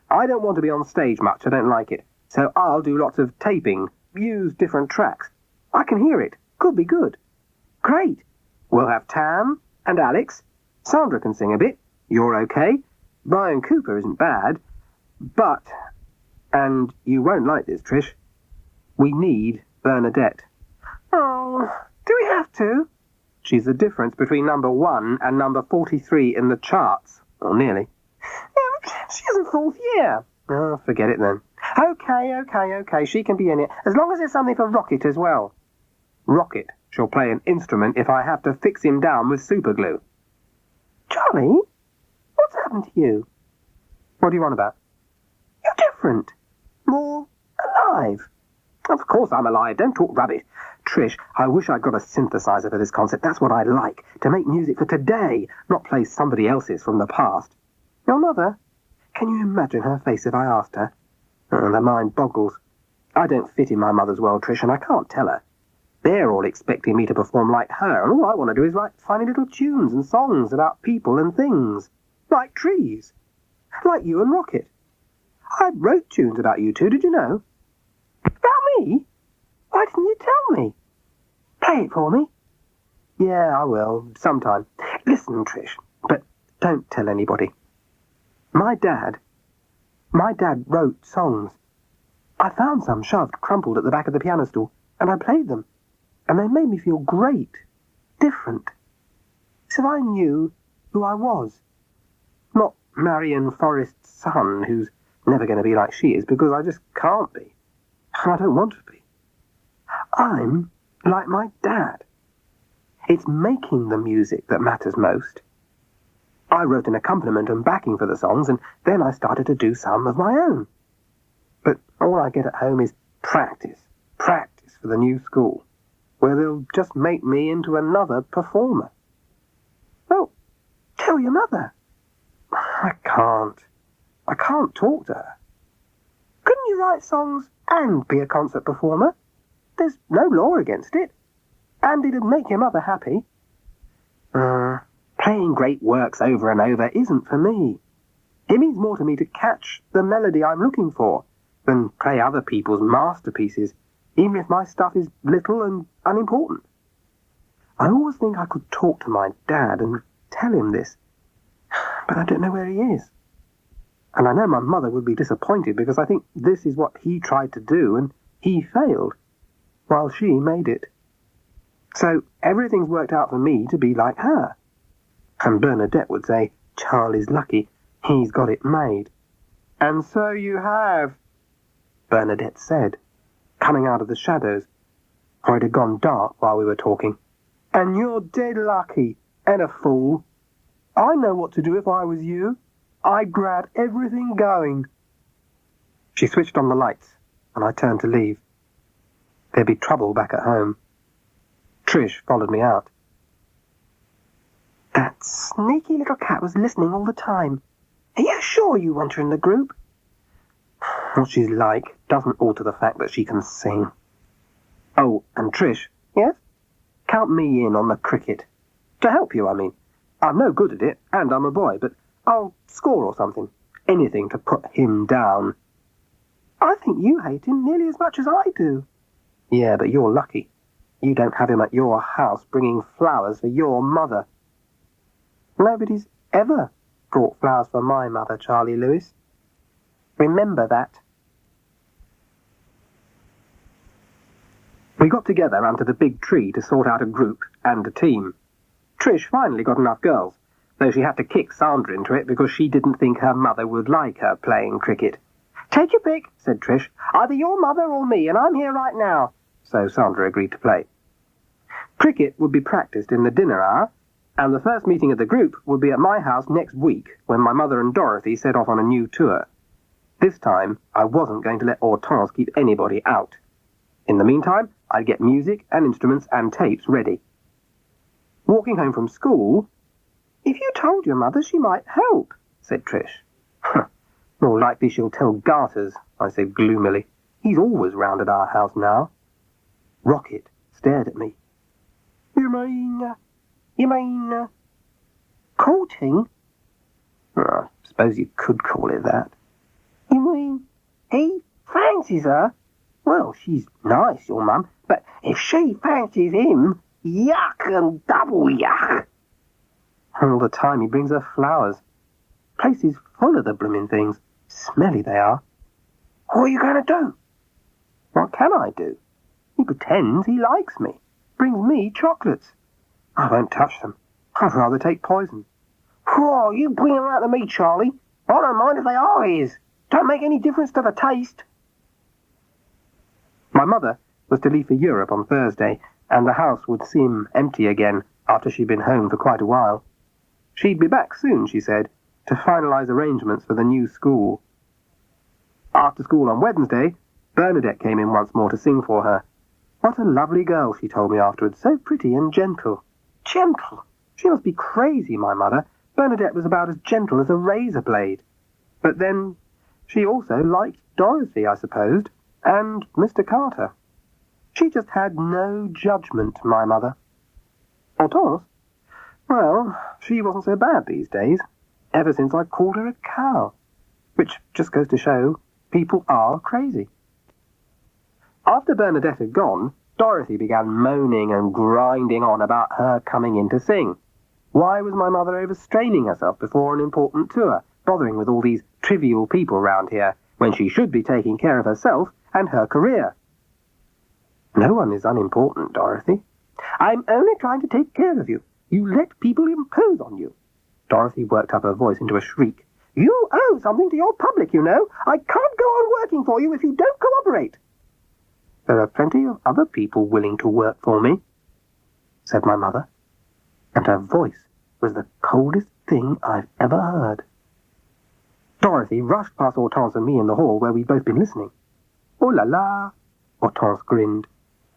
I don't want to be on stage much, I don't like it. So I'll do lots of taping, use different tracks. I can hear it. Could be good. Great. We'll have Tam and Alex. Sandra can sing a bit. You're okay. Brian Cooper isn't bad. But, and you won't like this, Trish, we need Bernadette." "Oh, do we have to?" "She's the difference between number 1 and number 43 in the charts. Or nearly." "She isn't 4th year." "Oh, forget it then." Okay, she can be in it, as long as there's something for Rocket as well." "Rocket shall play an instrument if I have to fix him down with superglue." "Charlie, what's happened to you?" "What do you want about?" "You're different. More alive." "Of course I'm alive. Don't talk rubbish. Trish, I wish I'd got a synthesizer for this concert. That's what I like, to make music for today, not play somebody else's from the past." "Your mother? Can you imagine her face if I asked her?" The mind boggles. I don't fit in my mother's world, Trish, and I can't tell her. They're all expecting me to perform like her, and all I want to do is write funny little tunes and songs about people and things. Like trees. Like you and Rocket. I wrote tunes about you two, did you know? About me? Why didn't you tell me? Play it for me. Yeah, I will, sometime. Listen, Trish, but don't tell anybody. My dad wrote songs. I found some shoved, crumpled at the back of the piano stool, and I played them. And they made me feel great, different. So I knew who I was. Not Marion Forrest's son, who's never going to be like she is, because I just can't be. And I don't want to be. I'm like my dad. It's making the music that matters most. I wrote an accompaniment and backing for the songs, and then I started to do some of my own. But all I get at home is practice for the new school, where they'll just make me into another performer. Well, tell your mother. I can't talk to her. Couldn't you write songs and be a concert performer? There's no law against it. And it'd make your mother happy. Playing great works over and over isn't for me. It means more to me to catch the melody I'm looking for than play other people's masterpieces, even if my stuff is little and unimportant. I always think I could talk to my dad and tell him this, but I don't know where he is. And I know my mother would be disappointed because I think this is what he tried to do and he failed, while she made it. So everything's worked out for me to be like her. And Bernadette would say, Charlie's lucky, he's got it made. And so you have, Bernadette said, coming out of the shadows, for it had gone dark while we were talking. And you're dead lucky, and a fool. I know what to do if I was you. I'd grab everything going. She switched on the lights, and I turned to leave. There'd be trouble back at home. Trish followed me out. That sneaky little cat was listening all the time. Are you sure you want her in the group? What she's like doesn't alter the fact that she can sing. Oh, and Trish. Yes? Count me in on the cricket. To help you, I mean. I'm no good at it, and I'm a boy, but I'll score or something. Anything to put him down. I think you hate him nearly as much as I do. Yeah, but you're lucky. You don't have him at your house bringing flowers for your mother. Nobody's ever brought flowers for my mother, Charlie Lewis. Remember that. We got together under the big tree to sort out a group and a team. Trish finally got enough girls, though she had to kick Sandra into it because she didn't think her mother would like her playing cricket. Take your pick, said Trish. Either your mother or me, and I'm here right now. So Sandra agreed to play. Cricket would be practiced in the dinner hour, and the first meeting of the group would be at my house next week when my mother and Dorothy set off on a new tour. This time, I wasn't going to let Hortense keep anybody out. In the meantime, I'd get music and instruments and tapes ready. Walking home from school, if you told your mother, she might help, said Trish. More likely she'll tell Garters, I said gloomily. He's always round at our house now. Rocket stared at me. You mean, courting? I suppose you could call it that. You mean, he fancies her? Well, she's nice, your mum, but if she fancies him, yuck and double yuck. All the time he brings her flowers. Place is full of the blooming things. Smelly they are. What are you going to do? What can I do? He pretends he likes me. Brings me chocolates. I won't touch them. I'd rather take poison. Whoa, you bring them out to me, Charlie. I don't mind if they are his. Don't make any difference to the taste. My mother was to leave for Europe on Thursday, and the house would seem empty again after she'd been home for quite a while. She'd be back soon, she said, to finalise arrangements for the new school. After school on Wednesday, Bernadette came in once more to sing for her. What a lovely girl, she told me afterwards, so pretty and gentle. Gentle? She must be crazy, my mother. Bernadette was about as gentle as a razor blade. But then she also liked Dorothy, I supposed, and Mr. Carter. She just had no judgment, my mother. Hortense? Well, she wasn't so bad these days, ever since I called her a cow, which just goes to show people are crazy. After Bernadette had gone, Dorothy began moaning and grinding on about her coming in to sing. Why was my mother overstraining herself before an important tour, bothering with all these trivial people round here, when she should be taking care of herself and her career? No one is unimportant, Dorothy. I'm only trying to take care of you. You let people impose on you. Dorothy worked up her voice into a shriek. You owe something to your public, you know. I can't go on working for you if you don't cooperate. There are plenty of other people willing to work for me, said my mother. and her voice was the coldest thing I've ever heard. Dorothy rushed past Hortense and me in the hall where we'd both been listening. "Oh la la!" Hortense grinned,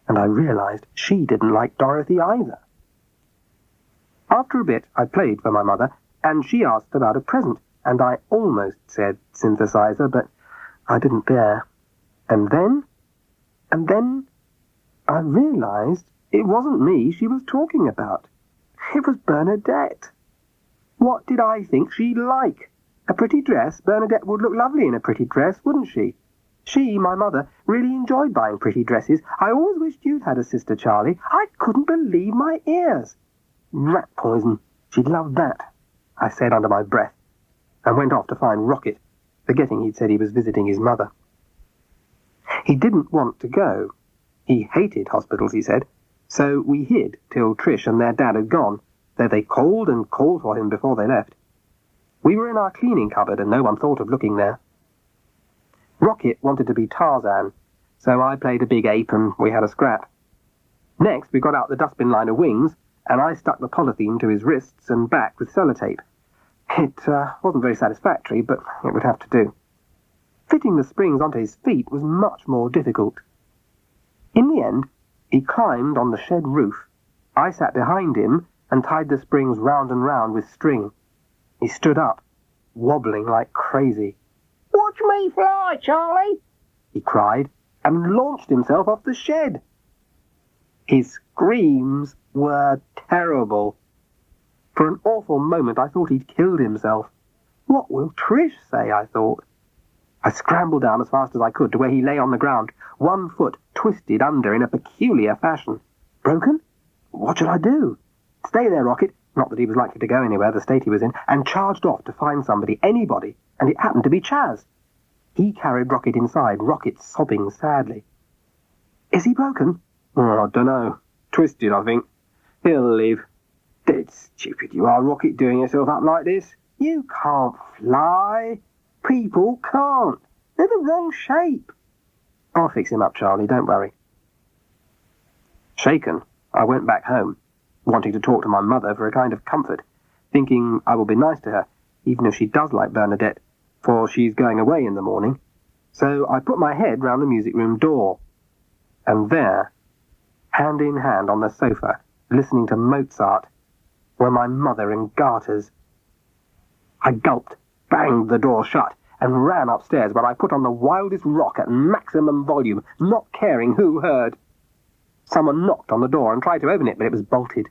and I realized she didn't like Dorothy either. After a bit, I played for my mother, and she asked about a present, and I almost said synthesizer, but I didn't dare. And then I realized it wasn't me she was talking about. It was Bernadette. What did I think she'd like? A pretty dress? Bernadette would look lovely in a pretty dress, wouldn't she? She, my mother, really enjoyed buying pretty dresses. I always wished you'd had a sister, Charlie. I couldn't believe my ears. Rat poison. She'd love that, I said under my breath, and went off to find Rocket, forgetting he'd said he was visiting his mother. He didn't want to go. He hated hospitals, he said, so we hid till Trish and their dad had gone, though they called and called for him before they left. We were in our cleaning cupboard, and no one thought of looking there. Rocket wanted to be Tarzan, so I played a big ape and we had a scrap. Next, we got out the dustbin liner wings, and I stuck the polythene to his wrists and back with sellotape. It wasn't very satisfactory, but it would have to do. Fitting the springs onto his feet was much more difficult. In the end, he climbed on the shed roof. I sat behind him and tied the springs round and round with string. He stood up, wobbling like crazy. "Watch me fly, Charlie!" he cried, and launched himself off the shed. His screams were terrible. For an awful moment I thought he'd killed himself. What will Trish say, I thought. I scrambled down as fast as I could to where he lay on the ground, one foot twisted under in a peculiar fashion. Broken? What should I do? Stay there, Rocket, not that he was likely to go anywhere, the state he was in, and charged off to find somebody, anybody, and it happened to be Chaz. He carried Rocket inside, Rocket sobbing sadly. "Is he broken?" "Oh, I dunno. Twisted, I think. He'll live." "Dead stupid you are, Rocket, doing yourself up like this. You can't fly. People can't. They're the wrong shape." "I'll fix him up, Charlie, don't worry." Shaken, I went back home, wanting to talk to my mother for a kind of comfort, thinking I will be nice to her, even if she does like Bernadette, for she's going away in the morning. So I put my head round the music room door, and there, hand in hand on the sofa, listening to Mozart, were my mother in garters. I gulped, banged the door shut, and ran upstairs, where I put on the wildest rock at maximum volume, not caring who heard. Someone knocked on the door and tried to open it, but it was bolted.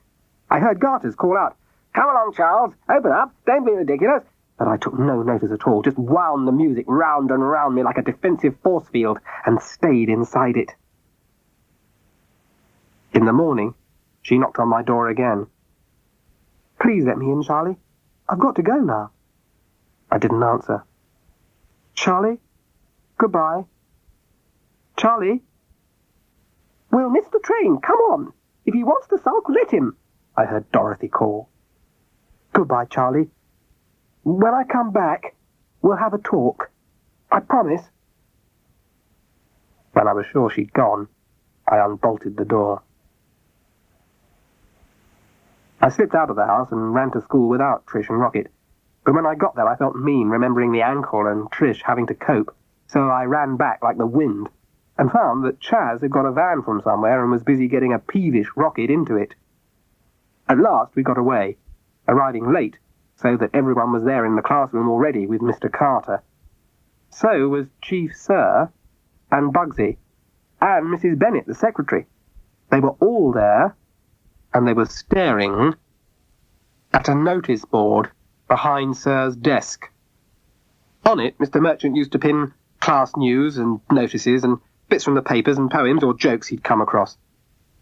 I heard Garters call out, "Come along, Charles, open up, don't be ridiculous." But I took no notice at all, just wound the music round and round me like a defensive force field, and stayed inside it. In the morning, she knocked on my door again. "Please let me in, Charlie. I've got to go now." I didn't answer. "Charlie? Goodbye. Charlie? We'll miss the train, come on. If he wants to sulk, let him," I heard Dorothy call. "Goodbye, Charlie. When I come back, we'll have a talk. I promise." When I was sure she'd gone, I unbolted the door. I slipped out of the house and ran to school without Trish and Rocket. But when I got there, I felt mean, remembering the ankle and Trish having to cope, so I ran back like the wind, and found that Chaz had got a van from somewhere and was busy getting a peevish Rocket into it. At last we got away, arriving late, so that everyone was there in the classroom already with Mr. Carter. So was Chief Sir, and Bugsy, and Mrs. Bennet, the secretary. They were all there, and they were staring at a notice board behind Sir's desk. On it, Mr. Merchant used to pin class news and notices and bits from the papers and poems or jokes he'd come across.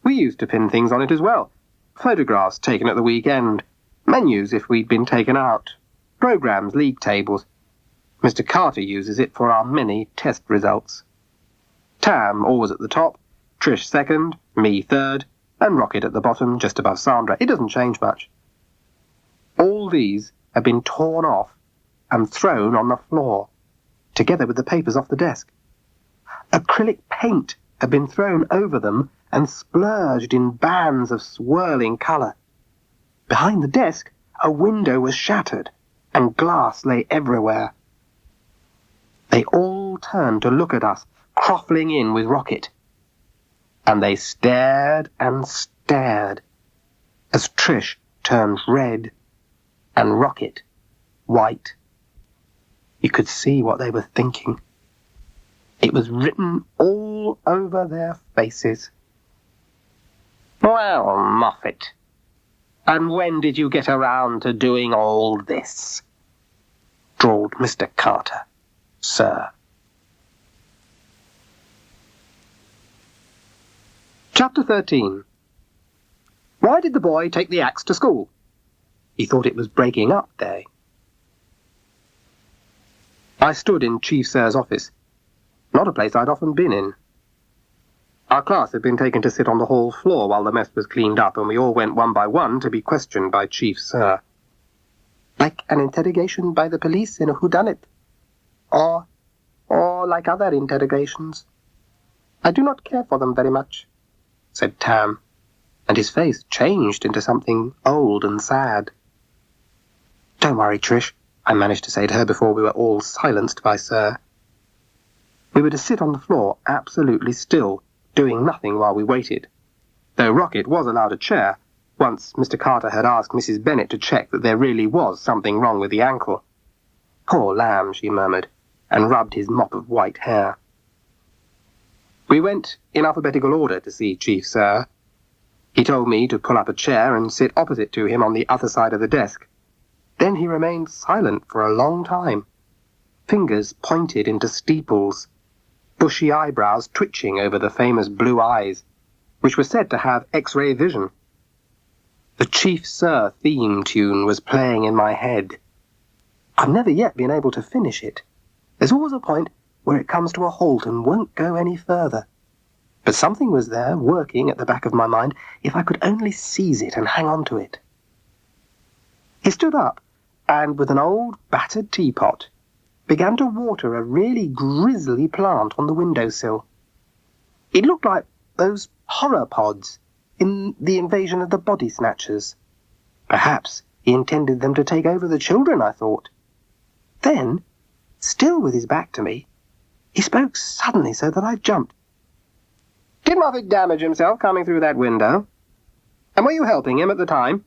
We used to pin things on it as well. Photographs taken at the weekend, menus if we'd been taken out, programs, league tables. Mr. Carter uses it for our many test results. Tam always at the top, Trish second, me third, and Rocket at the bottom, just above Sandra. It doesn't change much. All these have been torn off and thrown on the floor, together with the papers off the desk. Acrylic paint had been thrown over them and splurged in bands of swirling colour. Behind the desk, a window was shattered, and glass lay everywhere. They all turned to look at us, croffling in with Rocket. And they stared and stared, as Trish turned red, and Rocket white. You could see what they were thinking. It was written all over their faces. "Well, Moffat, and when did you get around to doing all this?" drawled Mr. Carter, sir. Chapter 13. Why did the boy take the axe to school? He thought it was breaking up day. I stood in Chief Sir's office. Not a place I'd often been in. Our class had been taken to sit on the hall floor while the mess was cleaned up, and we all went one by one to be questioned by Chief Sir. Like an interrogation by the police in a whodunit. Or like other interrogations. I do not care for them very much, said Tam, and his face changed into something old and sad. Don't worry, Trish, I managed to say to her before we were all silenced by Sir. We were to sit on the floor, absolutely still, doing nothing while we waited, though Rocket was allowed a chair, once Mr. Carter had asked Mrs. Bennet to check that there really was something wrong with the ankle. Poor lamb, she murmured, and rubbed his mop of white hair. We went in alphabetical order to see Chief Sir. He told me to pull up a chair and sit opposite to him on the other side of the desk. Then he remained silent for a long time, fingers pointed into steeples, bushy eyebrows twitching over the famous blue eyes, which were said to have X-ray vision. The Chief Sir theme tune was playing in my head. I've never yet been able to finish it. There's always a point where it comes to a halt and won't go any further. But something was there, working at the back of my mind, if I could only seize it and hang on to it. He stood up, and with an old battered teapot, began to water a really grisly plant on the windowsill. It looked like those horror pods in The Invasion of the Body Snatchers. Perhaps he intended them to take over the children, I thought. Then, still with his back to me, he spoke suddenly so that I jumped. "Did Moffat damage himself coming through that window? And were you helping him at the time?"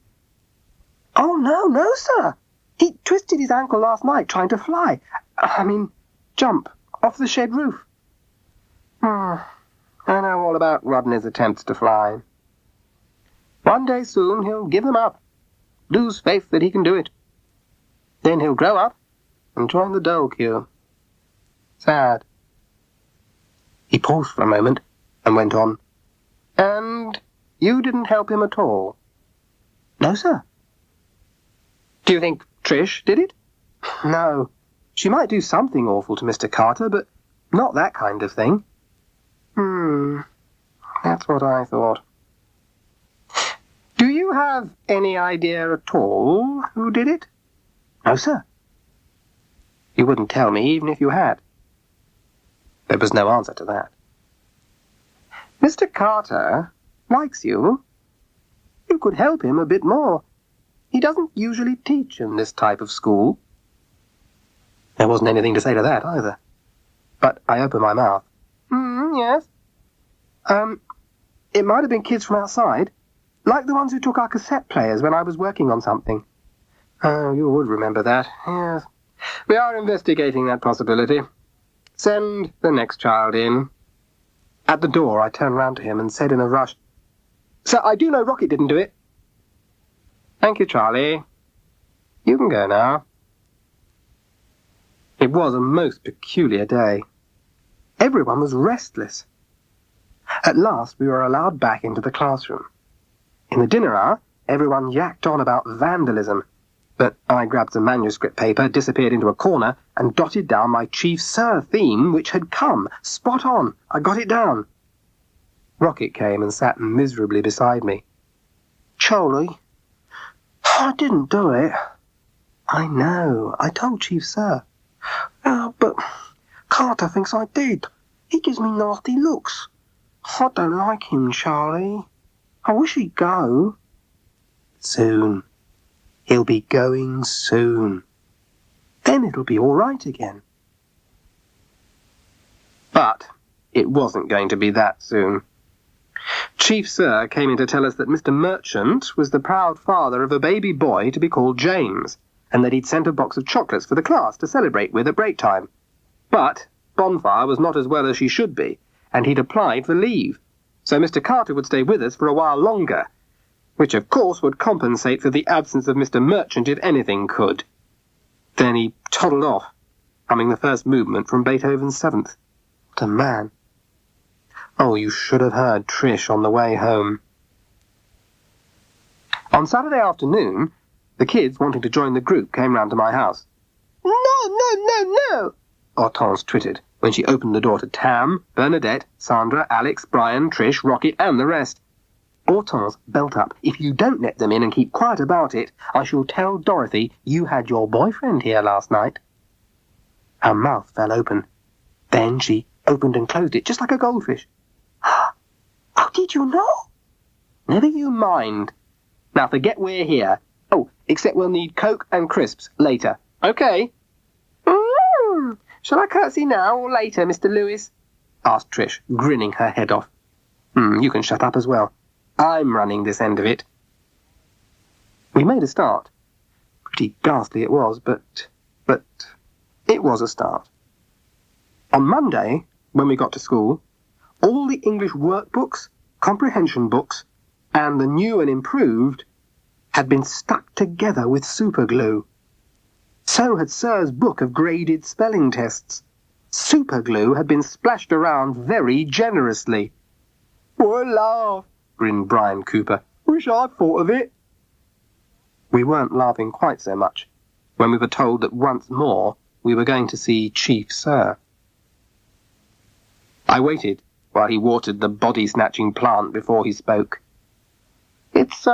"Oh, no, sir. He twisted his ankle last night trying to fly. Jump off the shed roof." I know all about Rodney's attempts to fly. One day soon he'll give them up, lose faith that he can do it. Then he'll grow up and join the dole queue. Sad. He paused for a moment and went on. "And you didn't help him at all?" "No, sir." "Do you think Trish did it?" "No. She might do something awful to Mr. Carter, but not that kind of thing." That's what I thought. "Do you have any idea at all who did it?" "No, sir." "You wouldn't tell me even if you had?" There was no answer to that. "Mr. Carter likes you. You could help him a bit more. He doesn't usually teach in this type of school." There wasn't anything to say to that, either. But I opened my mouth. Yes. It might have been kids from outside, like the ones who took our cassette players when I was working on something." "Oh, you would remember that, yes. We are investigating that possibility. Send the next child in." At the door, I turned round to him and said in a rush, "Sir, I do know Rocket didn't do it." "Thank you, Charlie. You can go now." It was a most peculiar day. Everyone was restless. At last we were allowed back into the classroom. In the dinner hour, everyone yacked on about vandalism, but I grabbed some manuscript paper, disappeared into a corner, and dotted down my Chief Sir theme, which had come. Spot on. I got it down. Rocket came and sat miserably beside me. "Charlie, I didn't do it." "I know. I told Chief Sir." But Carter thinks I did. He gives me nasty looks. I don't like him, Charlie. I wish he'd go." "Soon," He'll be going soon. Then it'll be all right again. But it wasn't going to be that soon. Chief Sir came in to tell us that Mr. Merchant was the proud father of a baby boy to be called James, and that he'd sent a box of chocolates for the class to celebrate with at break time. But Bonfire was not as well as she should be, and he'd applied for leave, so Mr. Carter would stay with us for a while longer, which of course would compensate for the absence of Mr. Merchant if anything could. Then he toddled off, humming the first movement from Beethoven's Seventh. What a man. Oh, you should have heard Trish on the way home. On Saturday afternoon, the kids wanting to join the group came round to my house. No, Hortense twittered when she opened the door to Tam, Bernadette, Sandra, Alex, Brian, Trish, Rocket, and the rest. Hortense belt up. If you don't let them in and keep quiet about it, I shall tell Dorothy you had your boyfriend here last night. Her mouth fell open. Then she opened and closed it, just like a goldfish. Oh, did you know? Never you mind. Now forget we're here. Oh, except we'll need Coke and crisps later. Okay? Shall I curtsy now or later, Mr. Lewis? Asked Trish, grinning her head off. You can shut up as well. I'm running this end of it. We made a start. Pretty ghastly it was, but it was a start. On Monday, when we got to school, all the English workbooks, comprehension books, and the new and improved had been stuck together with superglue. So had Sir's book of graded spelling tests. Superglue had been splashed around very generously. What a laugh, grinned Brian Cooper. Wish I'd thought of it. We weren't laughing quite so much when we were told that once more we were going to see Chief Sir. I waited while he watered the body-snatching plant before he spoke. It's,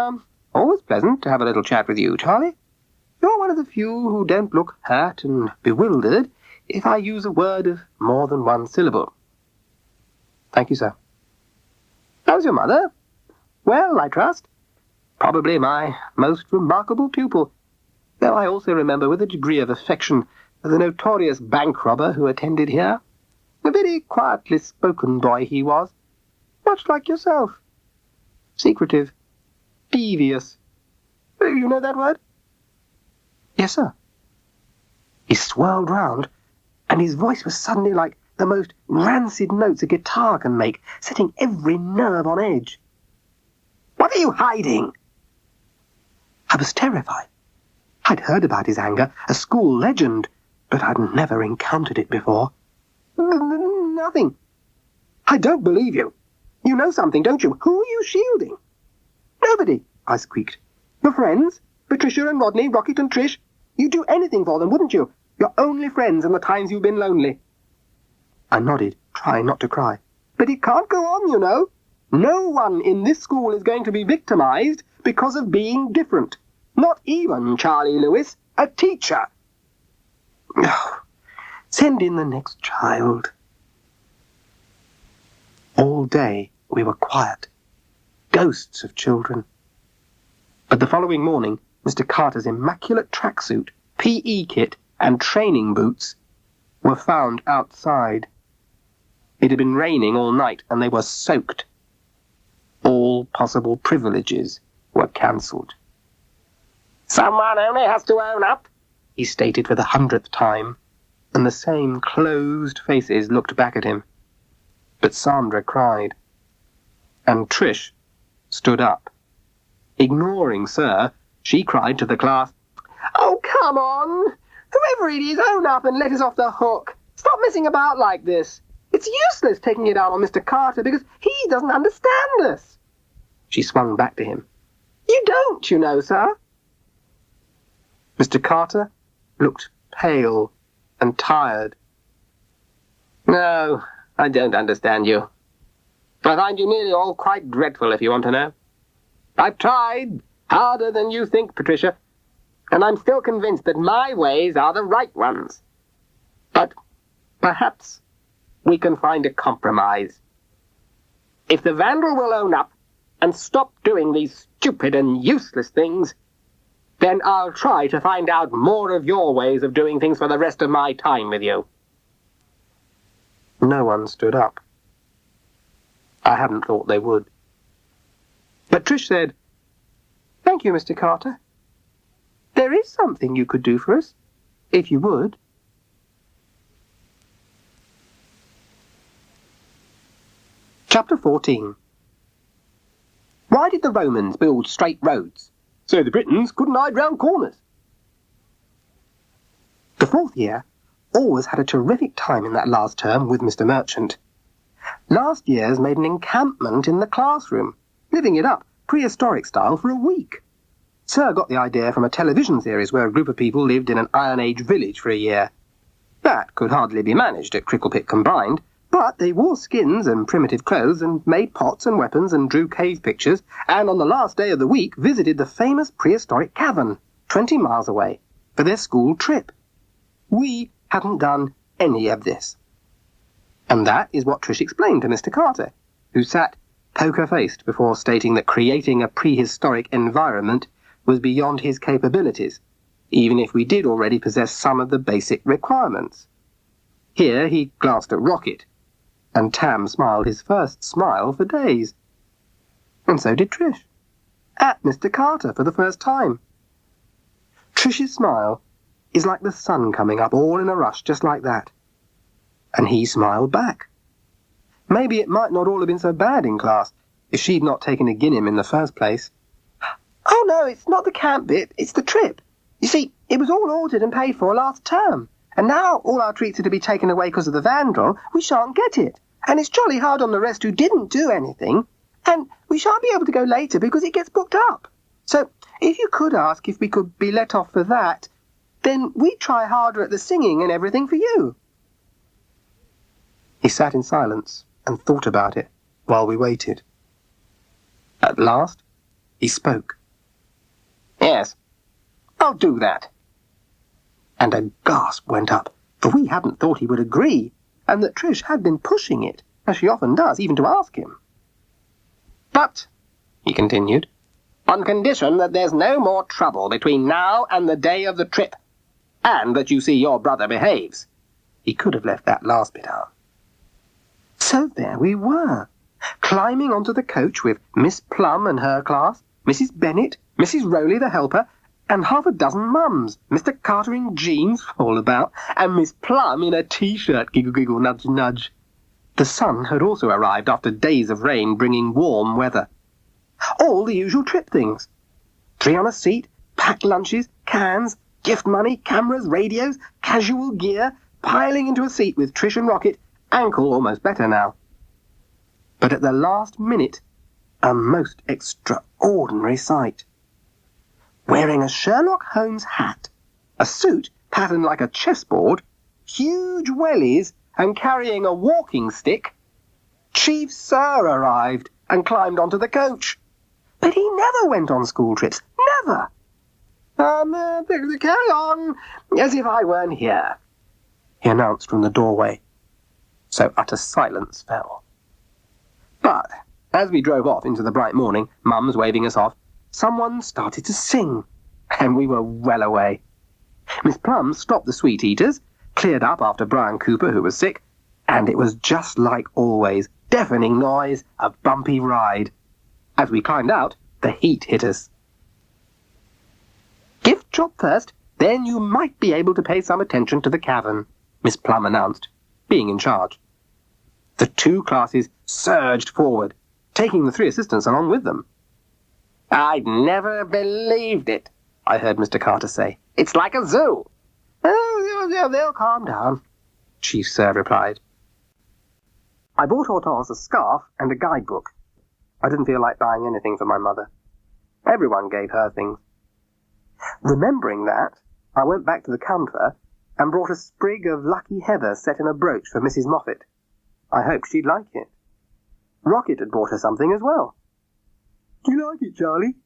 always pleasant to have a little chat with you, Charlie. You're one of the few who don't look hurt and bewildered if I use a word of more than one syllable. Thank you, sir. How's your mother? Well, I trust. Probably my most remarkable pupil, though I also remember with a degree of affection the notorious bank robber who attended here. A very quietly spoken boy he was, much like yourself. Secretive, devious. You know that word? Yes, sir. He swirled round, and his voice was suddenly like the most rancid notes a guitar can make, setting every nerve on edge. What are you hiding? I was terrified. I'd heard about his anger, a school legend, but I'd never encountered it before. Nothing. I don't believe you. You know something, don't you? Who are you shielding? Nobody, I squeaked. Your friends? Patricia and Rodney, Rocket and Trish? You'd do anything for them, wouldn't you? Your only friends in the times you've been lonely. I nodded, trying not to cry. But it can't go on, you know. No one in this school is going to be victimized because of being different. Not even Charlie Lewis, a teacher. Send in the next child. All day we were quiet. Ghosts of children. But the following morning, Mr. Carter's immaculate tracksuit, PE kit, and training boots were found outside. It had been raining all night, and they were soaked. All possible privileges were cancelled. Someone only has to own up, he stated for the 100th time, and the same closed faces looked back at him. But Sandra cried, and Trish stood up. Ignoring Sir, she cried to the class, Oh, come on! Whoever it is, own up and let us off the hook. Stop messing about like this. It's useless taking it out on Mr. Carter because he doesn't understand us. She swung back to him. You don't, you know, sir. Mr. Carter looked pale and tired. No, I don't understand you. I find you nearly all quite dreadful, if you want to know. I've tried harder than you think, Patricia, and I'm still convinced that my ways are the right ones. But perhaps we can find a compromise. If the vandal will own up and stop doing these stupid and useless things, Then I'll try to find out more of your ways of doing things for the rest of my time with you. No one stood up. I hadn't thought they would. But Trish said, "Thank you, Mr. Carter. There is something you could do for us, if you would." Chapter 14. Why did the Romans build straight roads? So the Britons couldn't hide round corners. The fourth year always had a terrific time in that last term with Mr. Merchant. Last year's made an encampment in the classroom, living it up, prehistoric style, for a week. Sir got the idea from a television series where a group of people lived in an Iron Age village for a year. That could hardly be managed at Cricklepit combined, but they wore skins and primitive clothes and made pots and weapons and drew cave pictures, and on the last day of the week visited the famous prehistoric cavern, 20 miles away, for their school trip. We hadn't done any of this. And that is what Trish explained to Mr. Carter, who sat poker-faced before stating that creating a prehistoric environment was beyond his capabilities, even if we did already possess some of the basic requirements. Here he glanced at Rocket, and Tam smiled his first smile for days. And so did Trish, at Mr. Carter for the first time. Trish's smile is like the sun coming up all in a rush, just like that. And he smiled back. Maybe it might not all have been so bad in class if she'd not taken a guinea in the first place. "Oh, no, it's not the camp bit, it's the trip. You see, it was all ordered and paid for last term, and now all our treats are to be taken away because of the vandal. We shan't get it, and it's jolly hard on the rest who didn't do anything, and we shan't be able to go later because it gets booked up. So, if you could ask if we could be let off for that, then we'd try harder at the singing and everything for you." He sat in silence and thought about it while we waited. At last, he spoke. "Yes, I'll do that." And a gasp went up, for we hadn't thought he would agree, and that Trish had been pushing it, as she often does, even to ask him. "But," he continued, "on condition that there's no more trouble between now and the day of the trip, and that you see your brother behaves." He could have left that last bit out. So there we were, climbing onto the coach with Miss Plum and her class, Mrs. Bennet, Mrs. Rowley the helper, and half a dozen mums, Mr. Carter in jeans all about, and Miss Plum in a T-shirt, giggle giggle nudge nudge. The sun had also arrived after days of rain, bringing warm weather. All the usual trip things. 3 on a seat, packed lunches, cans, gift money, cameras, radios, casual gear, piling into a seat with Trish and Rocket, ankle almost better now. But at the last minute, a most extraordinary sight. Wearing a Sherlock Holmes hat, a suit patterned like a chessboard, huge wellies, and carrying a walking stick, Chief Sir arrived and climbed onto the coach. But he never went on school trips, never. "Carry on, as if I weren't here," he announced from the doorway. So utter silence fell. But as we drove off into the bright morning, Mums waving us off, someone started to sing, and we were well away. Miss Plum stopped the sweet eaters, cleared up after Brian Cooper, who was sick, and it was just like always, deafening noise, a bumpy ride. As we climbed out, the heat hit us. "Gift shop first, then you might be able to pay some attention to the cavern," Miss Plum announced, being in charge. The 2 classes surged forward, taking the 3 assistants along with them. "I'd never believed it," I heard Mr. Carter say. "It's like a zoo." "Oh, they'll calm down," Chief Sir replied. I bought Hortense a scarf and a guidebook. I didn't feel like buying anything for my mother. Everyone gave her things. Remembering that, I went back to the counter and brought a sprig of lucky heather set in a brooch for Mrs. Moffat. I hoped she'd like it. Rocket had brought her something as well. "Do you like it, Charlie?"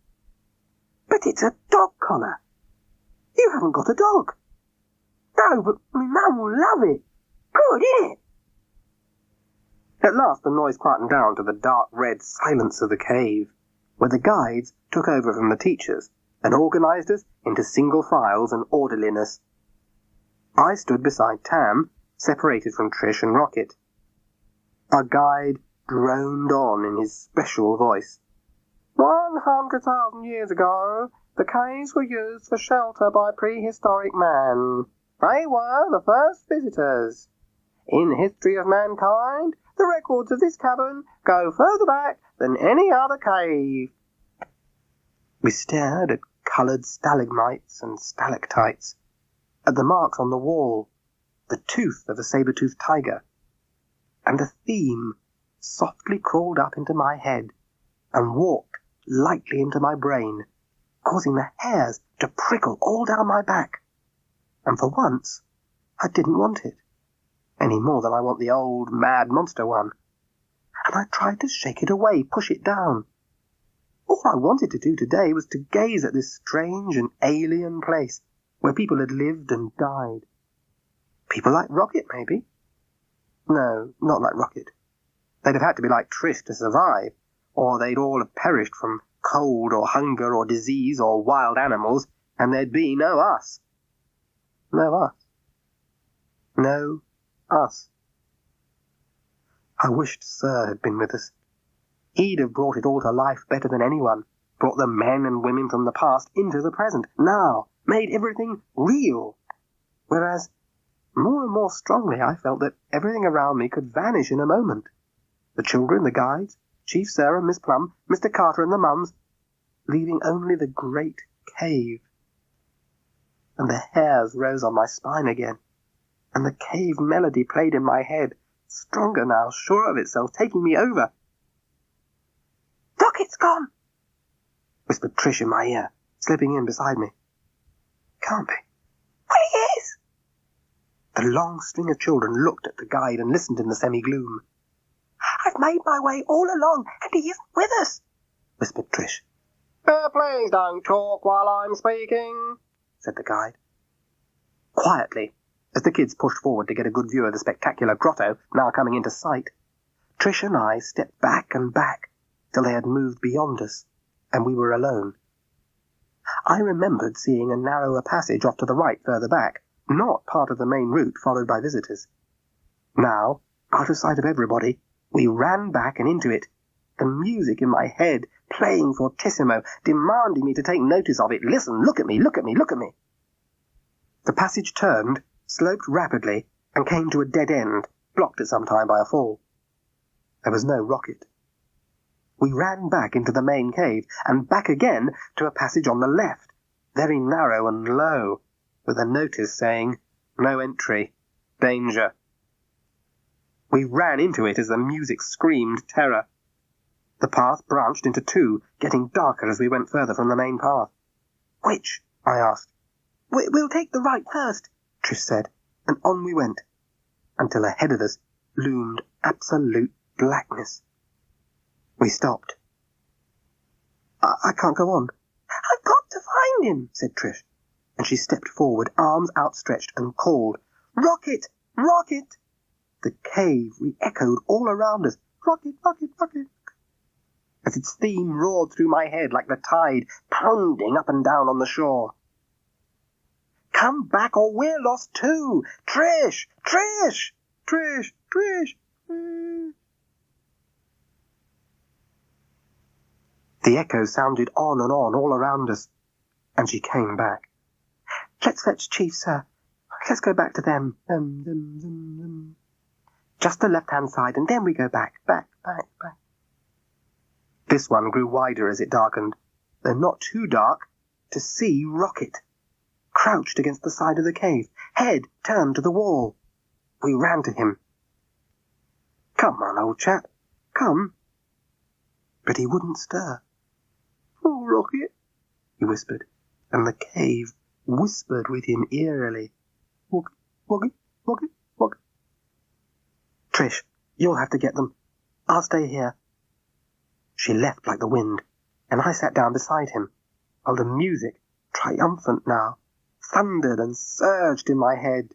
"But it's a dog collar. You haven't got a dog." "No, but my mum will love it. Good, isn't it?" At last the noise quietened down to the dark red silence of the cave, where the guides took over from the teachers and organised us into single files and orderliness. I stood beside Tam, separated from Trish and Rocket. Our guide droned on in his special voice. 100,000 years ago, the caves were used for shelter by prehistoric man. They were the first visitors. In the history of mankind, the records of this cavern go further back than any other cave. We stared at coloured stalagmites and stalactites, at the marks on the wall, the tooth of a saber-toothed tiger, and a theme softly crawled up into my head and walked lightly into my brain, causing the hairs to prickle all down my back. And for once, I didn't want it, any more than I want the old mad monster one. And I tried to shake it away, push it down. All I wanted to do today was to gaze at this strange and alien place where people had lived and died. People like Rocket, maybe? No, not like Rocket. They'd have had to be like Trish to survive, or they'd all have perished from cold or hunger or disease or wild animals, and there'd be no us. No us. No us. I wished Sir had been with us. He'd have brought it all to life better than anyone, brought the men and women from the past into the present, now, made everything real. Whereas, more and more strongly, I felt that everything around me could vanish in a moment. The children, the guides, Chief Sir and Miss Plum, Mr. Carter and the mums, leaving only the great cave. And the hairs rose on my spine again, and the cave melody played in my head, stronger now, sure of itself, taking me over. "Rocket's gone," whispered Trish in my ear, slipping in beside me. "Can't be." "Well, he is." The long string of children looked at the guide and listened in the semi-gloom. "I've made my way all along, and he isn't with us," whispered Trish. "Please don't talk while I'm speaking," said the guide. Quietly, as the kids pushed forward to get a good view of the spectacular grotto now coming into sight, Trish and I stepped back and back till they had moved beyond us, and we were alone. I remembered seeing a narrower passage off to the right further back, not part of the main route followed by visitors. Now, out of sight of everybody, we ran back and into it, the music in my head playing fortissimo, demanding me to take notice of it. Listen, look at me, look at me, look at me. The passage turned, sloped rapidly, and came to a dead end, blocked at some time by a fall. There was no Rocket. We ran back into the main cave, and back again to a passage on the left, very narrow and low, with a notice saying, "No entry. Danger." We ran into it as the music screamed terror. The path branched into two, getting darker as we went further from the main path. "Which?" I asked. We'll take the right first," Trish said, and on we went, until ahead of us loomed absolute blackness. We stopped. I can't go on." "I've got to find him," said Trish, and she stepped forward, arms outstretched, and called, "Rocket! Rocket!" The cave re-echoed all around us. "Rocket! Rocket! Rocket!" as its theme roared through my head like the tide pounding up and down on the shore. "Come back or we're lost too! Trish! Trish! Trish! Trish! Trish!" The echo sounded on and on all around us, and she came back. "Let's fetch Chief, sir. Let's go back to them. Just the left-hand side, and then we go back, back, back, back." This one grew wider as it darkened, though not too dark to see Rocket, crouched against the side of the cave, head turned to the wall. We ran to him. "Come on, old chap, come." But he wouldn't stir. "Oh, Rocket," he whispered, and the cave whispered with him eerily. "Rocket, Rocket, Rocket, Rocket." "Trish, you'll have to get them. I'll stay here." She left like the wind, and I sat down beside him, while the music, triumphant now, thundered and surged in my head,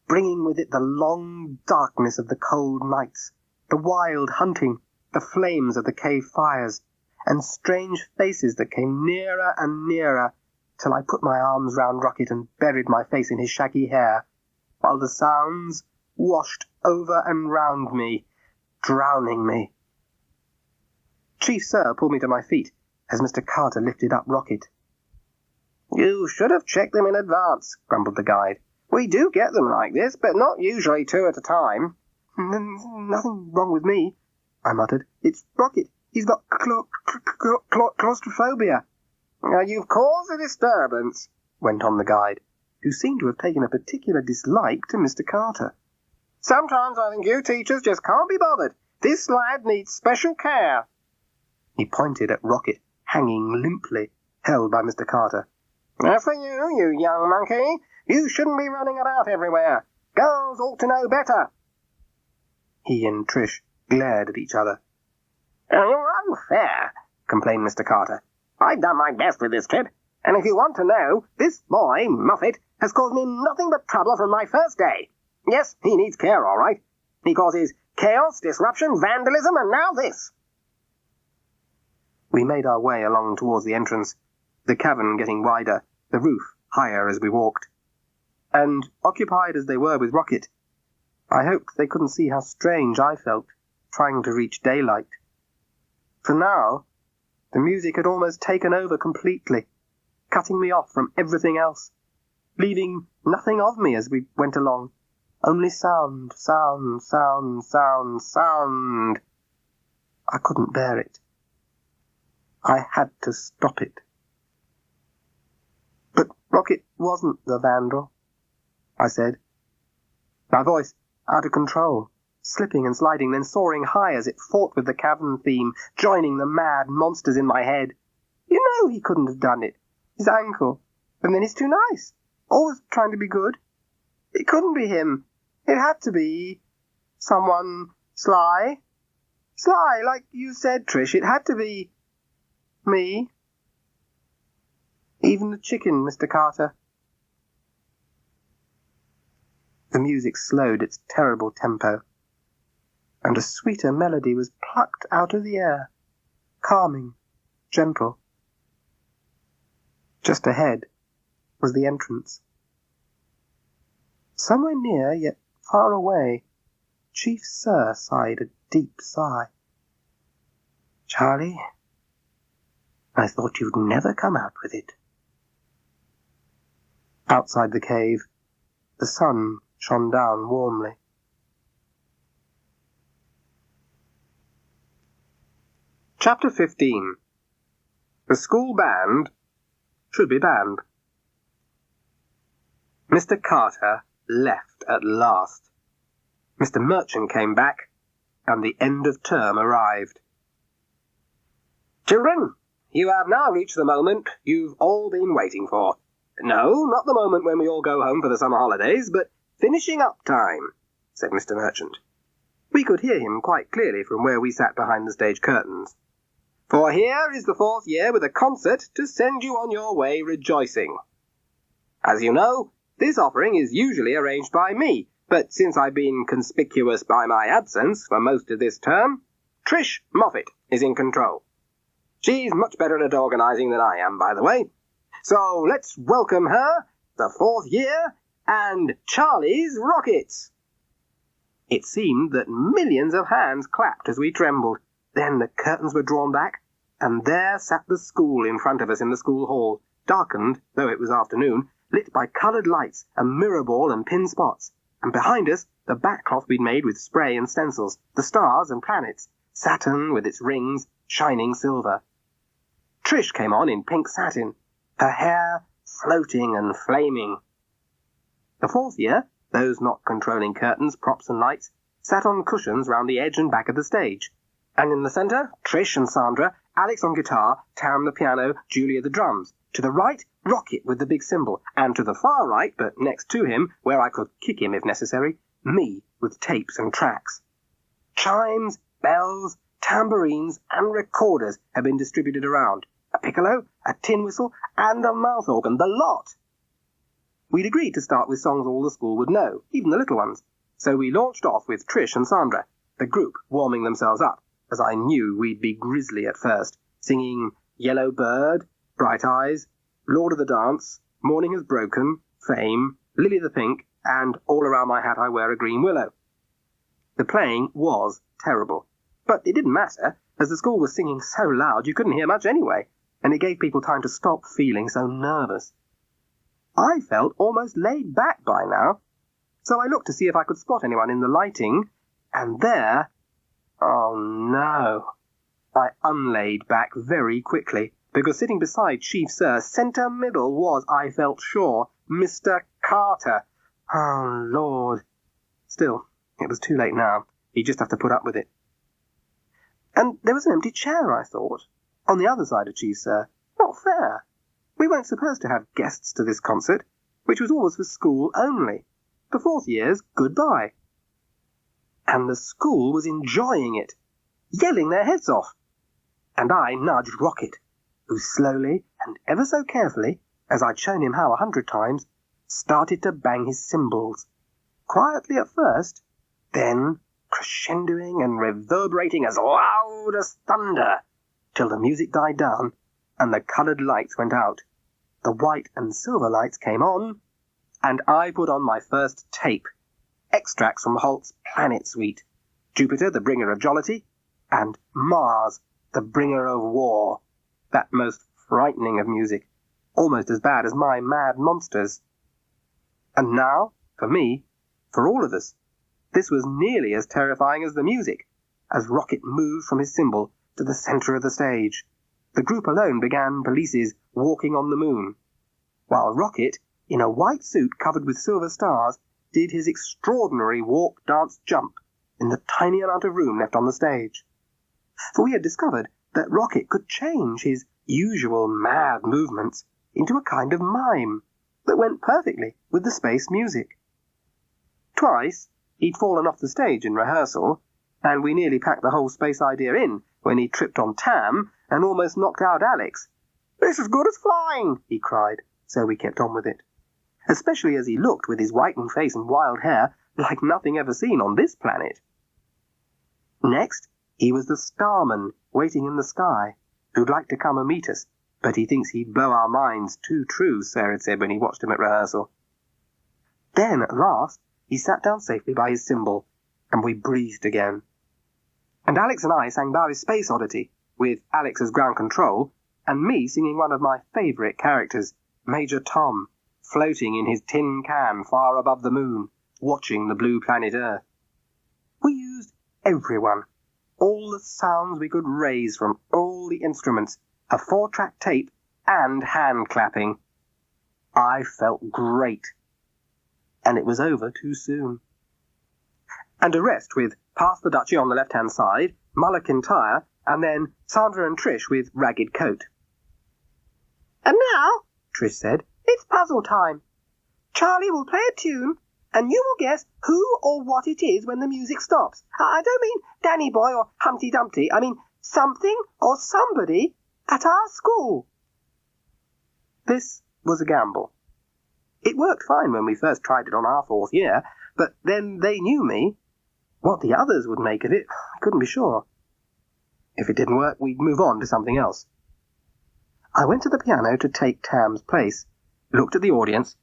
bringing with it the long darkness of the cold nights, the wild hunting, the flames of the cave fires, and strange faces that came nearer and nearer, till I put my arms round Rocket and buried my face in his shaggy hair, while the sounds washed over and round me, drowning me. Chief Sir pulled me to my feet as Mr. Carter lifted up Rocket. "You should have checked them in advance," grumbled the guide. "We do get them like this, but not usually 2 at a time." "Nothing wrong with me," I muttered. "It's Rocket. He's got claustrophobia." "You've caused a disturbance," went on the guide, who seemed to have taken a particular dislike to Mr. Carter. "Sometimes I think you teachers just can't be bothered. This lad needs special care." He pointed at Rocket, hanging limply, held by Mr. Carter. "As for you, you young monkey, you shouldn't be running about everywhere. Girls ought to know better." He and Trish glared at each other. "You're unfair," complained Mr. Carter. "I've done my best with this kid, and if you want to know, this boy, Muffet, has caused me nothing but trouble from my first day. Yes, he needs care, all right. He causes chaos, disruption, vandalism, and now this." We made our way along towards the entrance, the cavern getting wider, the roof higher as we walked. And, occupied as they were with Rocket, I hoped they couldn't see how strange I felt, trying to reach daylight. For now, the music had almost taken over completely, cutting me off from everything else, leaving nothing of me as we went along, only sound, sound, sound, sound, sound. I couldn't bear it. I had to stop it. "But Rocket wasn't the vandal," I said, my voice out of control, slipping and sliding, then soaring high as it fought with the cavern theme, joining the mad monsters in my head. "You know he couldn't have done it. His ankle. And then he's too nice. Always trying to be good. It couldn't be him. It had to be someone sly. Sly, like you said, Trish. It had to be me. Even the chicken, Mr. Carter." The music slowed its terrible tempo, and a sweeter melody was plucked out of the air, calming, gentle. Just ahead was the entrance. Somewhere near, yet far away, Chief Sir sighed a deep sigh. "Charlie, I thought you'd never come out with it." Outside the cave, the sun shone down warmly. Chapter 15. The school band should be banned. Mr. Carter left at last. Mr. Merchant came back, and the end of term arrived. "Children, you have now reached the moment you've all been waiting for. No, not the moment when we all go home for the summer holidays, but finishing up time," said Mr. Merchant. We could hear him quite clearly from where we sat behind the stage curtains. "For here is the 4th year with a concert to send you on your way rejoicing. As you know, this offering is usually arranged by me, but since I've been conspicuous by my absence for most of this term, Trish Moffat is in control. She's much better at organising than I am, by the way. So let's welcome her, the 4th year, and Charlie's Rockets." It seemed that millions of hands clapped as we trembled. Then the curtains were drawn back, and there sat the school in front of us in the school hall, darkened, though it was afternoon, lit by coloured lights, a mirror ball and pin spots, and behind us the backcloth we'd made with spray and stencils, the stars and planets, Saturn with its rings, shining silver. Trish came on in pink satin, her hair floating and flaming. The 4th year, those not controlling curtains, props and lights, sat on cushions round the edge and back of the stage. And in the centre, Trish and Sandra, Alex on guitar, Tam the piano, Julia the drums. To the right, Rocket with the big cymbal, and to the far right, but next to him, where I could kick him if necessary, me with tapes and tracks. Chimes, bells, tambourines, and recorders had been distributed around. A piccolo, a tin whistle, and a mouth organ, the lot. We'd agreed to start with songs all the school would know, even the little ones. So we launched off with Trish and Sandra, the group warming themselves up, as I knew we'd be grisly at first, singing Yellow Bird, Bright Eyes, Lord of the Dance, Morning Has Broken, Fame, Lily the Pink, and All Around My Hat I Wear a Green Willow. The playing was terrible, but it didn't matter, as the school was singing so loud you couldn't hear much anyway, and it gave people time to stop feeling so nervous. I felt almost laid back by now, so I looked to see if I could spot anyone in the lighting, and there... oh no! I unlaid back very quickly, because sitting beside Chief Sir, centre middle, was, I felt sure, Mr. Carter. Oh, Lord. Still, it was too late now. He'd just have to put up with it. And there was an empty chair, I thought, on the other side of Chief Sir. Not fair. We weren't supposed to have guests to this concert, which was always for school only. For fourth years, goodbye. And the school was enjoying it, yelling their heads off. And I nudged Rocket, who slowly and ever so carefully, as I'd shown him how 100 times, started to bang his cymbals. Quietly at first, then crescendoing and reverberating as loud as thunder, till the music died down and the coloured lights went out. The white and silver lights came on, and I put on my first tape, extracts from Holt's Planet Suite, Jupiter, the bringer of jollity, and Mars, the bringer of war, that most frightening of music, almost as bad as my Mad Monsters. And now, for me, for all of us, this was nearly as terrifying as the music, as Rocket moved from his cymbal to the centre of the stage. The group alone began Police's Walking on the Moon, while Rocket, in a white suit covered with silver stars, did his extraordinary walk, dance, jump in the tiny amount of room left on the stage. For we had discovered that Rocket could change his usual mad movements into a kind of mime that went perfectly with the space music. Twice he'd fallen off the stage in rehearsal, and we nearly packed the whole space idea in when he tripped on Tam and almost knocked out Alex. "It's as good as flying," he cried, so we kept on with it, especially as he looked with his whitened face and wild hair like nothing ever seen on this planet. Next, he was the starman waiting in the sky, who'd like to come and meet us, but he thinks he'd blow our minds too true, Sarah had said when he watched him at rehearsal. Then, at last, he sat down safely by his cymbal, and we breathed again. And Alex and I sang Bowie's Space Oddity, with Alex as ground control, and me singing one of my favourite characters, Major Tom, floating in his tin can far above the moon, watching the blue planet Earth. We used everyone, all the sounds we could raise from all the instruments, a 4-track tape, and hand clapping. I felt great. And it was over too soon. And a rest with Pass the Duchy on the left-hand side, Muller Kintyre, and then Sandra and Trish with Ragged Coat. "And now," Trish said, "it's puzzle time. Charlie will play a tune, and you will guess who or what it is when the music stops. I don't mean Danny Boy or Humpty Dumpty. I mean something or somebody at our school." This was a gamble. It worked fine when we first tried it on our 4th year, but then they knew me. What the others would make of it, I couldn't be sure. If it didn't work, we'd move on to something else. I went to the piano to take Tam's place, looked at the audience,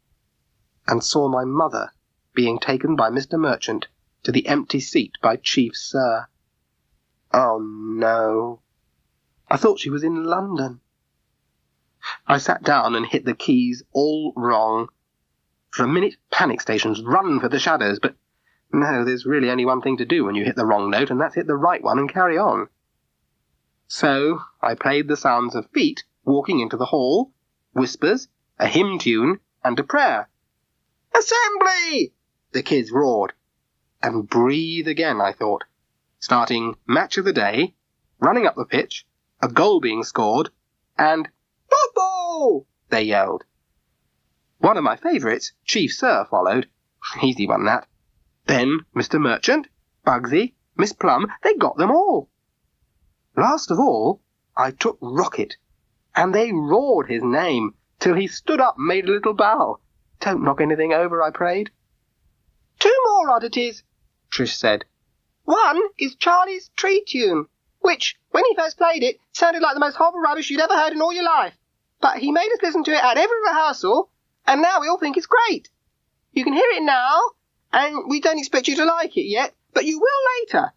and saw my mother being taken by Mr. Merchant to the empty seat by Chief Sir. Oh, no. I thought she was in London. I sat down and hit the keys all wrong. For a minute, panic stations, run for the shadows, but no, there's really only one thing to do when you hit the wrong note, and that's hit the right one and carry on. So I played the sounds of feet walking into the hall, whispers, a hymn tune, and a prayer. "Assembly!" the kids roared. And breathe again, I thought, starting Match of the Day, running up the pitch, a goal being scored, and "Football!" they yelled. One of my favourites, Chief Sir, followed. Easy one, that. Then Mr. Merchant, Bugsy, Miss Plum, they got them all. Last of all, I took Rocket, and they roared his name, till he stood up and made a little bow. "Don't knock anything over," I prayed. "Two more oddities," Trish said. "One is Charlie's tree tune, which, when he first played it, sounded like the most horrible rubbish you'd ever heard in all your life. but he made us listen to it at every rehearsal, and now we all think it's great. You can hear it now, and we don't expect you to like it yet, but you will later.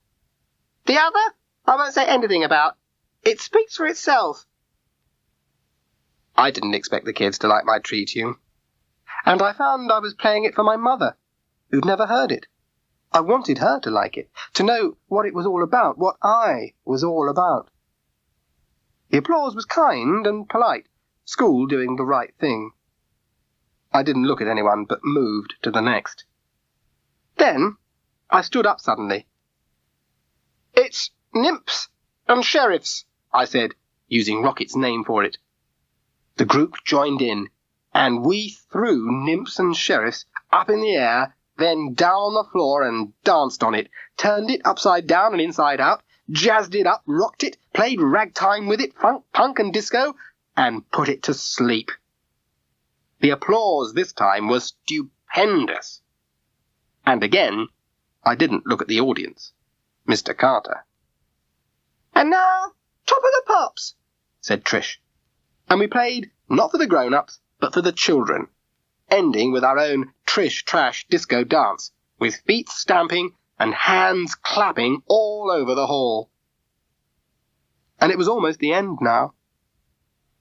The other, I won't say anything about. It speaks for itself." I didn't expect the kids to like my tree tune, and I found I was playing it for my mother, who'd never heard it. I wanted her to like it, to know what it was all about, what I was all about. The applause was kind and polite, school doing the right thing. I didn't look at anyone, but moved to the next. Then I stood up suddenly. "It's nymphs and sheriffs," I said, using Rocket's name for it. The group joined in, and we threw nymphs and sheriffs up in the air, then down on the floor and danced on it, turned it upside down and inside out, jazzed it up, rocked it, played ragtime with it, funk, punk and disco, and put it to sleep. The applause this time was stupendous. And again, I didn't look at the audience, Mr. Carter. "And now, Top of the Pops," said Trish. And we played not for the grown-ups, but for the children, ending with our own Trish-Trash disco dance, with feet stamping and hands clapping all over the hall. And it was almost the end now.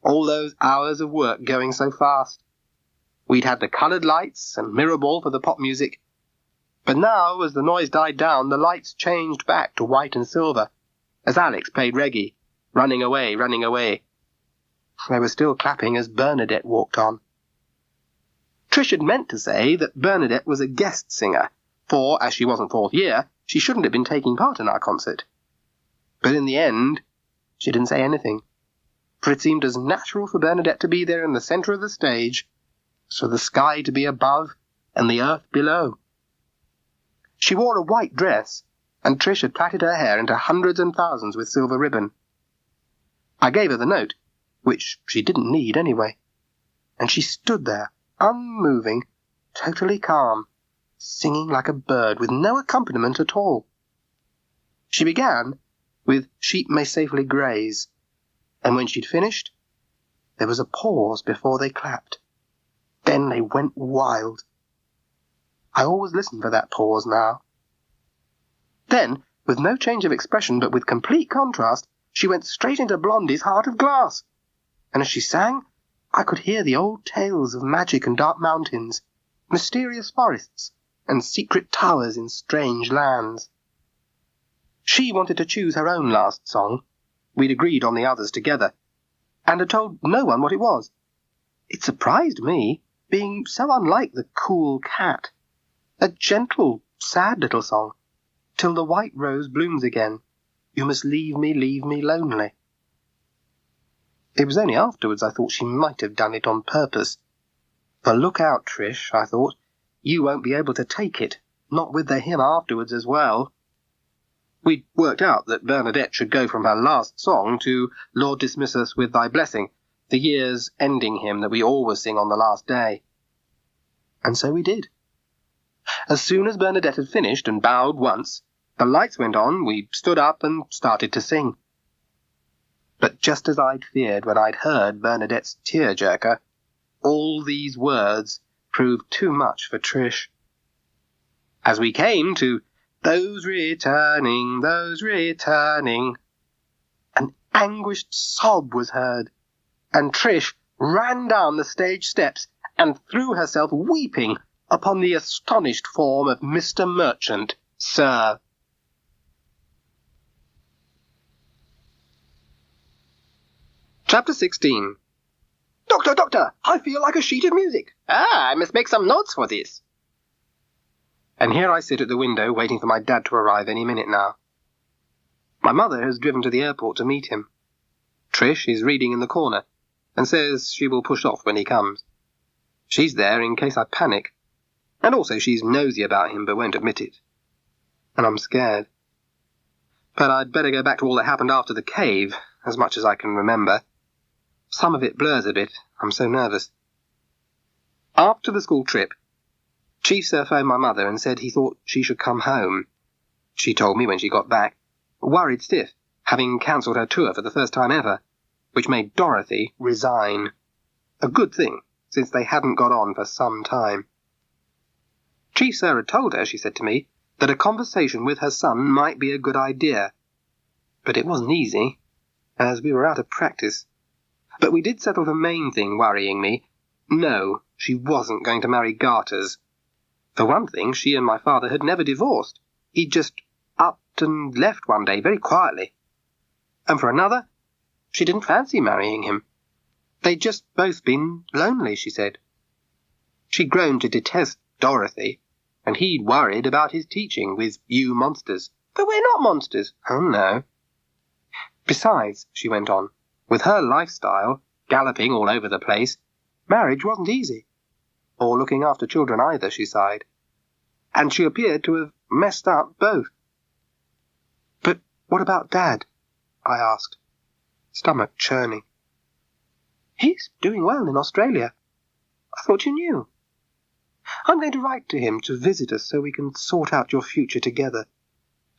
All those hours of work going so fast. We'd had the coloured lights and mirror ball for the pop music, but now, as the noise died down, the lights changed back to white and silver, as Alex played reggae, Running Away, Running Away. They were still clapping as Bernadette walked on. Trish had meant to say that Bernadette was a guest singer, for, as she wasn't fourth year, she shouldn't have been taking part in our concert. But in the end, she didn't say anything, for it seemed as natural for Bernadette to be there in the centre of the stage as for the sky to be above and the earth below. She wore a white dress, and Trish had plaited her hair into hundreds and thousands with silver ribbon. I gave her the note, which she didn't need anyway, and she stood there, unmoving, totally calm, singing like a bird with no accompaniment at all. She began with Sheep May Safely Graze, and when she'd finished, there was a pause before they clapped. Then they went wild. I always listen for that pause now. Then, with no change of expression but with complete contrast, she went straight into Blondie's Heart of Glass, and as she sang, I could hear the old tales of magic and dark mountains, mysterious forests, and secret towers in strange lands. She wanted to choose her own last song. We'd agreed on the others together, and had told no one what it was. It surprised me, being so unlike the cool cat. A gentle, sad little song. Till the white rose blooms again. You must leave me lonely. It was only afterwards I thought she might have done it on purpose. For look out, Trish, I thought. You won't be able to take it, not with the hymn afterwards as well. We'd worked out that Bernadette should go from her last song to Lord Dismiss Us with Thy Blessing, the year's ending hymn that we always sing on the last day. And so we did. As soon as Bernadette had finished and bowed once, the lights went on, we stood up and started to sing. But just as I'd feared when I'd heard Bernadette's tear-jerker, all these words proved too much for Trish. As we came to those returning, an anguished sob was heard, and Trish ran down the stage steps and threw herself weeping upon the astonished form of Mr. Merchant, Sir. Chapter 16. Doctor, I feel like a sheet of music. I must make some notes for this. And here I sit at the window waiting for my dad to arrive any minute now. My mother has driven to the airport to meet him. Trish is reading in the corner and says she will push off when he comes. She's there in case I panic, and also she's nosy about him but won't admit it. And I'm scared. But I'd better go back to all that happened after the cave, as much as I can remember. Some of it blurs a bit, I'm so nervous. After the school trip, Chief Sir phoned my mother and said he thought she should come home. She told me when she got back, worried stiff, having cancelled her tour for the first time ever, which made Dorothy resign. A good thing, since they hadn't got on for some time. Chief Sir had told her, she said to me, that a conversation with her son might be a good idea. But it wasn't easy, as we were out of practice. But we did settle the main thing worrying me. No, she wasn't going to marry Garters. For one thing, she and my father had never divorced. He'd just upped and left one day very quietly. And for another, she didn't fancy marrying him. They'd just both been lonely, she said. She'd grown to detest Dorothy, and he'd worried about his teaching with you monsters. But we're not monsters. Oh, no. Besides, she went on, with her lifestyle, galloping all over the place, marriage wasn't easy. Or looking after children either, she sighed. And she appeared to have messed up both. But what about Dad? I asked, stomach churning. He's doing well in Australia. I thought you knew. I'm going to write to him to visit us so we can sort out your future together,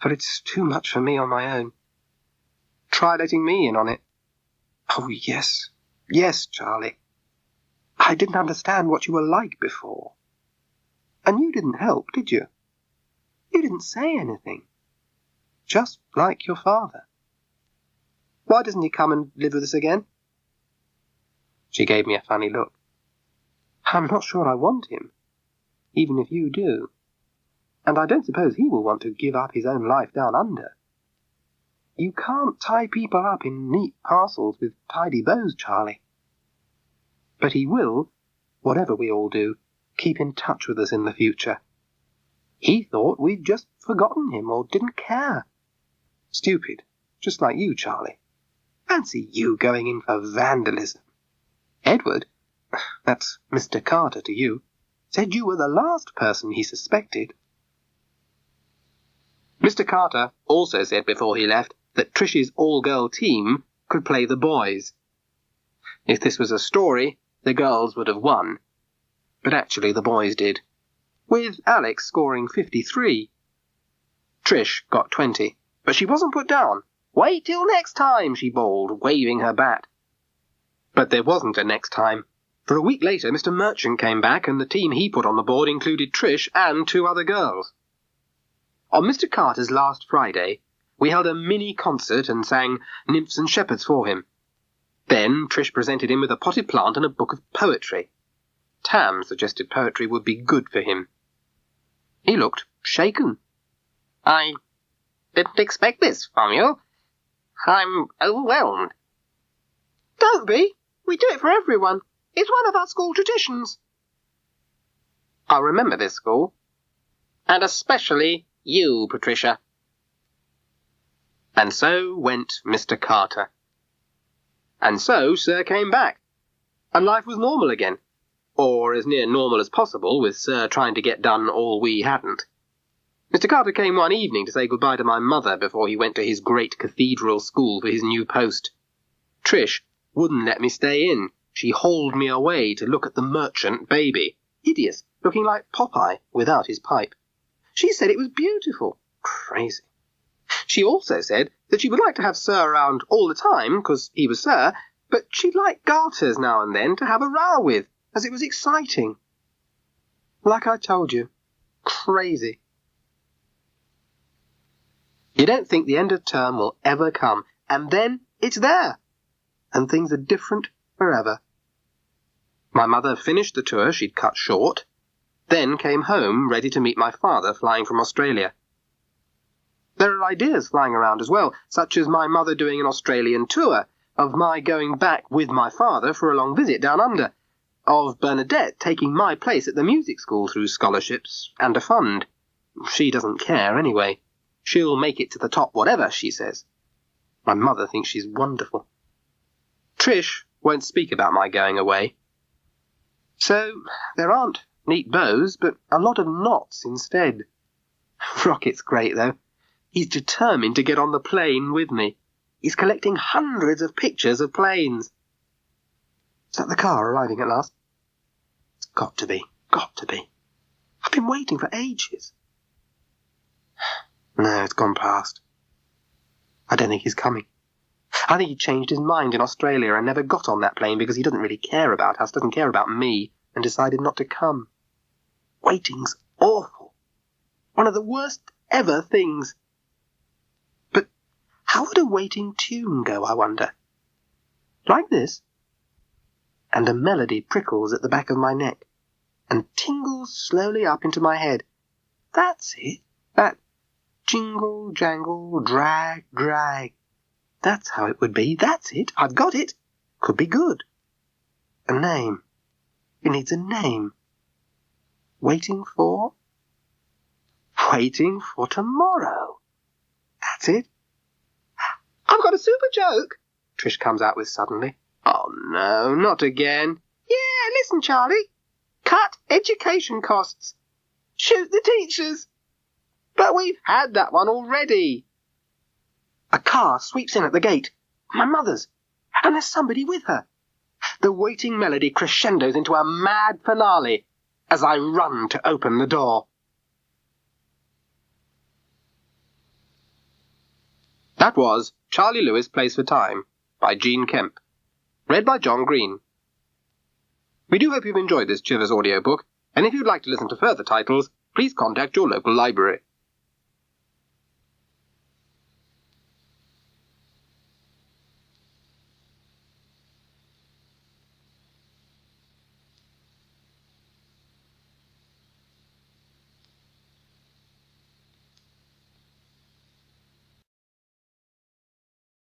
for it's too much for me on my own. Try letting me in on it. Oh, yes. Yes, Charlie. I didn't understand what you were like before. And you didn't help, did you? You didn't say anything. Just like your father. Why doesn't he come and live with us again? She gave me a funny look. I'm not sure I want him, even if you do. And I don't suppose he will want to give up his own life down under. You can't tie people up in neat parcels with tidy bows, Charlie. But he will, whatever we all do, keep in touch with us in the future. He thought we'd just forgotten him or didn't care. Stupid, just like you, Charlie. Fancy you going in for vandalism. Edward, that's Mr. Carter to you, said you were the last person he suspected. Mr. Carter also said before he left that Trish's all-girl team could play the boys. If this was a story, the girls would have won. But actually the boys did, with Alex scoring 53. Trish got 20, but she wasn't put down. Wait till next time, she bawled, waving her bat. But there wasn't a next time. For a week later, Mr. Merchant came back, and the team he put on the board included Trish and 2 other girls. On Mr. Carter's last Friday, we held a mini-concert and sang Nymphs and Shepherds for him. Then Trish presented him with a potted plant and a book of poetry. Tam suggested poetry would be good for him. He looked shaken. I didn't expect this from you. I'm overwhelmed. Don't be. We do it for everyone. It's one of our school traditions. I remember this school. And especially you, Patricia. And so went Mr. Carter. And so Sir came back. And life was normal again. Or as near normal as possible, with Sir trying to get done all we hadn't. Mr. Carter came one evening to say goodbye to my mother before he went to his great cathedral school for his new post. Trish wouldn't let me stay in. She hauled me away to look at the merchant baby. Hideous, looking like Popeye without his pipe. She said it was beautiful. Crazy. She also said that she would like to have Sir around all the time, because he was Sir, but she'd like Garters now and then to have a row with, as it was exciting. Like I told you. Crazy. You don't think the end of term will ever come, and then it's there, and things are different forever. My mother finished the tour she'd cut short, then came home ready to meet my father flying from Australia. There are ideas flying around as well, such as my mother doing an Australian tour, of my going back with my father for a long visit down under, of Bernadette taking my place at the music school through scholarships and a fund. She doesn't care anyway. She'll make it to the top whatever, she says. My mother thinks she's wonderful. Trish won't speak about my going away. So there aren't neat bows, but a lot of knots instead. Rocket's great, though. He's determined to get on the plane with me. He's collecting hundreds of pictures of planes. Is that the car arriving at last? It's got to be. Got to be. I've been waiting for ages. No, it's gone past. I don't think he's coming. I think he changed his mind in Australia and never got on that plane because he doesn't really care about us, doesn't care about me, and decided not to come. Waiting's awful. One of the worst ever things. But how would a waiting tune go, I wonder? Like this. And a melody prickles at the back of my neck and tingles slowly up into my head. That's it. That jingle, jangle, drag, drag. That's how it would be. That's it. I've got it. Could be good. A name. It needs a name. Waiting for? Waiting for tomorrow. That's it. I've got a super joke, Trish comes out with suddenly. Oh, no, not again. Yeah, listen, Charlie. Cut education costs. Shoot the teachers. But we've had that one already. A car sweeps in at the gate. My mother's. And there's somebody with her. The waiting melody crescendos into a mad finale as I run to open the door. That was Charlie Lewis Plays for Time by Jean Kemp. Read by John Green. We do hope you've enjoyed this Chivers audiobook, and if you'd like to listen to further titles, please contact your local library.